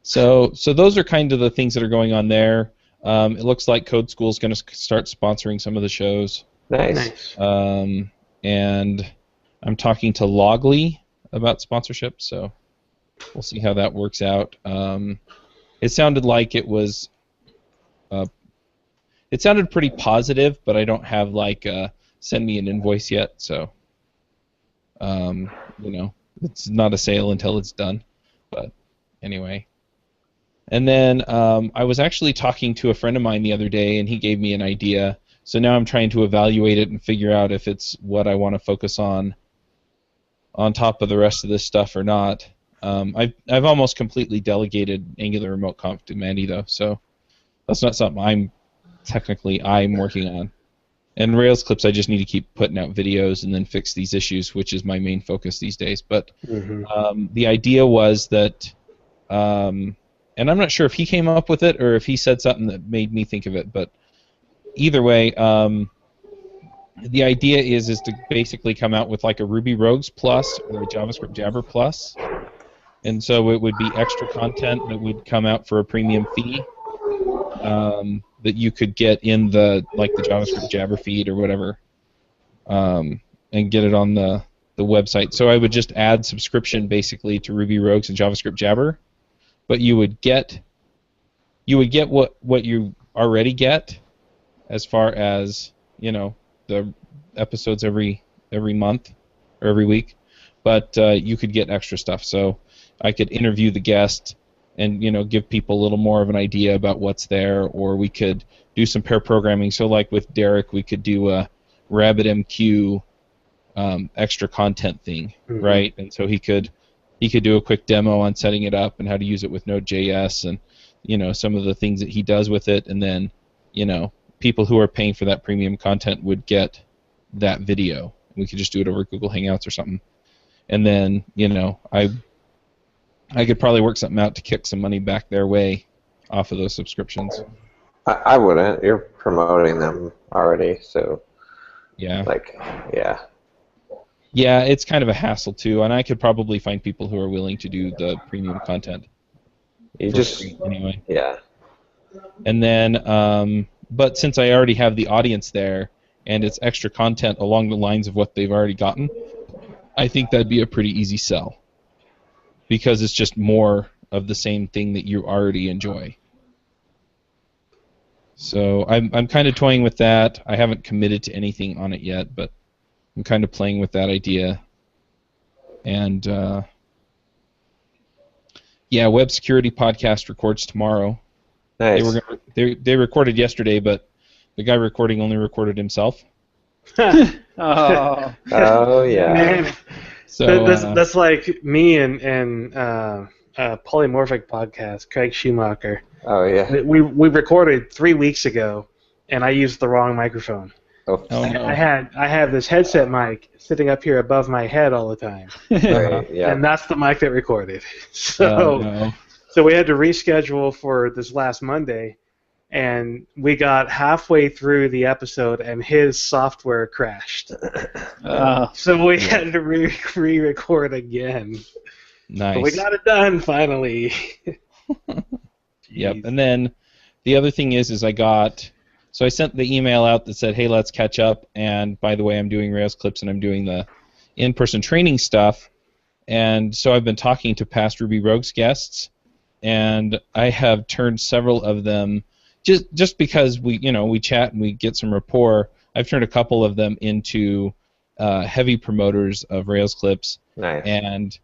So those are kind of the things that are going on there. It looks like Code School is going to start sponsoring some of the shows. Nice. And I'm talking to Loggly about sponsorship, so we'll see how that works out. It sounded like it was. It sounded pretty positive, but I don't have send me an invoice yet, so it's not a sale until it's done. But anyway. And then I was actually talking to a friend of mine the other day, and he gave me an idea. So now I'm trying to evaluate it and figure out if it's what I want to focus on top of the rest of this stuff or not. I've almost completely delegated Angular Remote Conf to Mandy, though, so that's not something I'm technically I'm working on. And Rails clips, I just need to keep putting out videos and then fix these issues, which is my main focus these days. But the idea was that, and I'm not sure if he came up with it or if he said something that made me think of it, but either way, the idea is to basically come out with like a Ruby Rogues Plus or a JavaScript Jabber Plus. And so it would be extra content that would come out for a premium fee that you could get in the JavaScript Jabber feed or whatever, and get it on the website. So I would just add subscription basically to Ruby Rogues and JavaScript Jabber, but you would get what you already get as far as the episodes every month or every week, but you could get extra stuff. So I could interview the guest and give people a little more of an idea about what's there, or we could do some pair programming. So like with Derek, we could do a RabbitMQ extra content thing, right? And so he could do a quick demo on setting it up and how to use it with Node.js and some of the things that he does with it, and then people who are paying for that premium content would get that video. We could just do it over Google Hangouts or something. And then, I could probably work something out to kick some money back their way off of those subscriptions. I wouldn't. You're promoting them already, so... Yeah. Yeah. Yeah, it's kind of a hassle, too, and I could probably find people who are willing to do the premium content. You just... Anyway. Yeah. And then... but since I already have the audience there, and it's extra content along the lines of what they've already gotten, I think that'd be a pretty easy sell. Because it's just more of the same thing that you already enjoy. So I'm kind of toying with that. I haven't committed to anything on it yet, but I'm kind of playing with that idea. And Web Security Podcast records tomorrow. Nice. They recorded yesterday, but the guy recording only recorded himself. Oh. Oh yeah. Man, So that's like me and Polymorphic Podcast, Craig Schumacher. Oh yeah. We recorded 3 weeks ago, and I used the wrong microphone. Oh no. I have this headset mic sitting up here above my head all the time, right, yeah. and that's the mic that recorded. So no. so we had to reschedule for this last Monday, and we got halfway through the episode, and his software crashed. So we had to re-record again. Nice. But we got it done finally. Yep. And then the other thing is I sent the email out that said, hey, let's catch up, and by the way, I'm doing Rails clips and I'm doing the in-person training stuff, and so I've been talking to past Ruby Rogues guests, and I have turned several of them, just because we chat and we get some rapport, I've turned a couple of them into heavy promoters of Rails clips. Nice. And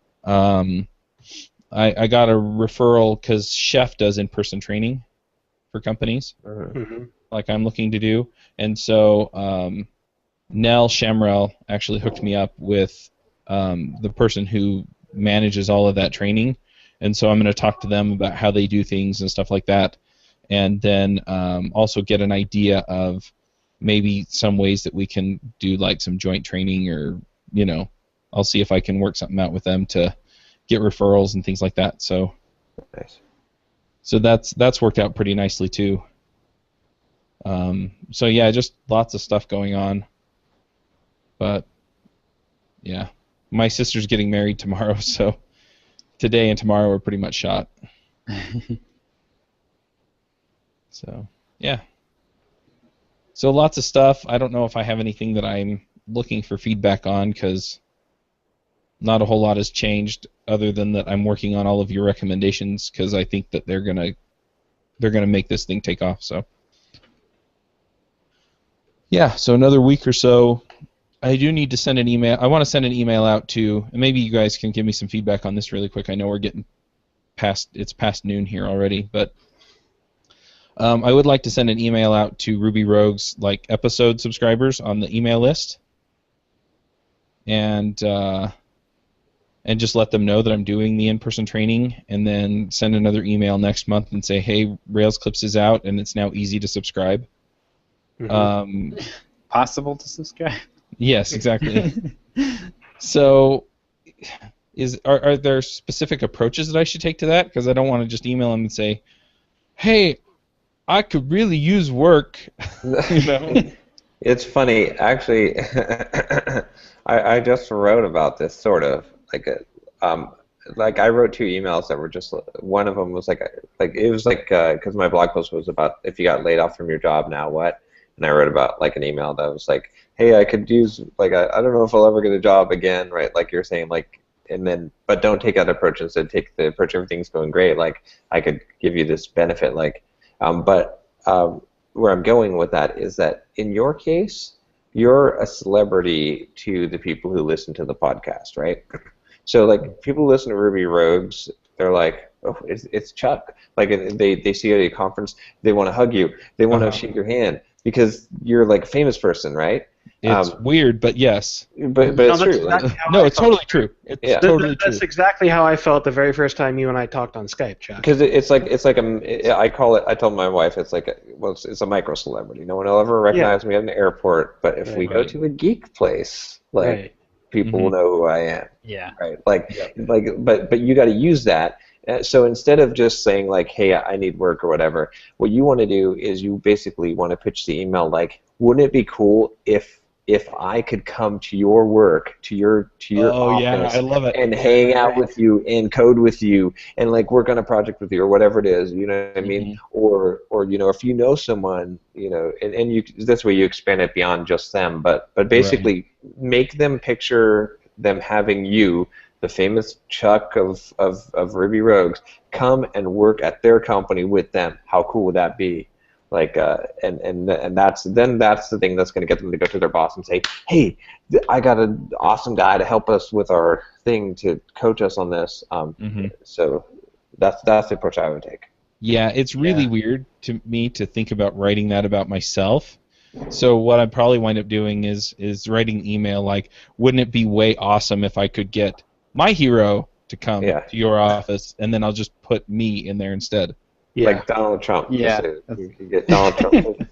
I got a referral because Chef does in-person training for companies, like I'm looking to do. And so Nell Shamrell actually hooked me up with the person who manages all of that training. And so I'm going to talk to them about how they do things and stuff like that. And then also get an idea of maybe some ways that we can do like some joint training, or I'll see if I can work something out with them to get referrals and things like that. So Nice. So that's worked out pretty nicely too. So yeah, just lots of stuff going on. But yeah, my sister's getting married tomorrow, so today and tomorrow are pretty much shot. So yeah. So lots of stuff. I don't know if I have anything that I'm looking for feedback on, because not a whole lot has changed other than that I'm working on all of your recommendations, because I think that they're gonna make this thing take off. So yeah, so another week or so. I do need to send an email. I want to send an email out to, and maybe you guys can give me some feedback on this really quick. I know we're getting past noon here already, but I would like to send an email out to Ruby Rogues like episode subscribers on the email list, and just let them know that I'm doing the in-person training, and then send another email next month and say, hey, Rails Clips is out and it's now easy to subscribe. Possible to subscribe. Yes, exactly. So, are there specific approaches that I should take to that? Because I don't want to just email them and say, "Hey, I could really use work." You know? It's funny, actually. I just wrote about this sort of like I wrote 2 emails that were just one of them was like it was like because my blog post was about if you got laid off from your job now what, and I wrote about like an email that was like, hey, I could use like I don't know if I'll ever get a job again, right? Like you're saying, like, and then but don't take that approach, instead take the approach everything's going great, like I could give you this benefit, like where I'm going with that is that in your case, you're a celebrity to the people who listen to the podcast, right? So like people listen to Ruby Rogues, they're like, oh, it's Chuck. Like they see you at a conference, they want to hug you, they want to shake your hand because you're like a famous person, right? It's weird, but yes. But it's true. Exactly No, it's totally true. It's totally true. That's exactly how I felt the very first time you and I talked on Skype, Chuck. Because I call it. I told my wife it's like it's a micro celebrity. No one will ever recognize me at an airport, but if we go to a geek place, like people will know who I am. Yeah. Right. But you got to use that. So instead of just saying like, hey, I need work or whatever, what you want to do is you basically want to pitch the email like, wouldn't it be cool if I could come to your work, to your office, I love it, and hang out with you and code with you and like work on a project with you or whatever it is, you know what I mean? Or you know, if you know someone, you know, and you that's where you expand it beyond just them, but basically make them picture them having you, the famous Chuck of Ruby Rogues, come and work at their company with them. How cool would that be? Like and that's the thing that's going to get them to go to their boss and say, hey, I got an awesome guy to help us with our thing to coach us on this. So that's the approach I would take. Yeah, it's really weird to me to think about writing that about myself. So what I'd probably wind up doing is writing an email like, wouldn't it be way awesome if I could get my hero to come to your office, and then I'll just put me in there instead. Yeah. Like Donald Trump. Yeah. You could get Donald Trump.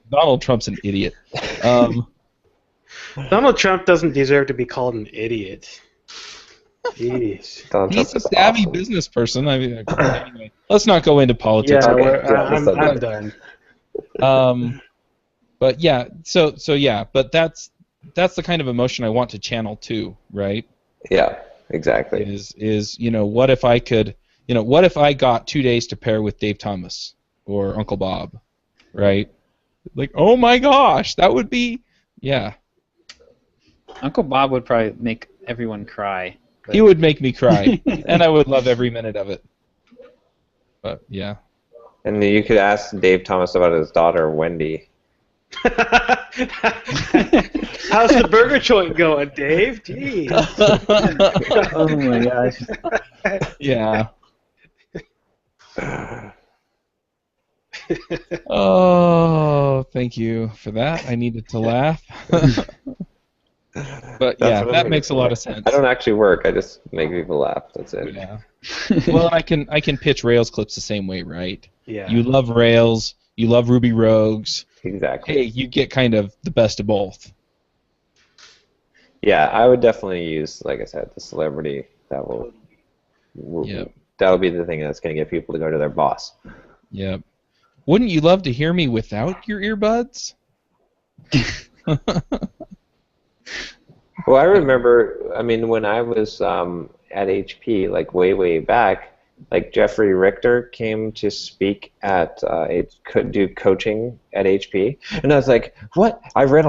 Donald Trump's an idiot. Donald Trump doesn't deserve to be called an idiot. Jeez. Donald He's Trump a is savvy awesome. business person. I mean, anyway, let's not go into politics. Yeah, Okay. I'm done. But yeah, so yeah, but that's the kind of emotion I want to channel too, right? Yeah, exactly. Is you know, what if I could, you know, what if I got 2 days to pair with Dave Thomas or Uncle Bob, right? Like, oh my gosh, that would be, yeah. Uncle Bob would probably make everyone cry. But... He would make me cry, and I would love every minute of it. But yeah. And you could ask Dave Thomas about his daughter, Wendy. How's the burger joint going, Dave? Jeez. Oh my gosh. Yeah. Oh, thank you for that. I needed to laugh. But yeah, that makes a lot of sense. I don't actually work. I just make people laugh. That's it. Yeah. Well, I can pitch Rails clips the same way, right? Yeah. You love Rails. You love Ruby Rogues. Exactly. Hey, you get kind of the best of both. Yeah, I would definitely use, like I said, the celebrity. That'll be the thing that's going to get people to go to their boss. Yep. Wouldn't you love to hear me without your earbuds? Well, I remember, I mean, when I was at HP, like way back, like Jeffrey Richter came to speak at do coaching at HP, and I was like, what? I read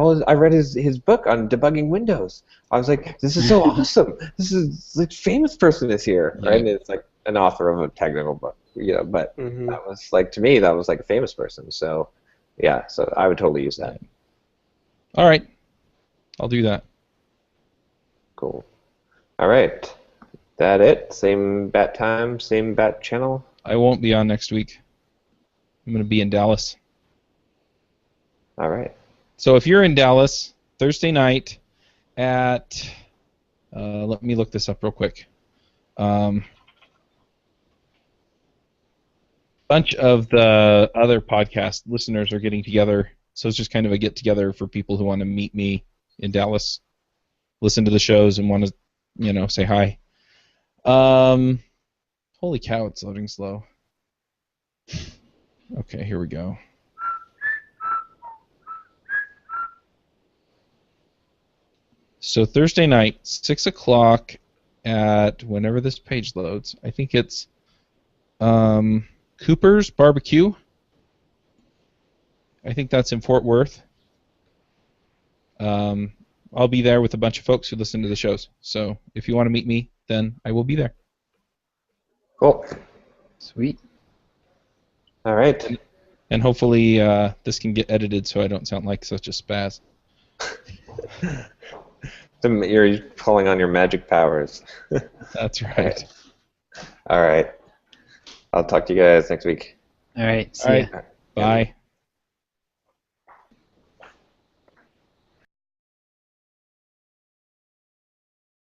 his book on debugging Windows. I was like, this is so awesome. This is like famous person is here, right? And it's like an author of a technical book, you know. But that was like, to me, that was like a famous person. So yeah, so I would totally use that. All right, I'll do that. Cool. All right. That it? Same bat time, same bat channel? I won't be on next week. I'm going to be in Dallas. All right. So if you're in Dallas, Thursday night at... let me look this up real quick. bunch of the other podcast listeners are getting together, so it's just kind of a get-together for people who want to meet me in Dallas, listen to the shows, and want to, say hi. Holy cow, it's loading slow. Okay, here we go. So Thursday night, 6 o'clock at whenever this page loads. I think it's Cooper's Barbecue. I think that's in Fort Worth. I'll be there with a bunch of folks who listen to the shows. So if you want to meet me, then I will be there. Cool. Sweet. All right. And hopefully this can get edited so I don't sound like such a spaz. You're pulling on your magic powers. That's right. All right. I'll talk to you guys next week. All right. See All ya. right. Bye.